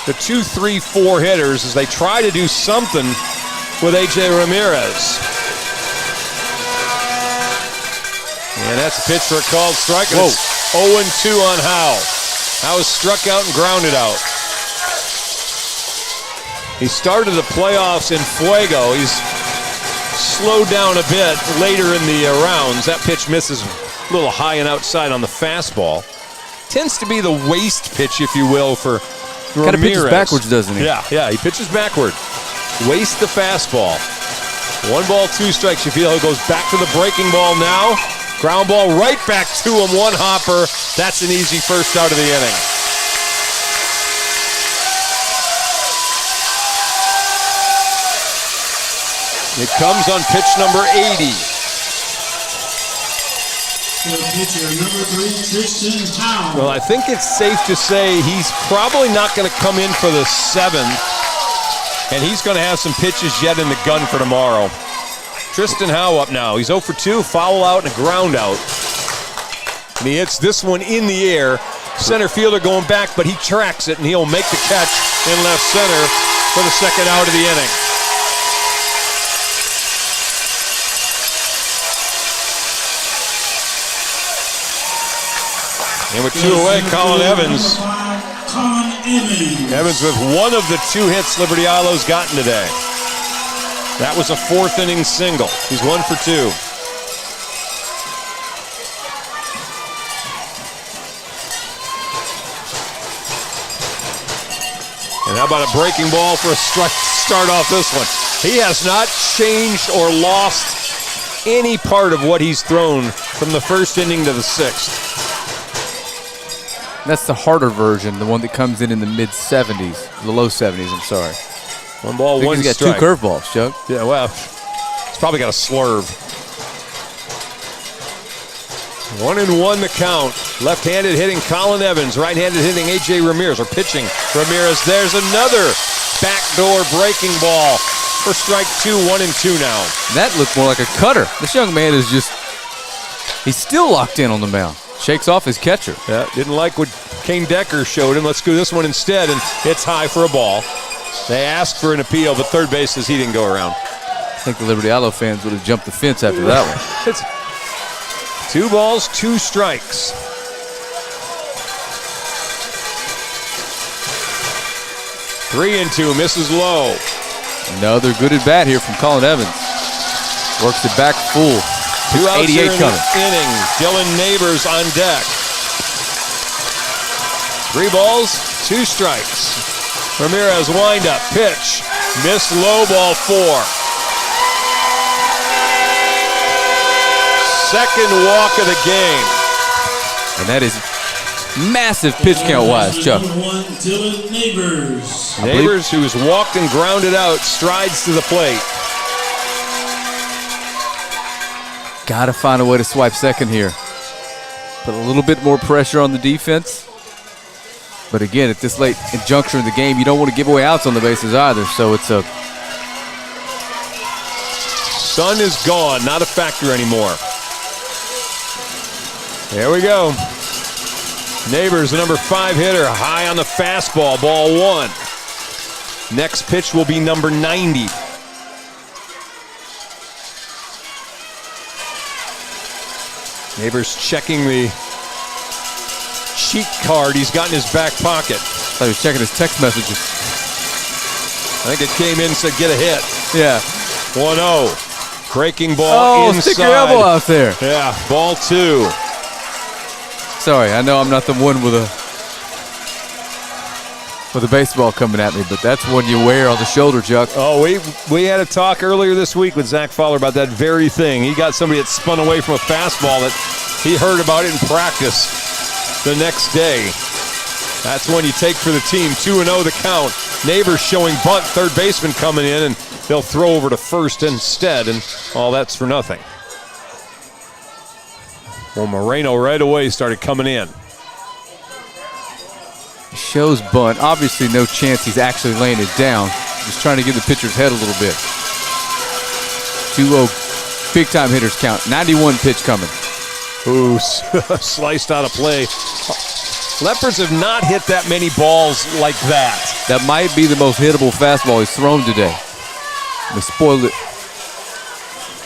the 2, 3, 4 hitters as they try to do something with A.J. Ramirez. And that's a pitch for a called strike. And it's 0-2 on Howe. Howe is struck out and grounded out. He started the playoffs in Fuego. He's slowed down a bit later in the rounds. That pitch misses a little high and outside on the fastball. Tends to be the waste pitch, if you will, for Ramirez. Kind of pitches backwards, doesn't he? Yeah, he pitches backward. Waste the fastball. 1 ball, 2 strikes. Sheffield goes back to the breaking ball now. Ground ball right back to him. 1 hopper. That's an easy first out of the inning. It comes on pitch number 80. Pitcher number 3, Tristan Howe. Well, I think it's safe to say he's probably not going to come in for the 7th, and he's going to have some pitches yet in the gun for tomorrow. Tristan Howe up now. He's 0 for 2, foul out and a ground out. And he hits this one in the air. Center fielder going back, but he tracks it, and he'll make the catch in left center for the 2nd out of the inning. And with 2 away, Colin Evans. Evans with 1 of the 2 hits Liberty-Eilau's gotten today. That was a 4th inning single. He's 1 for 2. And how about a breaking ball for a strike to start off this one? He has not changed or lost any part of what he's thrown from the 1st inning to the 6th. That's the harder version, the one that comes in the mid-70s, the low 70s, I'm sorry. 1 ball, 1 he's got strike. 2 curveballs, Chuck. Yeah, well, he's probably got a slurve. 1-1 the count. Left-handed hitting Colin Evans, right-handed hitting A.J. Ramirez, or pitching Ramirez. There's another backdoor breaking ball for strike 2, 1-2 now. That looked more like a cutter. This young man is he's still locked in on the mound. Shakes off his catcher. Yeah, didn't like what Kane Decker showed him. Let's do this one instead, and it's high for a ball. They asked for an appeal, but third base says he didn't go around. I think the Liberty-Eylau fans would have jumped the fence after that one. It's 2 balls, 2 strikes. Three and 2, misses low. Another good at bat here from Colin Evans. Works it back full. 2 outs 88 here in coming. the inning. Dylan Neighbors on deck. 3 balls, 2 strikes. Ramirez windup, pitch, missed low, ball 4. Second walk of the game. And that is massive pitch count wise, Chuck. Number 1, Dylan Neighbors. Neighbors, who has walked and grounded out, strides to the plate. Got to find a way to swipe second here. Put a little bit more pressure on the defense. But again, at this late juncture in the game, you don't want to give away outs on the bases either. So it's a... Sun is gone, not a factor anymore. There we go. Neighbors, the number 5 hitter, high on the fastball, ball 1. Next pitch will be number 90. Neighbors checking the cheat card he's got in his back pocket. Thought he was checking his text messages. I think it came in and said get a hit. Yeah. 1-0. Breaking ball inside. Stick your elbow out there. Yeah, ball 2. Sorry, I know I'm not the one with a baseball coming at me, but that's one you wear on the shoulder, Chuck. Oh, we had a talk earlier this week with Zach Fowler about that very thing. He got somebody that spun away from a fastball that he heard about it in practice the next day. That's one you take for the team. 2-0 the count. Neighbors showing bunt, third baseman coming in, and they'll throw over to first instead, and all that's for nothing. Well, Moreno right away started coming in. Shows bunt. Obviously no chance he's actually laying it down. Just trying to give the pitcher's head a little bit. 2-0 big-time hitters count. 91 pitch coming. Ooh, sliced out of play. Leopards have not hit that many balls like that. That might be the most hittable fastball he's thrown today. We spoiled it.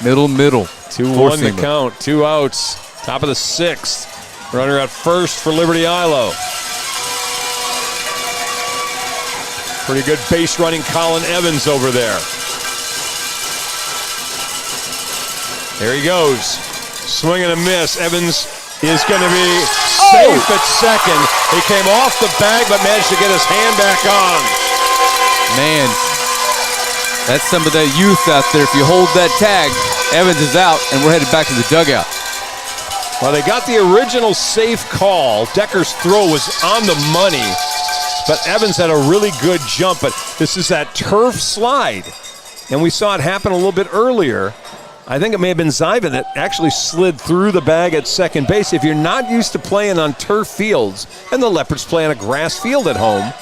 Middle. 2-1 the count, 2 outs. Top of the 6th. Runner at first for Liberty-Eylau. Pretty good base running Colin Evans over there. There he goes. Swing and a miss. Evans is going to be safe at second. He came off the bag but managed to get his hand back on. Man, that's some of that youth out there. If you hold that tag, Evans is out, and we're headed back to the dugout. Well, they got the original safe call. Decker's throw was on the money, but Evans had a really good jump. But this is that turf slide, and we saw it happen a little bit earlier. I think it may have been Zyvan that actually slid through the bag at second base. If you're not used to playing on turf fields, and the Leopards play on a grass field at home,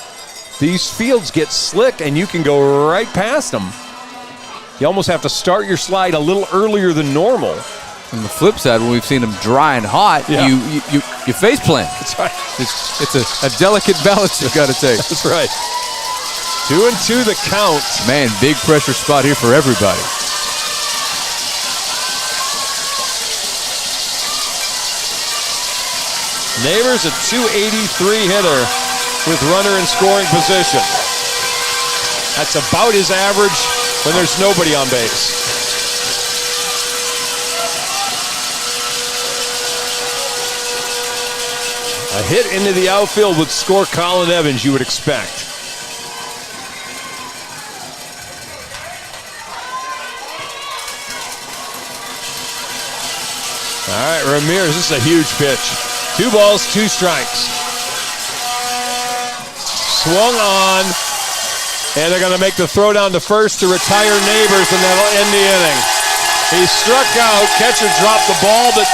these fields get slick and you can go right past them. You almost have to start your slide a little earlier than normal. On the flip side, when we've seen them dry and hot, you face plant. That's right. It's a delicate balance you've got to take. That's right. 2-2 the count. Man, big pressure spot here for everybody. Neighbors a .283 hitter with runner in scoring position. That's about his average when there's nobody on base. A hit into the outfield would score Colin Evans, you would expect. All right, Ramirez, this is a huge pitch. 2 balls, 2 strikes. Swung on, and they're going to make the throw down to first to retire Neighbors, and that'll end the inning. He struck out, catcher dropped the ball, but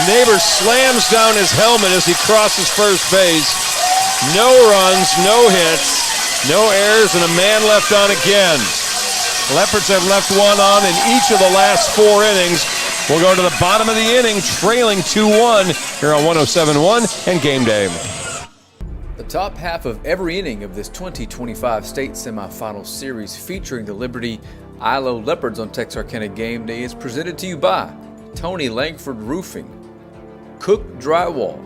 Neighbors slams down his helmet as he crosses first base. No runs, no hits, no errors, and a man left on again. Leopards have left one on in each of the last 4 innings. We'll go to the bottom of the inning, trailing 2-1 here on 107.1 and Game Day. The top half of every inning of this 2025 state semifinal series featuring the Liberty-Eylau Leopards on Texarkana Game Day is presented to you by Tony Langford Roofing, Cook Drywall,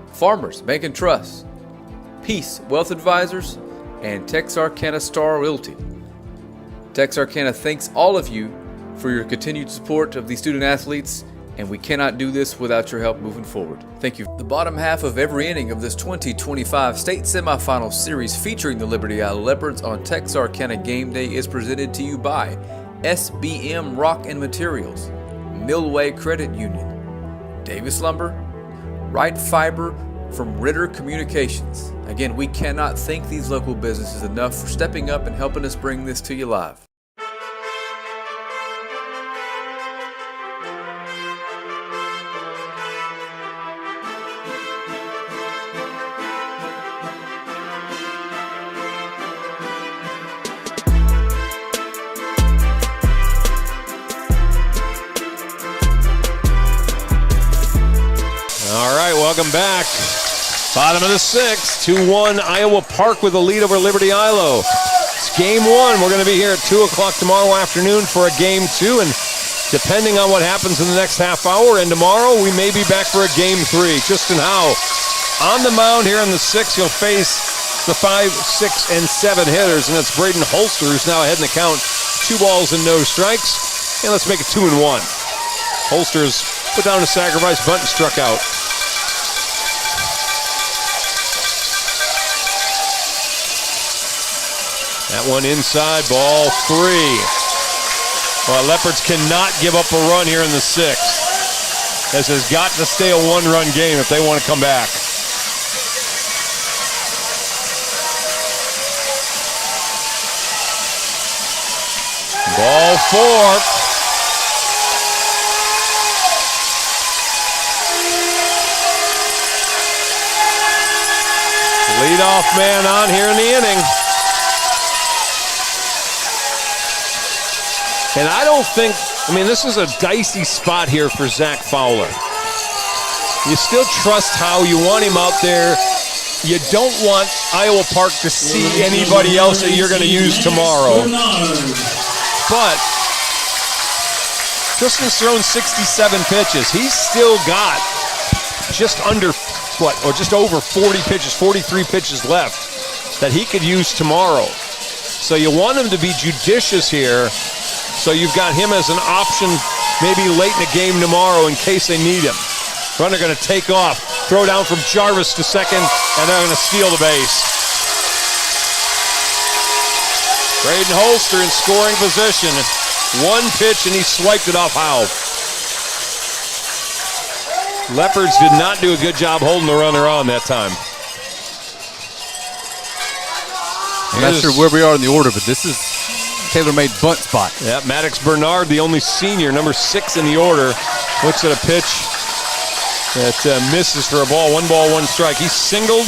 Farmers Bank and Trust, Peace Wealth Advisors, and Texarkana Star Realty. Texarkana thanks all of you for your continued support of the student athletes, and we cannot do this without your help moving forward. Thank you. The bottom half of every inning of this 2025 state semifinal series featuring the Liberty-Eylau Leopards on Texarkana Game Day is presented to you by SBM Rock and Materials, Millway Credit Union, Davis Lumber, Wright Fiber from Ritter Communications. Again, we cannot thank these local businesses enough for stepping up and helping us bring this to you live. All right, welcome back. Bottom of the 6th, 2-1 Iowa Park with a lead over Liberty-Eylau. It's game 1. We're going to be here at 2 o'clock tomorrow afternoon for a game 2, and depending on what happens in the next half hour and tomorrow, we may be back for a game 3. Justin Howe on the mound here in the 6th. He'll face the 5, 6, and 7 hitters, and it's Braden Holster who's now ahead in the count. 2 balls and no strikes, and let's make it 2-1. Holster's put down a sacrifice bunt and struck out. That one inside, ball 3. Well, Leopards cannot give up a run here in the 6th. This has got to stay a 1-run game if they want to come back. Ball 4. Leadoff man on here in the inning. And I don't think, this is a dicey spot here for Zach Fowler. You still trust Howe. You want him out there you don't want Iowa Park to see anybody else that you're going to use tomorrow. But Tristan's thrown 67 pitches. He's still got just under, or just over 40 pitches, 43 pitches left that he could use tomorrow. So you want him to be judicious here. So you've got him as an option maybe late in the game tomorrow in case they need him. Runner going to take off, throw down from Jarvis to second, and they're going to steal the base. Braden Holster in scoring position. One pitch, and he swiped it off Howe. Leopards did not do a good job holding the runner on that time. I'm not sure where we are in the order, but this is tailor-made bunt spot. Yeah, Maddox Bernard, the only senior, number 6 in the order, looks at a pitch that misses for a ball. 1 ball, 1 strike. He's singled,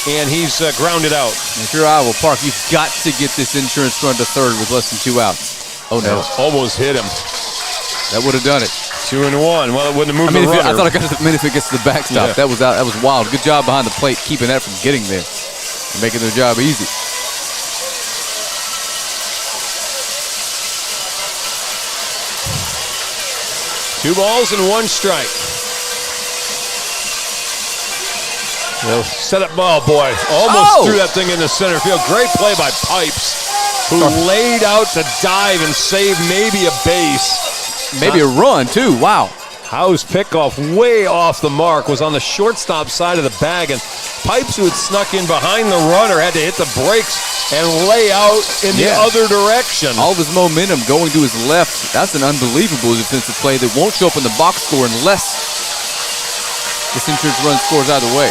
and he's grounded out. And if you're Iowa Park, you've got to get this insurance run to third with less than 2 outs. Oh, no. Almost hit him. That would have done it. 2-1. Well, it wouldn't have moved the runner. I thought if it gets to the backstop. Yeah. That was wild. Good job behind the plate, keeping that from getting there and making their job easy. Two balls and 1 strike. They'll set up, oh boy, almost threw that thing into center field. Great play by Pipes, who laid out to dive and save maybe a base. Maybe a run, too. Wow. Howe's pickoff way off the mark, was on the shortstop side of the bag, and Pipes, who had snuck in behind the runner, had to hit the brakes and lay out in the other direction. All of his momentum going to his left. That's an unbelievable defensive play that won't show up in the box score unless this insurance run scores either way.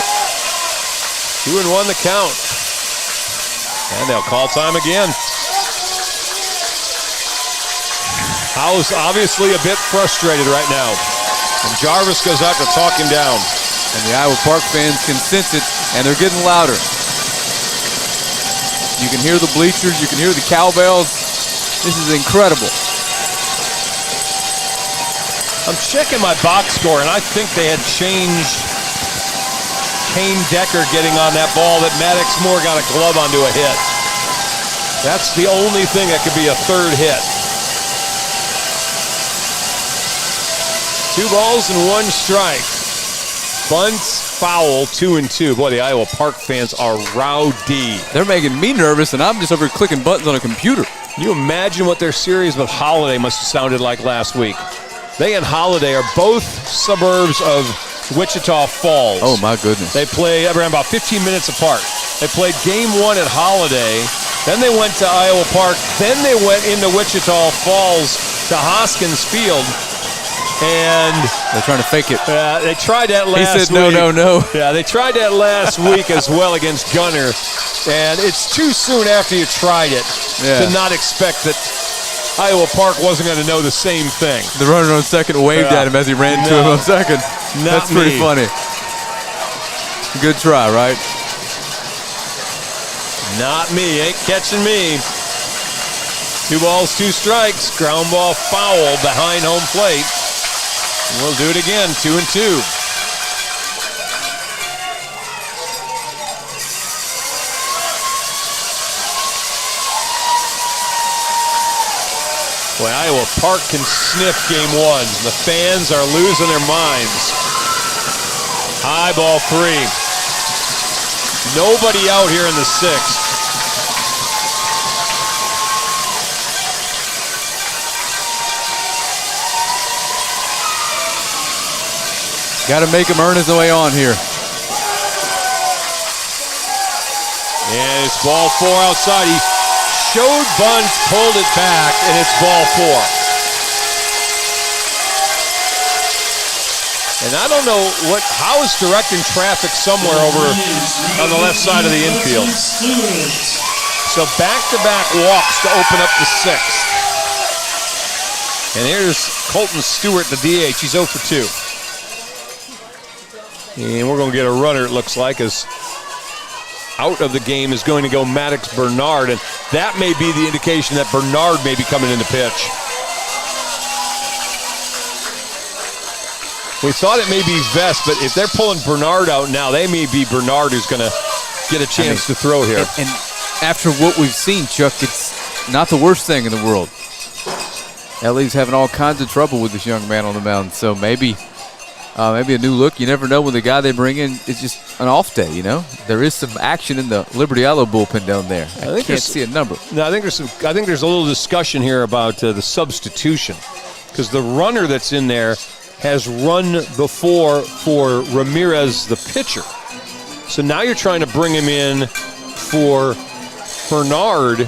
2-1 the count. And they'll call time again. Howe's obviously a bit frustrated right now. And Jarvis goes out to talk him down. And the Iowa Park fans can sense it, and they're getting louder. You can hear the bleachers, you can hear the cowbells. This is incredible. I'm checking my box score, and I think they had changed Kane Decker getting on that ball that Maddox Moore got a glove onto a hit. That's the only thing that could be a third hit. 2 balls and 1 strike. Bunts, foul, 2-2. Boy, the Iowa Park fans are rowdy. They're making me nervous, and I'm just over here clicking buttons on a computer. Can you imagine what their series with Holiday must have sounded like last week? They and Holiday are both suburbs of Wichita Falls. Oh, my goodness. They play around about 15 minutes apart. They played game 1 at Holiday. Then they went to Iowa Park. Then they went into Wichita Falls to Hoskins Field. And they're trying to fake it. They tried that last week. He said no, no, no. Yeah, they tried that last week as well against Gunner. And it's too soon after you tried it to not expect that Iowa Park wasn't going to know the same thing. The runner on second waved at him as he ran to him on second. That's pretty funny. Good try, right? Not me. Ain't catching me. 2 balls, 2 strikes. Ground ball foul behind home plate. We'll do it again, 2-2. Boy, Iowa Park can sniff game 1. The fans are losing their minds. High ball 3. Nobody out here in the 6th. Got to make him earn his way on here. And it's ball 4 outside. He showed bunts, pulled it back, and it's ball 4. And I don't know how is directing traffic somewhere over on the left side of the infield. So back-to-back walks to open up the 6th. And here's Colton Stewart, the DH. He's 0 for 2. And we're going to get a runner, it looks like, as out of the game is going to go Maddox Bernard, and that may be the indication that Bernard may be coming in to pitch. We thought it may be Vest, but if they're pulling Bernard out now, they may be Bernard who's going to get a chance to throw here. And after what we've seen, Chuck, it's not the worst thing in the world. LA's having all kinds of trouble with this young man on the mound, so maybe a new look. You never know when the guy they bring in is just an off day, you know? There is some action in the Liberty-Eylau bullpen down there. I can't see a number. No, I think there's a little discussion here about the substitution, because the runner that's in there has run before for Ramirez, the pitcher. So now you're trying to bring him in for Bernard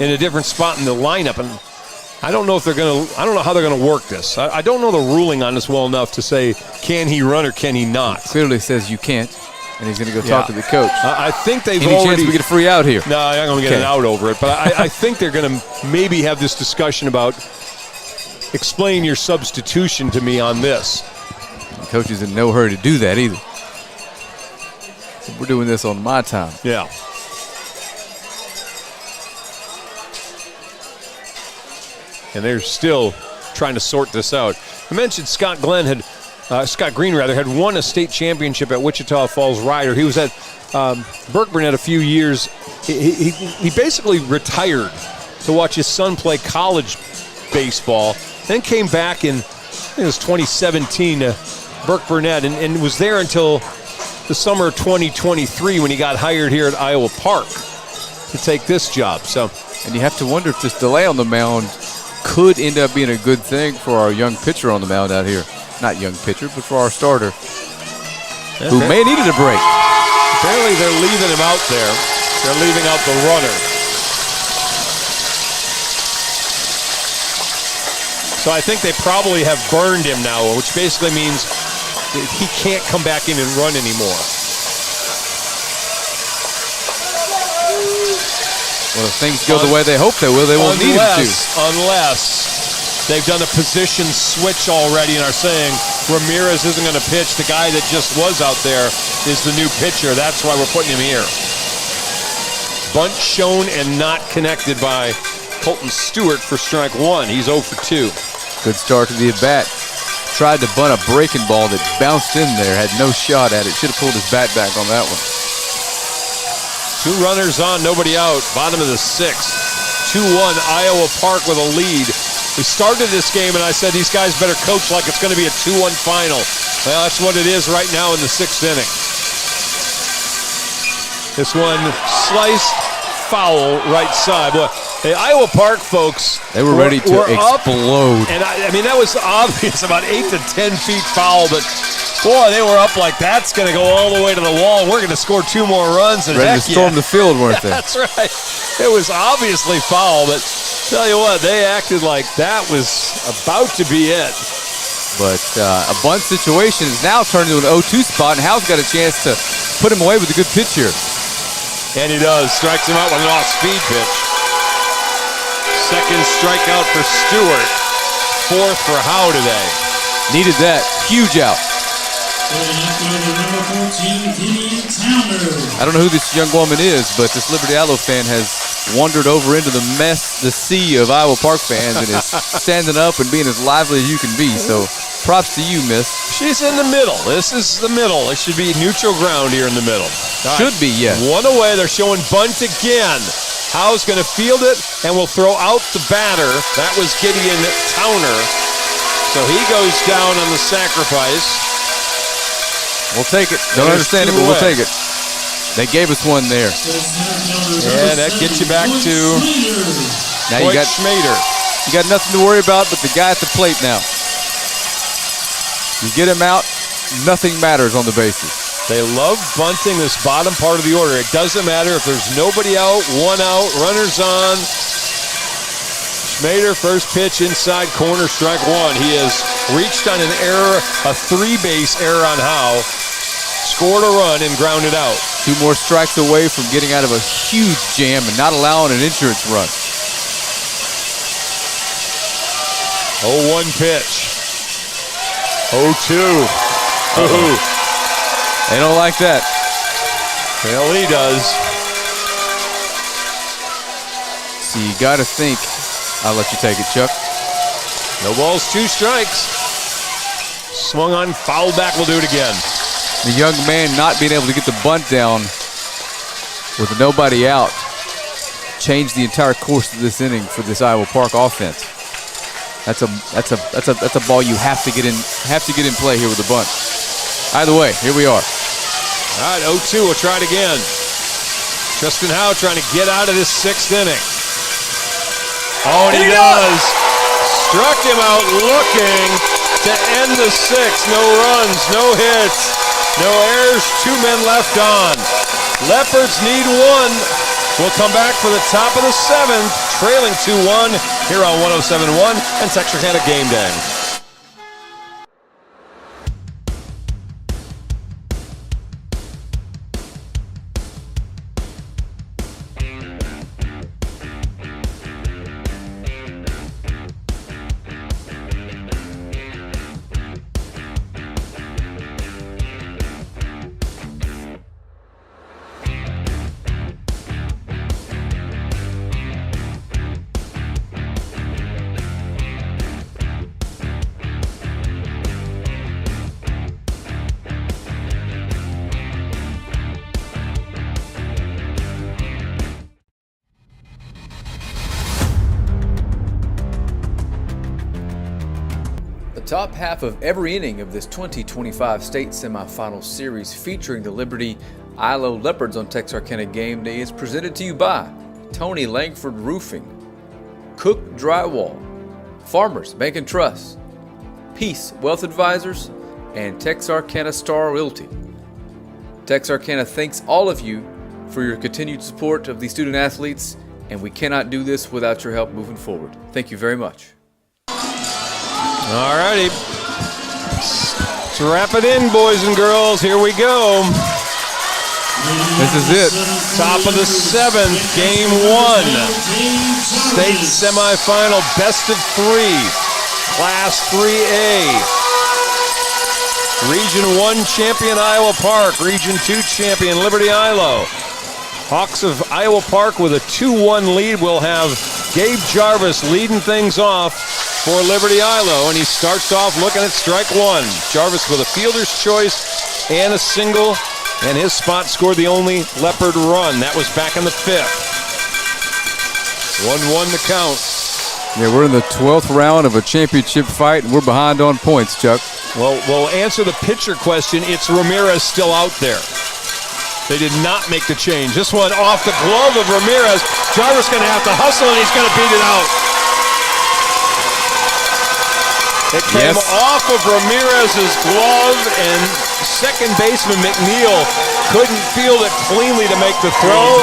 in a different spot in the lineup, and I don't know if I don't know how they're going to work this. I don't know the ruling on this well enough to say, can he run or can he not? Clearly says you can't, and he's going to go talk to the coach. I think they've Any already... chance we get a free out here? No, I'm not going to get an out over it, but I think they're going to maybe have this discussion about explain your substitution to me on this. The coach is in no hurry to do that either. So we're doing this on my time. Yeah. And they're still trying to sort this out. I mentioned Scott Green had won a state championship at Wichita Falls Rider. He was at Burke Burnett a few years. He basically retired to watch his son play college baseball, then came back in, I think it was 2017 to Burke Burnett, and was there until the summer of 2023 when he got hired here at Iowa Park to take this job. So, and you have to wonder if this delay on the mound could end up being a good thing for our young pitcher on the mound out here. Not young pitcher, but for our starter, who may have needed a break. Apparently they're leaving him out there. They're leaving out the runner. So I think they probably have burned him now, which basically means that he can't come back in and run anymore. Well, if things go the way they hope they will, they won't need him to. Unless they've done a position switch already and are saying Ramirez isn't going to pitch. The guy that just was out there is the new pitcher. That's why we're putting him here. Bunt shown and not connected by Colton Stewart for strike one. He's 0 for 2. Good start to the at-bat. Tried to bunt a breaking ball that bounced in there, had no shot at it. Should have pulled his bat back on that one. 2 runners on, nobody out. Bottom of the 6th. 2-1, Iowa Park with a lead. We started this game and I said these guys better coach like it's going to be a 2-1 final. Well, that's what it is right now in the 6th inning. This one sliced foul right side. Boy, the Iowa Park folks, they were ready to explode. And I mean, that was obvious, about 8 to 10 feet foul, but boy, they were up like that's going to go all the way to the wall. We're going to score 2 more runs. And ready to storm the field, weren't they? That's right. It was obviously foul, but tell you what, they acted like that was about to be it. But a bunt situation is now turned into an 0-2 spot, and Howe's got a chance to put him away with a good pitch here. And he does. Strikes him out with an off-speed pitch. Second strikeout for Stewart. 4th for Howe today. Needed that. Huge out. I don't know who this young woman is, but this Liberty-Eylau fan has wandered over into the sea of Iowa Park fans and is standing up and being as lively as you can be. So props to you, miss. She's in the middle. This is the middle. It should be neutral ground here in the middle. Should be, yes. One away. They're showing bunt again. Howe's going to field it and will throw out the batter. That was Gideon Towner. So he goes down on the sacrifice. We'll take it. Don't understand it, but we'll take it. They gave us one there. Yeah, that gets you back to now you got Schmader. You got nothing to worry about but the guy at the plate now. You get him out, nothing matters on the bases. They love bunting this bottom part of the order. It doesn't matter if there's nobody out, one out, runners on. Schmader, first pitch inside corner, strike one. He has reached on an error, a 3-base error on Howe, scored a run and grounded out. 2 more strikes away from getting out of a huge jam and not allowing an insurance run. 0-1 pitch. 0-2. They don't like that. Well, he does. So you got to think. I'll let you take it, Chuck. No balls, 2 strikes. Swung on, fouled back, we'll do it again. The young man not being able to get the bunt down with nobody out, change the entire course of this inning for this Iowa Park offense. That's a ball you have to get in play here with a bunt. Either way, here we are. All right, 0-2. We'll try it again. Tristan Howe trying to get out of this 6th inning. Oh, and he does. Struck him out looking to end the 6th. No runs, no hits, no errors. 2 men left on. Leopards need 1. We'll come back for the top of the 7th, trailing 2-1 here on 107.1 and Texarkana Game Day. Top half of every inning of this 2025 state semifinal series featuring the Liberty-Eylau Leopards on Texarkana Game Day is presented to you by Tony Langford Roofing, Cook Drywall, Farmers Bank and Trust, Peace Wealth Advisors, and Texarkana Star Realty. Texarkana thanks all of you for your continued support of these student athletes, and we cannot do this without your help moving forward. Thank you very much. All righty. Let's wrap it in, boys and girls. Here we go. This is it. Top of the 7th, Game 1. State semifinal, best of 3. Class 3A. Region 1 champion Iowa Park. Region 2 champion Liberty-Eylau. Hawks of Iowa Park with a 2-1 lead. We'll have Gabe Jarvis leading things off for Liberty-Eylau, and he starts off looking at strike 1. Jarvis with a fielder's choice and a single, and his spot scored the only Leopard run. That was back in the 5th. 1-1 the count. Yeah, we're in the 12th round of a championship fight, and we're behind on points, Chuck. Well, we'll answer the pitcher question. It's Ramirez still out there. They did not make the change. This one off the glove of Ramirez. Jarvis going to have to hustle, and he's going to beat it out. It came off of Ramirez's glove, and second baseman McNeil couldn't field it cleanly to make the throw,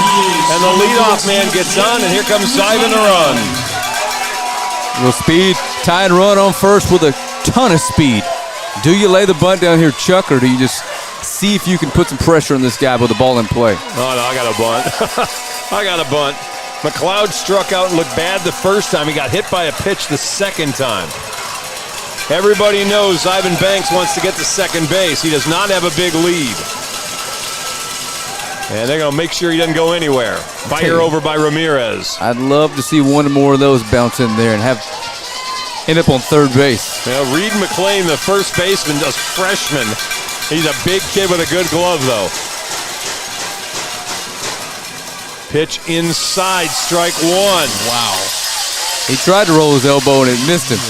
and the leadoff man gets on, and here comes Zivan to run. A little speed, tie and run on first with a ton of speed. Do you lay the bunt down here, Chuck, or do you just see if you can put some pressure on this guy with the ball in play? Oh, no, I got a bunt. I got a bunt. McLeod struck out and looked bad the first time. He got hit by a pitch the second time. Everybody knows Ivan Banks wants to get to second base. He does not have a big lead. And they're going to make sure he doesn't go anywhere. Fire over by Ramirez. I'd love to see one more of those bounce in there and end up on third base. Now, Reed McLean, the first baseman, a freshman. He's a big kid with a good glove, though. Pitch inside, strike 1. Wow. He tried to roll his elbow and it missed him.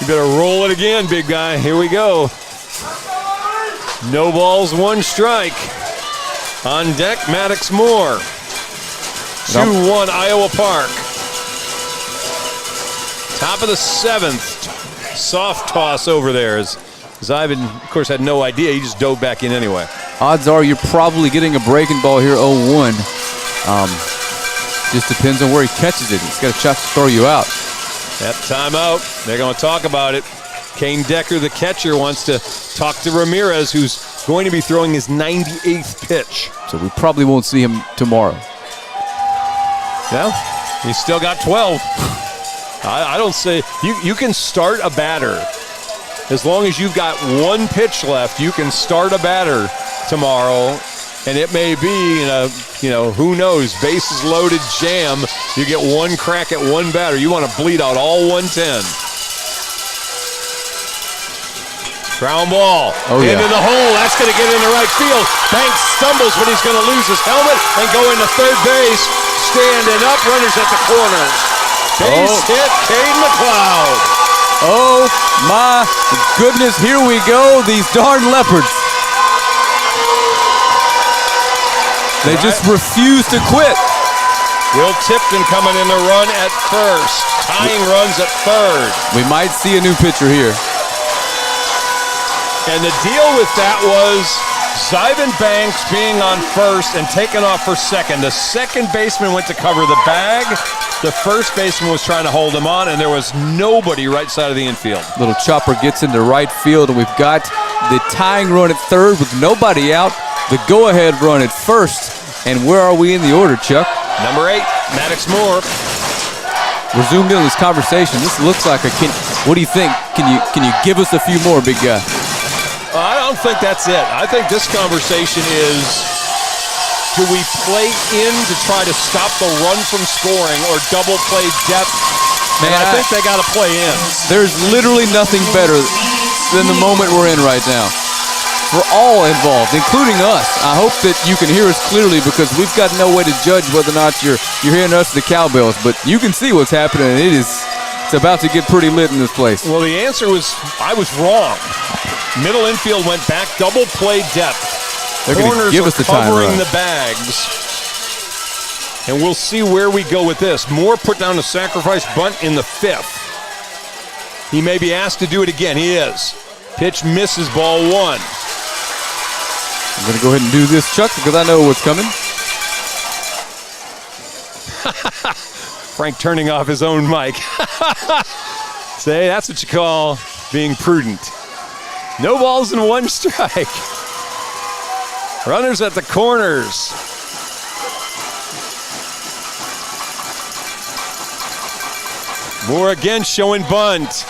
You better roll it again, big guy. Here we go. No balls, 1 strike. On deck, Maddox Moore. 2-1 Iowa Park. Top of the 7th. Soft toss over there. As Ivan, of course, had no idea. He just dove back in anyway. Odds are you're probably getting a breaking ball here, 0-1. Just depends on where he catches it. He's got a shot to throw you out. That timeout, they're going to talk about it. Kane Decker, the catcher, wants to talk to Ramirez, who's going to be throwing his 98th pitch. So we probably won't see him tomorrow. Yeah, he's still got 12. I don't say, you can start a batter. As long as you've got 1 pitch left, you can start a batter tomorrow. And it may be in a, who knows, bases loaded jam. You get 1 crack at 1 batter. You want to bleed out all 110. Ground ball into the hole. That's going to get into right field. Banks stumbles, but he's going to lose his helmet and go into third base. Standing up, runners at the corners. Base hit, Cade McLeod. Oh my goodness, here we go. These darn Leopards. They just refuse to quit. Will Tipton coming in the run at first. Tying runs at third. We might see a new pitcher here. And the deal with that was Zyvan Banks being on first and taken off for second. The second baseman went to cover the bag. The first baseman was trying to hold him on, and there was nobody right side of the infield. Little chopper gets into right field, and we've got the tying run at third with nobody out. The go-ahead run at first. And where are we in the order, Chuck? Number 8, Maddox Moore. We're zoomed in on this conversation. This looks like a what do you think? Can you give us a few more, big guy? I don't think that's it. I think this conversation is, do we play in to try to stop the run from scoring or double play depth? Man, I think they got to play in. There's literally nothing better than the moment we're in right now. For all involved, including us. I hope that you can hear us clearly because we've got no way to judge whether or not you're hearing us, the cowbells, but you can see what's happening, and it's about to get pretty lit in this place. Well, the answer was, I was wrong. Middle infield went back, double play depth. They're going to give us the time covering run. the bags. And we'll see where we go with this. Moore put down a sacrifice bunt in the 5th. He may be asked to do it again. He is. Pitch misses, ball 1. I'm going to go ahead and do this, Chuck, because I know what's coming. Frank turning off his own mic. Say, that's what you call being prudent. No balls and 1 strike. Runners at the corners. Moore again showing bunt.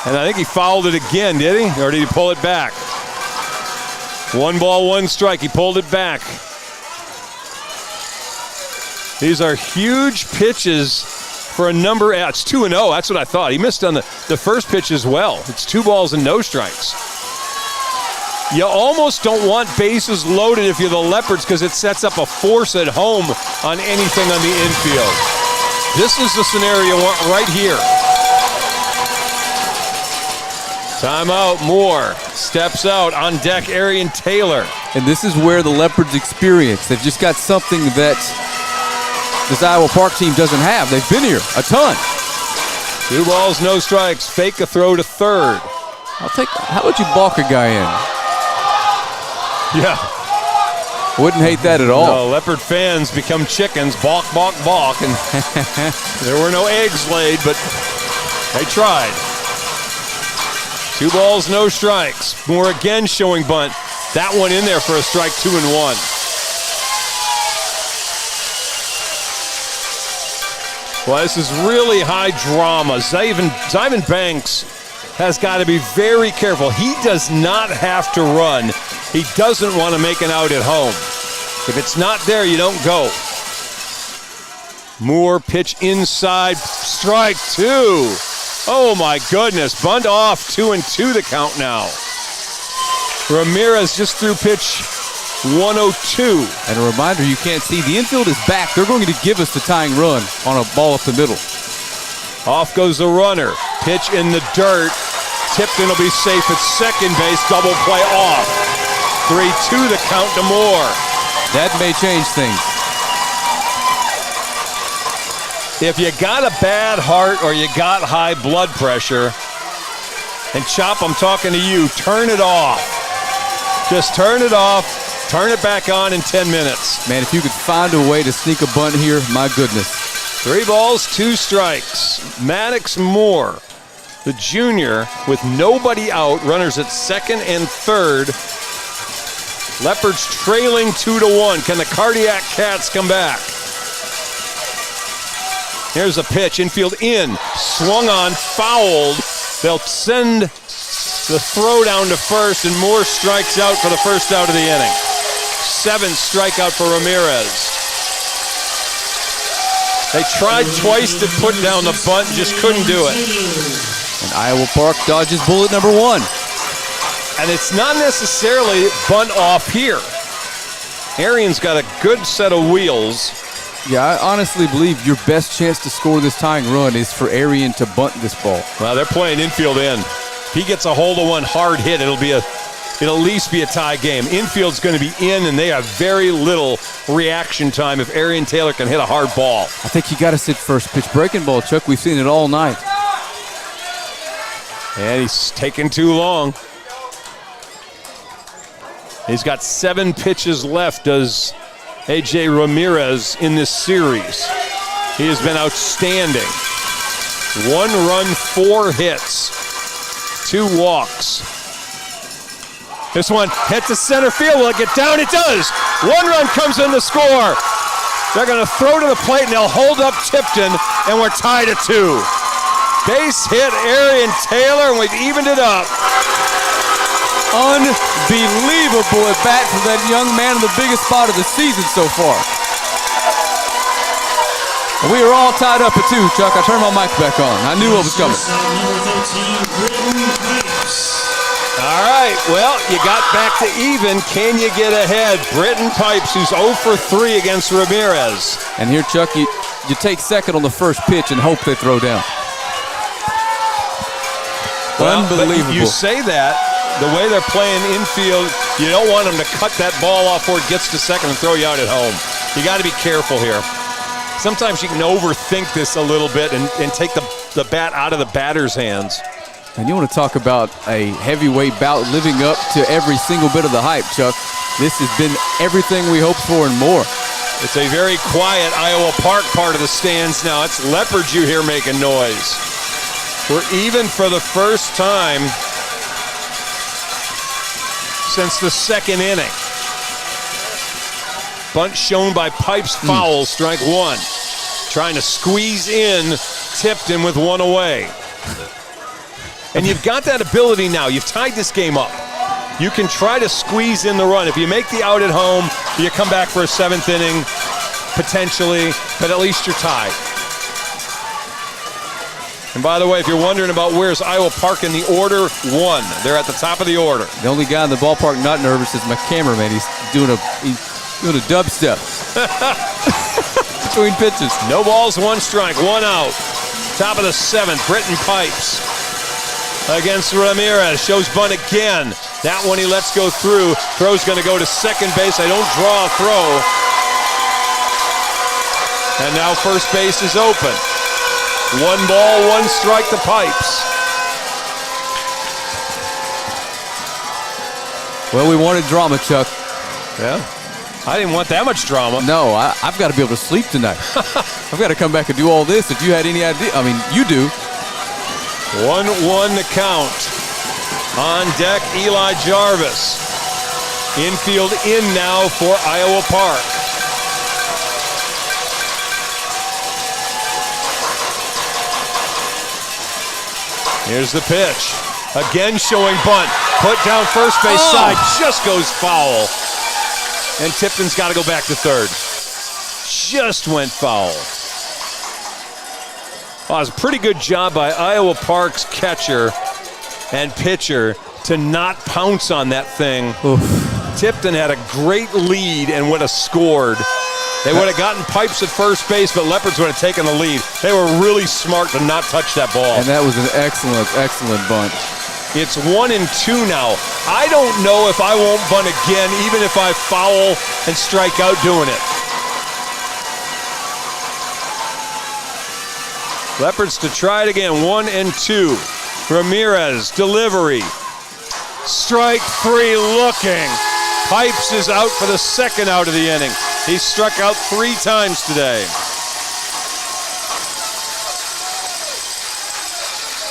And I think he fouled it again, did he? Or did he pull it back? 1 ball, 1 strike. He pulled it back. These are huge pitches for a number. It's 2-0. That's what I thought. He missed on the first pitch as well. It's 2 balls and no strikes. You almost don't want bases loaded if you're the Leopards because it sets up a force at home on anything on the infield. This is the scenario you want right here. Timeout, Moore steps out on deck, Arian Taylor. And this is where the Leopards experience. They've just got something that this Iowa Park team doesn't have. They've been here a ton. 2 balls, no strikes. Fake a throw to third. How would you balk a guy in? Yeah. Wouldn't hate that at all. No, Leopard fans become chickens, balk, balk, balk, and there were no eggs laid, but they tried. 2 balls, no strikes. Moore again showing bunt. That one in there for a strike, 2-1. Well, this is really high drama. Zyvan Banks has got to be very careful. He does not have to run. He doesn't want to make an out at home. If it's not there, you don't go. Moore pitch inside, strike 2. Oh my goodness, bunt off, 2-2 the count now. Ramirez just threw pitch 102. And a reminder, you can't see, the infield is back. They're going to give us the tying run on a ball up the middle. Off goes the runner, pitch in the dirt. Tipton will be safe at second base, double play off. 3-2 the count to Moore. That may change things. If you got a bad heart or you got high blood pressure, and Chop, I'm talking to you, turn it off. Just turn it off, turn it back on in 10 minutes. Man, if you could find a way to sneak a bunt here, my goodness. 3 balls, 2 strikes. Maddox Moore, the junior, with nobody out, runners at second and third. Leopards trailing 2-1. Can the Cardiac Cats come back? Here's a pitch, infield in, swung on, fouled. They'll send the throw down to first, and Moore strikes out for the first out of the inning. 7th strikeout for Ramirez. They tried twice to put down the bunt, just couldn't do it. And Iowa Park dodges bullet number 1. And it's not necessarily bunt off here. Arian's got a good set of wheels. Yeah, I honestly believe your best chance to score this tying run is for Arian to bunt this ball. Well, they're playing infield in. If he gets a hold of one hard hit, it'll at least be a tie game. Infield's going to be in, and they have very little reaction time if Arian Taylor can hit a hard ball. I think you got to sit first pitch breaking ball, Chuck. We've seen it all night. And he's taking too long. He's got 7 pitches left, does A.J. Ramirez in this series. He has been outstanding. 1 run, 4 hits, 2 walks. This one hit to center field. Will it get down? It does. 1 run comes in to score. They're going to throw to the plate, and they'll hold up Tipton, and we're tied at 2. Base hit, Arian Taylor, and we've evened it up. Unbelievable at bat for that young man in the biggest spot of the season so far. We are all tied up at 2, Chuck. I turned my mic back on. I knew what was coming. All right, well, you got back to even. Can you get ahead? Britton Pipes, who's 0 for 3 against Ramirez. And here, Chuck, you take second on the first pitch and hope they throw down. Well, unbelievable. You say that, the way they're playing infield, you don't want them to cut that ball off before it gets to second and throw you out at home. You got to be careful here. Sometimes you can overthink this a little bit and take the bat out of the batter's hands. And you want to talk about a heavyweight bout living up to every single bit of the hype, Chuck. This has been everything we hoped for and more. It's a very quiet Iowa Park part of the stands now. It's Leopards you hear making noise. We're even for the first time since the 2nd inning. Bunt shown by Pipes, foul, strike 1. Trying to squeeze in Tipton with 1 away. And you've got that ability now. You've tied this game up. You can try to squeeze in the run. If you make the out at home, you come back for a 7th inning, potentially, but at least you're tied. And by the way, if you're wondering about where's Iowa Park in the order, 1. They're at the top of the order. The only guy in the ballpark not nervous is my cameraman. He's doing a dubstep between pitches. No balls, 1 strike, 1 out. Top of the 7th, Britton Pipes against Ramirez. Shows bunt again. That one he lets go through. Throw's going to go to second base. I don't draw a throw. And now first base is open. 1 ball, 1 strike to Pipes. Well, we wanted drama, Chuck. Yeah. I didn't want that much drama. No, I've got to be able to sleep tonight. I've got to come back and do all this. If you had any idea, I mean, you do. 1-1 to count. On deck, Eli Jarvis. Infield in now for Iowa Park. Here's the pitch. Again showing bunt. Put down first base side. Just goes foul. And Tipton's got to go back to third. Just went foul. Well, it was a pretty good job by Iowa Park's catcher and pitcher to not pounce on that thing. Oof. Tipton had a great lead and would have scored. They would have gotten Pipes at first base, but Leopards would have taken the lead. They were really smart to not touch that ball. And that was an excellent, excellent bunt. It's 1-2 now. I don't know if I won't bunt again, even if I foul and strike out doing it. Leopards to try it again, 1-2. Ramirez, delivery. Strike 3 looking. Pipes is out for the 2nd out of the inning. He struck out 3 times today.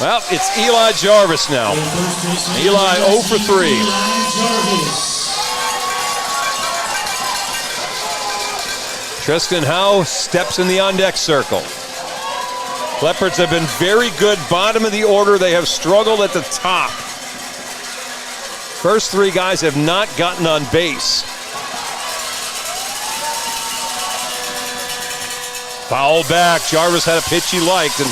Well, it's Eli Jarvis now. Eli 0 for 3. Tristan Howe steps in the on-deck circle. Leopards have been very good bottom of the order. They have struggled at the top. First 3 guys have not gotten on base. Foul back. Jarvis had a pitch he liked and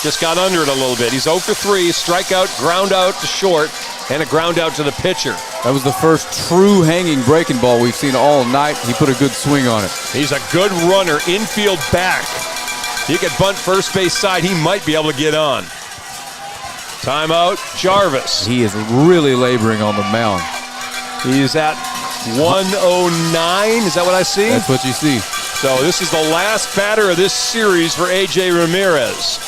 just got under it a little bit. He's 0 for 3. Strikeout, ground out to short. and a ground out to the pitcher. That was the first true hanging breaking ball we've seen all night. He put a good swing on it. He's a good runner, infield back. He could bunt first base side. He might be able to get on. Timeout, Jarvis. He is really laboring on the mound. He's at 109. Is that what I see? That's what you see. So this is the last batter of this series for A.J. Ramirez.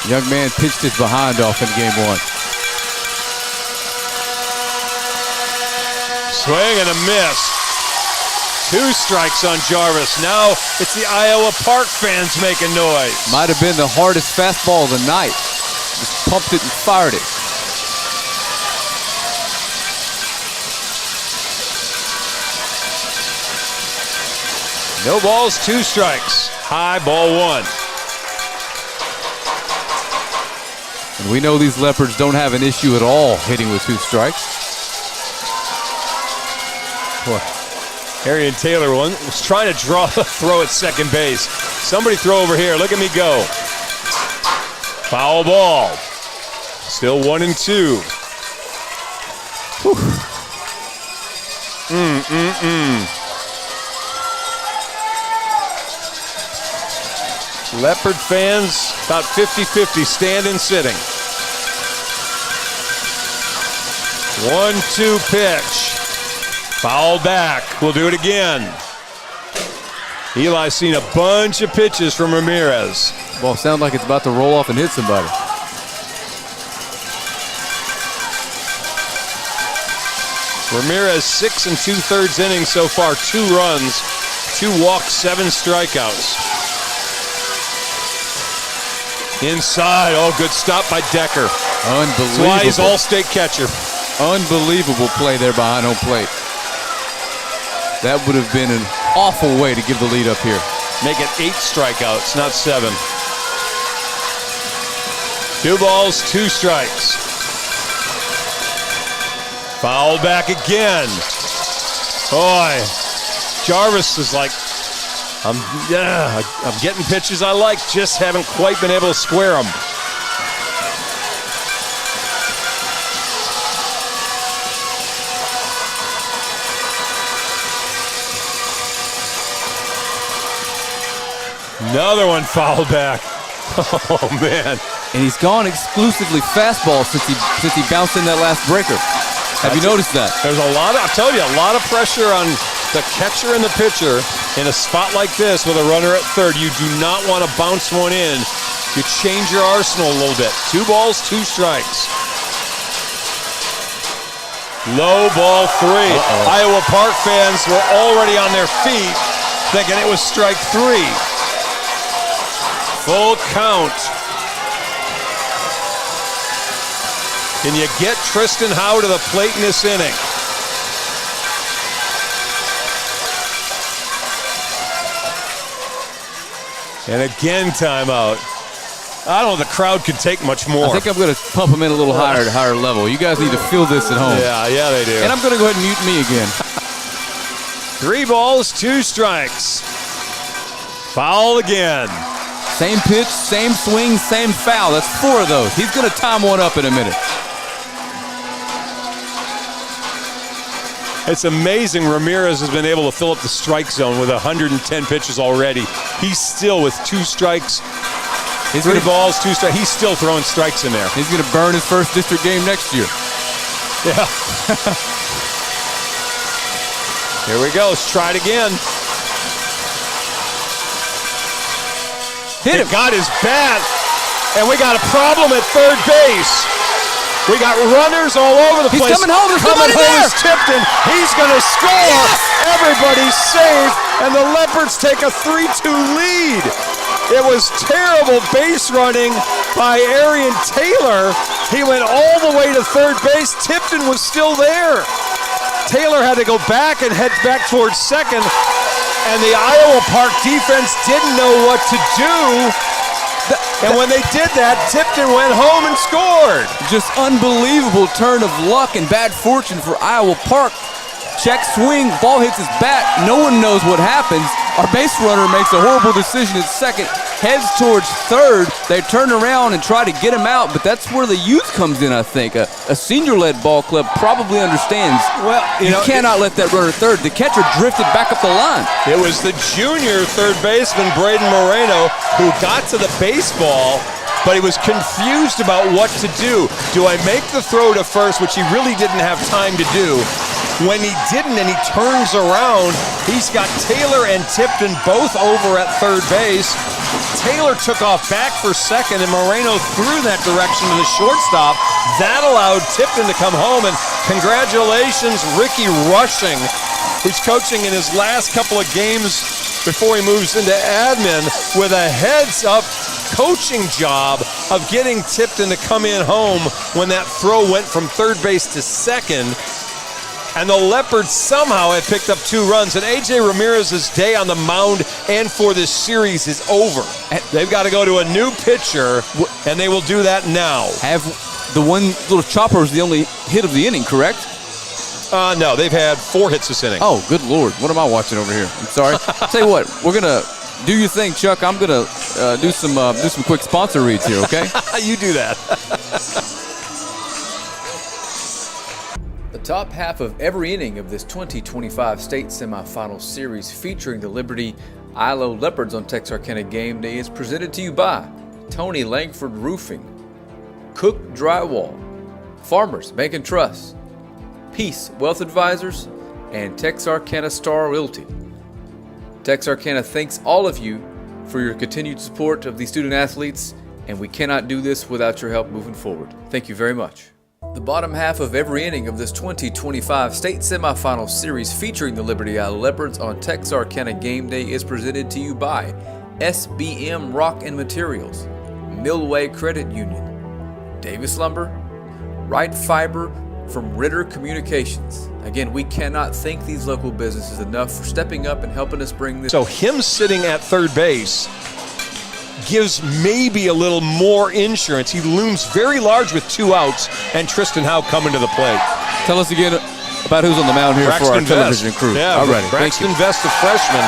Young man pitched his behind off in game 1. Swing and a miss. 2 strikes on Jarvis. Now it's the Iowa Park fans making noise. Might have been the hardest fastball of the night. Just pumped it and fired it. No balls, 2 strikes. High, ball 1. And we know these Leopards don't have an issue at all hitting with 2 strikes. Boy, Arian Taylor was trying to throw at second base. Somebody throw over here. Look at me go. Foul ball. Still 1-2. Leopard fans, about 50-50, standing, sitting. 1-2 pitch. Foul back. We'll do it again. Eli's seen a bunch of pitches from Ramirez. Ball sounds like it's about to roll off and hit somebody. Ramirez 6 2/3 innings so far, 2 runs, 2 walks, 7 strikeouts. Inside, oh, good stop by Decker. Unbelievable. That's why he's all-state catcher. Unbelievable play there behind home plate. That would have been an awful way to give the lead up here. Make it 8 strikeouts, not 7. 2 balls, 2 strikes. Foul back again. Boy, Jarvis is like, I'm getting pitches I like, just haven't quite been able to square them. Another one foul back. Oh, man. And he's gone exclusively fastball since he bounced in that last breaker. Have you noticed that? There's a lot of, I'll tell you, a lot of pressure on the catcher and the pitcher in a spot like this with a runner at third. You do not want to bounce one in. You change your arsenal a little bit. 2 balls, 2 strikes. Low, ball 3. Iowa Park fans were already on their feet thinking it was strike 3. Full count. Can you get Tristan Howe to the plate in this inning? And again, timeout. I don't know, the crowd could take much more. I think I'm going to pump him in a little higher level. You guys need to feel this at home. Yeah, they do. And I'm going to go ahead and mute me again. 3 balls, 2 strikes. Foul again. Same pitch, same swing, same foul. That's 4 of those. He's going to time one up in a minute. It's amazing Ramirez has been able to fill up the strike zone with 110 pitches already. He's still with 2 strikes, 3 balls, 2 strikes. He's still throwing strikes in there. He's going to burn his first district game next year. Yeah. Here we go. Let's try it again. Hit him. Got his bat, and we got a problem at third base. We got runners all over the place. He's coming home. There's coming somebody home there. is Tipton. He's going to score. Yes! Everybody's safe, and the Leopards take a 3-2 lead. It was terrible base running by Arian Taylor. He went all the way to third base. Tipton was still there. Taylor had to go back and head back towards second, and the Iowa Park defense didn't know what to do. And when they did that, Tipton went home and scored. Just unbelievable turn of luck and bad fortune for Iowa Park. Check swing, ball hits his bat. No one knows what happens. Our base runner makes a horrible decision at second, heads towards third. They turn around and try to get him out, but that's where the youth comes in, I think. A senior-led ball club probably understands. Well, you cannot let that runner third. The catcher drifted back up the line. It was the junior third baseman, Braden Moreno, who got to the baseball, but he was confused about what to do. Do I make the throw to first, which he really didn't have time to do? When he didn't and he turns around, he's got Taylor and Tipton both over at third base. Taylor took off back for second and Moreno threw that direction to the shortstop. That allowed Tipton to come home, and congratulations, Ricky Rushing, who's coaching in his last couple of games before he moves into admin, with a heads-up coaching job of getting Tipton to come in home when that throw went from third base to second. And the Leopards somehow have picked up 2 runs. And A.J. Ramirez's day on the mound and for this series is over. They've got to go to a new pitcher, and they will do that now. Have the one little chopper was the only hit of the inning, correct? No, they've had 4 hits this inning. Oh, good Lord. What am I watching over here? I'm sorry. Tell you what, we're going to do your thing, Chuck. I'm going to do some quick sponsor reads here, okay? You do that. The top half of every inning of this 2025 state semifinal series featuring the Liberty-Eylau Leopards on Texarkana Game Day is presented to you by Tony Langford Roofing, Cook Drywall, Farmers Bank and Trust, Peace Wealth Advisors, and Texarkana Star Realty. Texarkana thanks all of you for your continued support of the student athletes, and we cannot do this without your help moving forward. Thank you very much. The bottom half of every inning of this 2025 state semifinal series featuring the Liberty-Eylau Leopards on Texarkana Game Day is presented to you by SBM Rock and Materials, Millway Credit Union, Davis Lumber, Wright Fiber from Ritter Communications. Again, we cannot thank these local businesses enough for stepping up and helping us bring this. So him sitting at third base gives maybe a little more insurance. He looms very large with 2 outs, and Tristan Howe coming to the plate. Tell us again about who's on the mound here Braxton for our television crew. Yeah, all right. Braxton Vest, the freshman,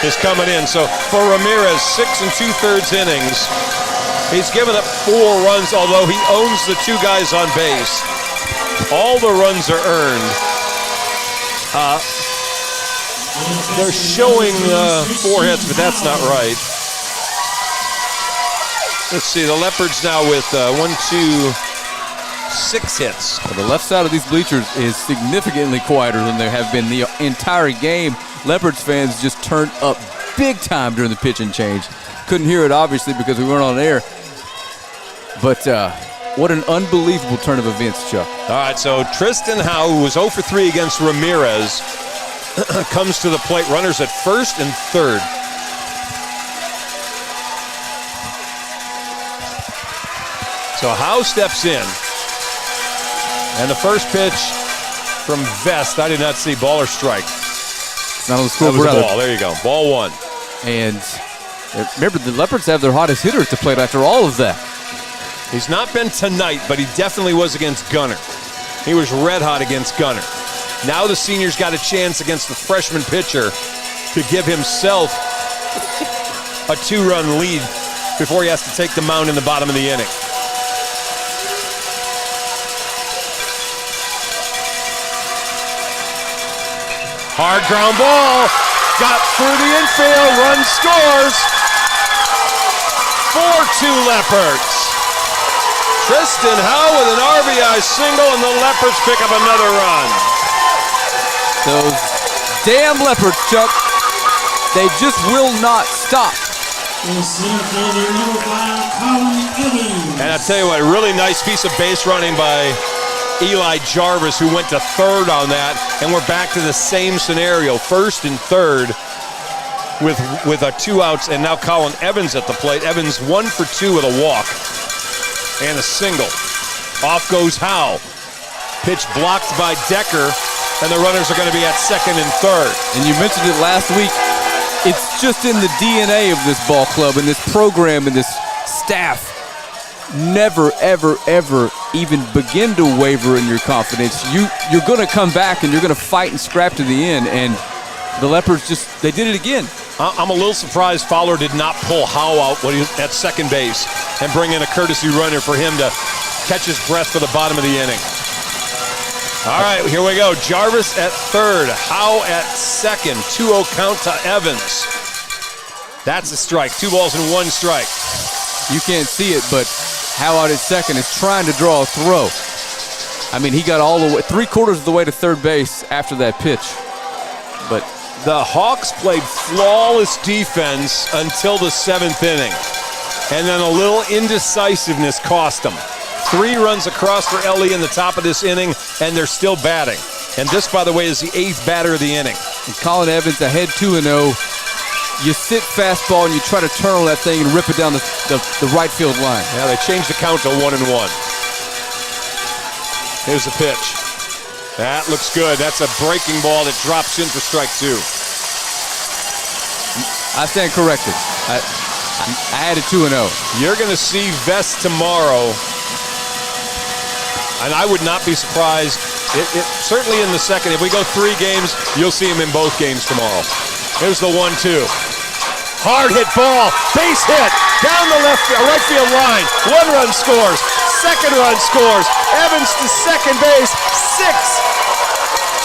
is coming in. So for Ramirez, 6 2/3 innings. He's given up 4 runs, although he owns the 2 guys on base. All the runs are earned. They're showing 4 hits, but that's not right. Let's see, the Leopards now with 6 hits. Well, the left side of these bleachers is significantly quieter than they have been the entire game. Leopards fans just turned up big time during the pitch and change. Couldn't hear it, obviously, because we weren't on air. But what an unbelievable turn of events, Chuck. All right, so Tristan Howe, who was 0 for 3 against Ramirez, comes to the plate. Runners at first and third. So Howe steps in. And the first pitch from Vest, I did not see. Ball or strike? Not on the scoreboard. That was a ball. There you go. Ball 1. And remember, the Leopards have their hottest hitter at the plate after all of that. He's not been tonight, but he definitely was against Gunner. He was red hot against Gunner. Now the senior's got a chance against the freshman pitcher to give himself a 2-run lead before he has to take the mound in the bottom of the inning. Hard ground ball, got through the infield, run scores. 4-2 Leopards. Tristan Howe with an RBI single, and the Leopards pick up another run. Those damn Leopards, Chuck, they just will not stop. And I'll tell you what, a really nice piece of base running by Eli Jarvis, who went to third on that, and we're back to the same scenario, first and third with 2 outs, and now Colin Evans at the plate. Evans 1 for 2 with a walk and a single. Off goes Howe. Pitch blocked by Decker, and the runners are going to be at second and third. And you mentioned it last week. It's just in the DNA of this ball club and this program and this staff. Never, ever, ever even begin to waver in your confidence. You're going to come back and you're going to fight and scrap to the end. And the Leopards they did it again. I'm a little surprised Fowler did not pull Howe out at second base and bring in a courtesy runner for him to catch his breath for the bottom of the inning. All right, here we go. Jarvis at third, Howe at second. 2-0 count to Evans. That's a strike. 2 balls and 1 strike. You can't see it, but Howe out at second is trying to draw a throw. I mean, he got all the way, 3/4 of the way to third base after that pitch. But the Hawks played flawless defense until the 7th inning. And then a little indecisiveness cost them. 3 runs across for Ellie in the top of this inning, and they're still batting. And this, by the way, is the 8th batter of the inning. And Colin Evans ahead 2-0. You sit fastball and you try to turn on that thing and rip it down the right field line. Yeah, they changed the count to 1-1. Here's the pitch. That looks good. That's a breaking ball that drops in for strike 2. I stand corrected. I had it 2-0. You're going to see Vest tomorrow. And I would not be surprised, certainly in the second. If we go 3 games, you'll see him in both games tomorrow. Here's the 1-2. Hard hit ball, base hit, down the right field line. 1 run scores, 2nd run scores. Evans to second base,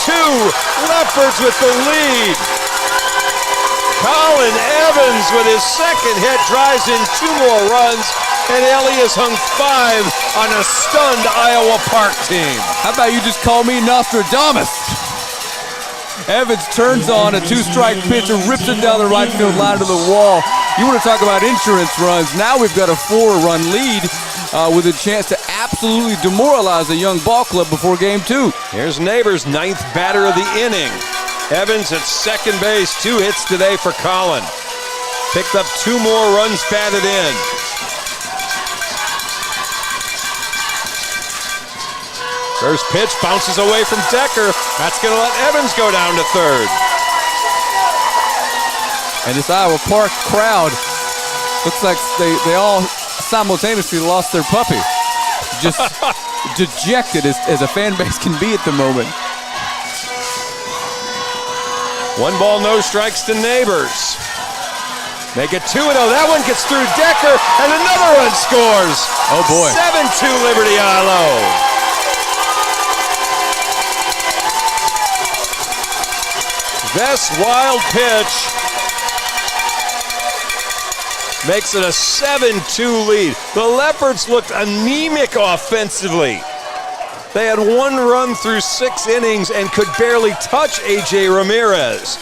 6-2. Leopards with the lead. Colin Evans with his 2nd hit drives in 2 more runs. And Ellie has hung 5 on a stunned Iowa Park team. How about you just call me Nostradamus? Evans turns on a 2-strike pitch and rips it down the right field line to the wall. You want to talk about insurance runs. Now we've got a 4-run lead with a chance to absolutely demoralize a young ball club before game 2. Here's Neighbors, 9th batter of the inning. Evans at second base, 2 hits today for Colin. Picked up 2 more runs batted in. First pitch bounces away from Decker. That's going to let Evans go down to third. And this Iowa Park crowd looks like they all simultaneously lost their puppy. Just dejected as a fan base can be at the moment. 1 ball, no strikes to Neighbors. Make it 2-0. That one gets through Decker, and another one scores. Oh, boy. 7-2 Liberty-Eylau. This wild pitch makes it a 7-2 lead. The Leopards looked anemic offensively. They had 1 run through 6 innings and could barely touch A.J. Ramirez.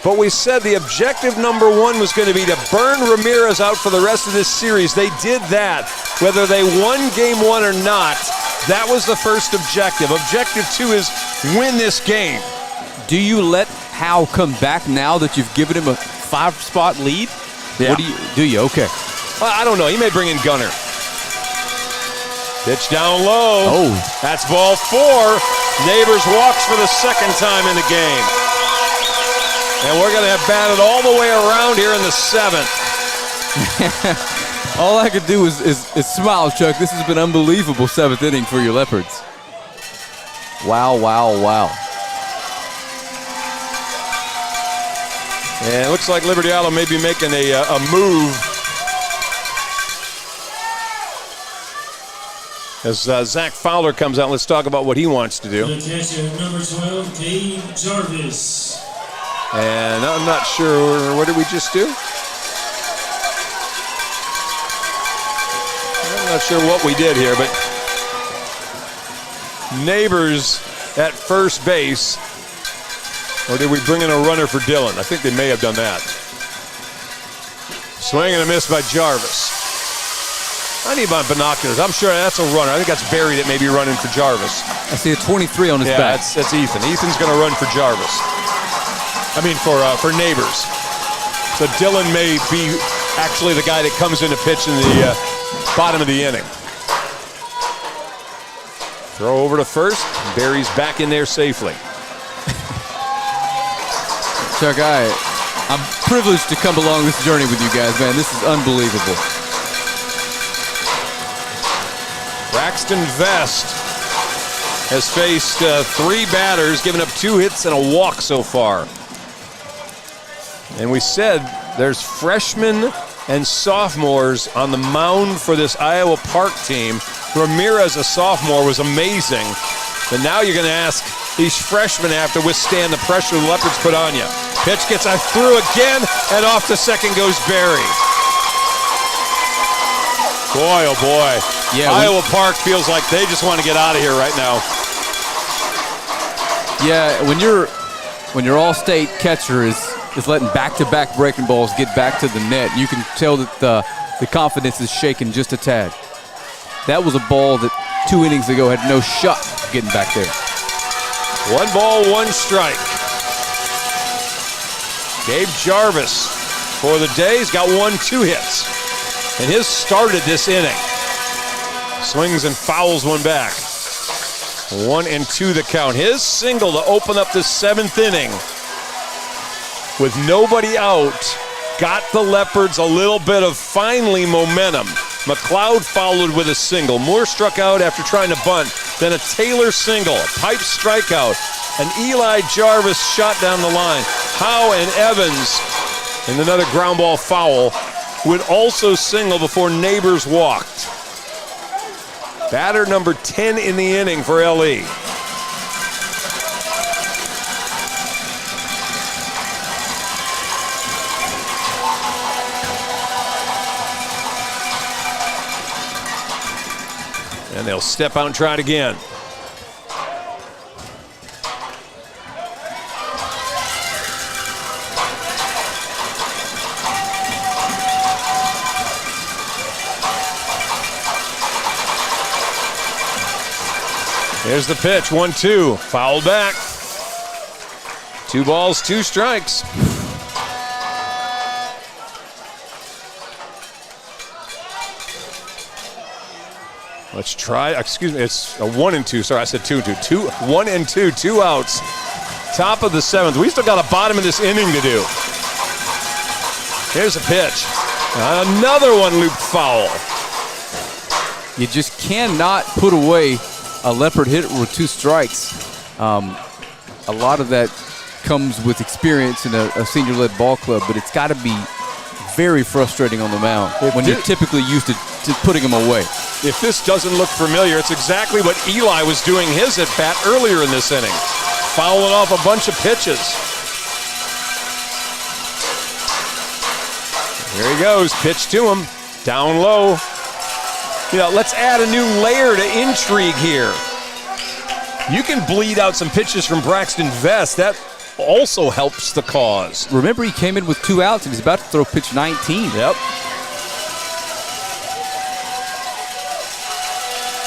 But we said the objective number 1 was going to be to burn Ramirez out for the rest of this series. They did that. Whether they won game 1 or not, that was the first objective. Objective 2 is win this game. Do you let Howe come back now that you've given him a 5-spot lead? Yeah. What do you? Okay. Well, I don't know. He may bring in Gunner. Pitch down low. Oh. That's ball 4. Neighbors walks for the 2nd time in the game. And we're going to have batted all the way around here in the 7th. All I could do is smile, Chuck. This has been unbelievable 7th inning for your Leopards. Wow, wow, wow. And it looks like Liberty-Eylau may be making a move. As Zach Fowler comes out, let's talk about what he wants to do. The catcher, number 12, Dave Jarvis. And I'm not sure, what did we just do? I'm not sure what we did here, but Neighbors at first base. Or did we bring in a runner for Dillon? I think they may have done that. Swing and a miss by Jarvis. I need my binoculars. I'm sure that's a runner. I think that's Barry that may be running for Jarvis. I see a 23 on his back. That's Ethan. Ethan's going to run for Jarvis. I mean for Neighbors. So Dillon may be actually the guy that comes in to pitch in the bottom of the inning. Throw over to first. Barry's back in there safely. Chuck, I'm privileged to come along this journey with you guys, man. This is unbelievable. Braxton Vest has faced 3 batters, given up 2 hits and a walk so far. And we said there's freshmen and sophomores on the mound for this Iowa Park team. Ramirez, a sophomore, was amazing. But now you're going to ask these freshmen have to withstand the pressure the Leopards put on you. Pitch gets through again, and off to second goes Barry. Boy, oh boy. Yeah, Iowa Park feels like they just want to get out of here right now. Yeah, when your all-state catcher is letting back-to-back breaking balls get back to the net, you can tell that the confidence is shaken just a tad. That was a ball that 2 innings ago had no shot getting back there. 1 ball, 1 strike. Gabe Jarvis for the day. He's got 1-2 hits. And his started this inning. Swings and fouls one back. 1-2 the count. His single to open up the 7th inning with nobody out got the Leopards a little bit of finally momentum. McLeod followed with a single. Moore struck out after trying to bunt. Then a Taylor single, a pipe strikeout, an Eli Jarvis shot down the line. Howe and Evans, and another ground ball foul, would also single before Neighbors walked. Batter number 10 in the inning for LE. And they'll step out and try it again. Here's the pitch, 1-2, fouled back. 2 balls, 2 strikes. Let's try, excuse me, it's a 1-2, sorry, I said 2-2. 1-2, 2 outs. Top of the 7th. We still got a bottom of this inning to do. Here's a pitch. Another one looped foul. You just cannot put away a Leopard hitter with 2 strikes. A lot of that comes with experience in a senior-led ball club, but it's got to be very frustrating on the mound when you're typically used to putting them away. If this doesn't look familiar, it's exactly what Eli was doing his at bat earlier in this inning. Fouling off a bunch of pitches. Here he goes, pitch to him, down low. You know, let's add a new layer to intrigue here. You can bleed out some pitches from Braxton Vest. That also helps the cause. Remember, he came in with 2 outs and he's about to throw pitch 19. Yep.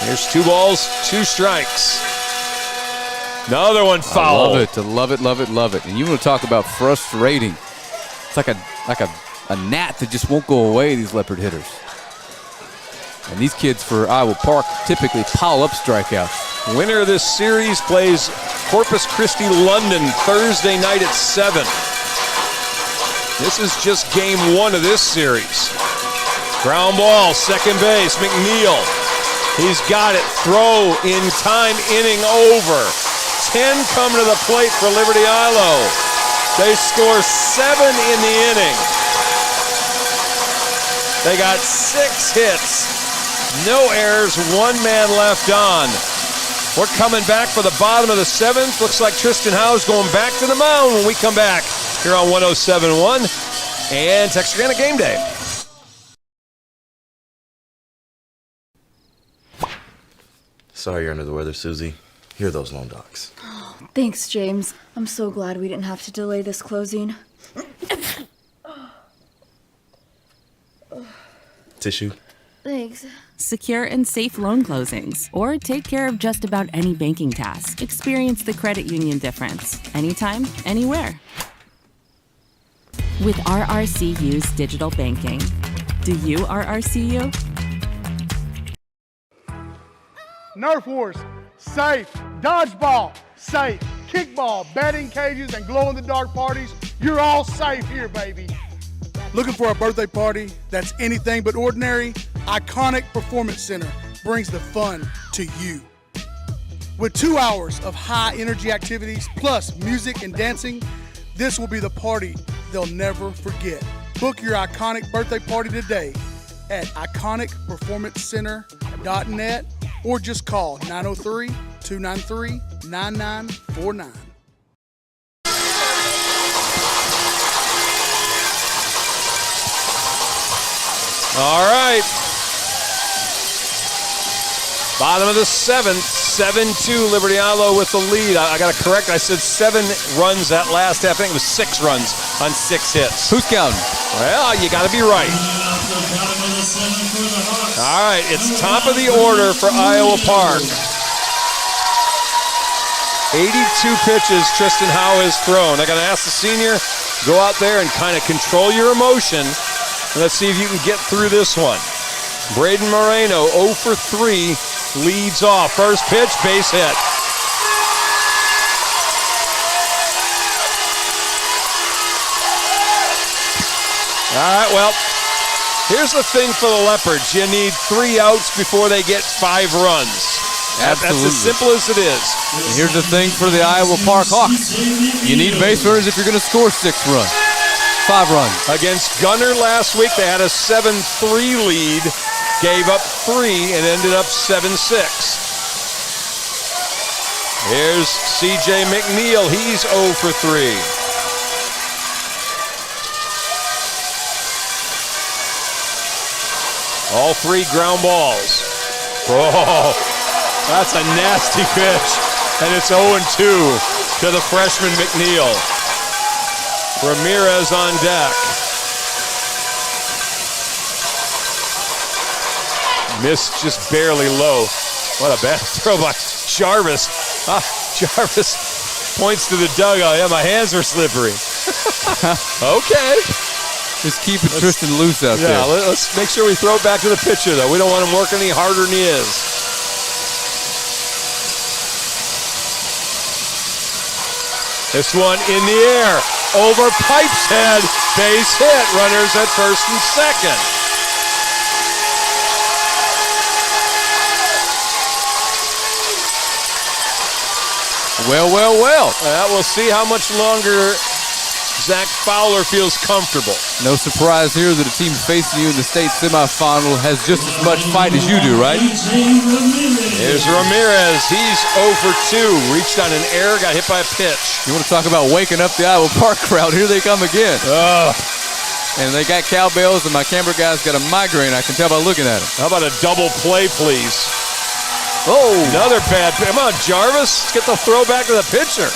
Here's 2 balls, 2 strikes. Another one foul. I love it, love it, love it, love it. And you want to talk about frustrating. It's like a gnat that just won't go away, these Leopard hitters. And these kids for Iowa Park typically pile up strikeouts. Winner of this series plays Corpus Christi, London, Thursday night at 7. This is just game 1 of this series. Ground ball, second base, McNeil. He's got it. Throw in time, inning over. 10 come to the plate for Liberty-Eylau. They score 7 in the inning. They got 6 hits. No errors, 1 man left on. We're coming back for the bottom of the 7th. Looks like Tristan Howe's going back to the mound when we come back here on 107.1 and Texarkana Game Day. Sorry you're under the weather, Susie. Here are those loan docs. Oh, thanks, James. I'm so glad we didn't have to delay this closing. Tissue? Thanks. Secure and safe loan closings, or take care of just about any banking task. Experience the credit union difference. Anytime, anywhere. With RRCU's digital banking. Do you RRCU? Nerf Wars, safe. Dodgeball, safe. Kickball, batting cages, and glow-in-the-dark parties. You're all safe here, baby. Looking for a birthday party that's anything but ordinary? Iconic Performance Center brings the fun to you. With 2 hours of high-energy activities, plus music and dancing, this will be the party they'll never forget. Book your iconic birthday party today at iconicperformancecenter.net or just call 903-293-9949. All right. Bottom of the seventh, 7-2, Liberty-Eylau with the lead. I got to correct, I said 7 runs that last half. I think it was 6 runs on 6 hits. Who's counting? Well, you got to be right. All right, it's top of the order for Iowa Park. 82 pitches Tristan Howe has thrown. I got to ask the senior, go out there and kind of control your emotion. Let's see if you can get through this one. Braden Moreno, 0 for 3, leads off. First pitch, base hit. All right, well, here's the thing for the Leopards. You need 3 outs before they get 5 runs. That's as simple as it is. And here's the thing for the Iowa Park Hawks. You need base runners if you're going to score 6 runs. 5 runs. Against Gunner last week, they had a 7-3 lead, gave up 3, and ended up 7-6. Here's C.J. McNeil. He's 0 for 3. All 3 ground balls. Oh, that's a nasty pitch. And it's 0-2 to the freshman McNeil. Ramirez on deck. Missed just barely low. What a bad throw by Jarvis. Jarvis points to the dugout. Yeah, my hands are slippery. Okay. Just keeping Tristan loose out there. Yeah, let's make sure we throw it back to the pitcher, though. We don't want him working any harder than he is. This one in the air, over Pipe's head, base hit, runners at first and second. Well, well, well. We'll see how much longer Zach Fowler feels comfortable. No surprise here that a team facing you in the state semifinal has just as much fight as you do, right? Here's Ramirez. He's 0 for 2. Reached on an error, got hit by a pitch. You want to talk about waking up the Iowa Park crowd? Here they come again. And they got cowbells, and my camera guy's got a migraine. I can tell by looking at him. How about a double play, please? Oh, another bad pitch. Come on, Jarvis. Let's get the throw back to the pitcher.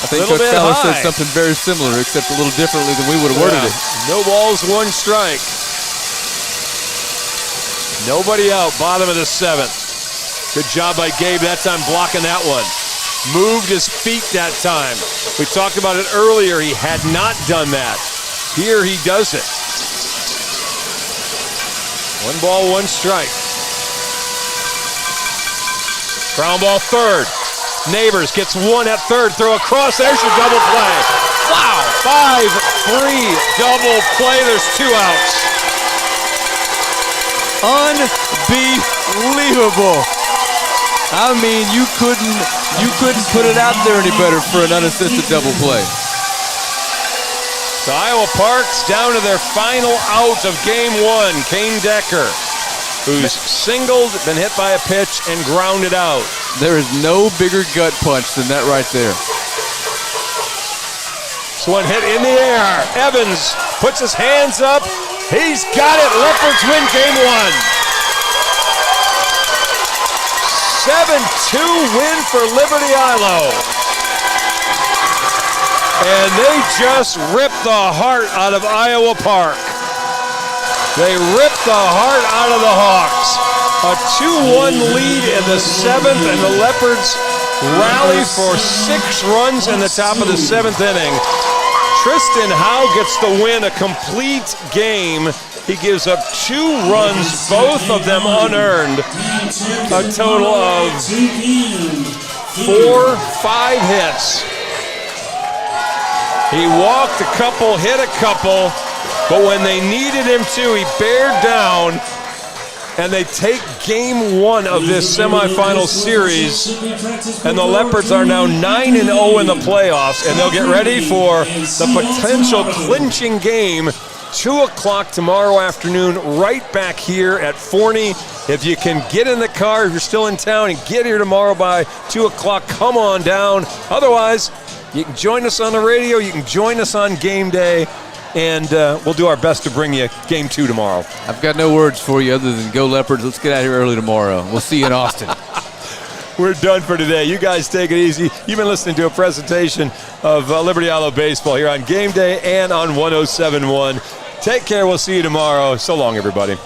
I think Coach Fowler said something very similar, except a little differently than we would have worded it. No balls, 1 strike. Nobody out, bottom of the 7th. Good job by Gabe that time blocking that one. Moved his feet that time. We talked about it earlier. He had not done that. Here he does it. 1 ball, 1 strike. Ground ball third. Neighbors gets 1 at third. Throw across. There's your double play. Wow. 5-3 double play. There's 2 outs. Unbelievable. I mean, you couldn't put it out there any better for an unassisted double play. So Iowa Park's down to their final out of game 1. Kane Decker, who's singled, been hit by a pitch, and grounded out. There is no bigger gut punch than that right there. This one hit in the air. Evans puts his hands up. He's got it. Leopards win game 1. 7-2 win for Liberty-Eylau. And they just ripped the heart out of Iowa Park. They ripped the heart out of the Hawks. A 2-1 lead in the 7th, and the Leopards rally for 6 runs in the top of the 7th inning. Tristan Howe gets the win, a complete game. He gives up 2 runs, both of them unearned. A total of 4-5 hits. He walked a couple, hit a couple, but when they needed him to, he bared down and they take game 1 of this semifinal series, and the Leopards are now 9-0 in the playoffs, and they'll get ready for the potential clinching game 2 o'clock tomorrow afternoon, right back here at Forney. If you can get in the car, if you're still in town, and get here tomorrow by 2 o'clock, come on down. Otherwise, you can join us on the radio, you can join us on game day, and we'll do our best to bring you game 2 tomorrow. I've got no words for you other than go Leopards. Let's get out here early tomorrow. We'll see you in Austin. We're done for today. You guys take it easy. You've been listening to a presentation of Liberty-Eylau Baseball here on Game Day and on 107.1. Take care. We'll see you tomorrow. So long, everybody.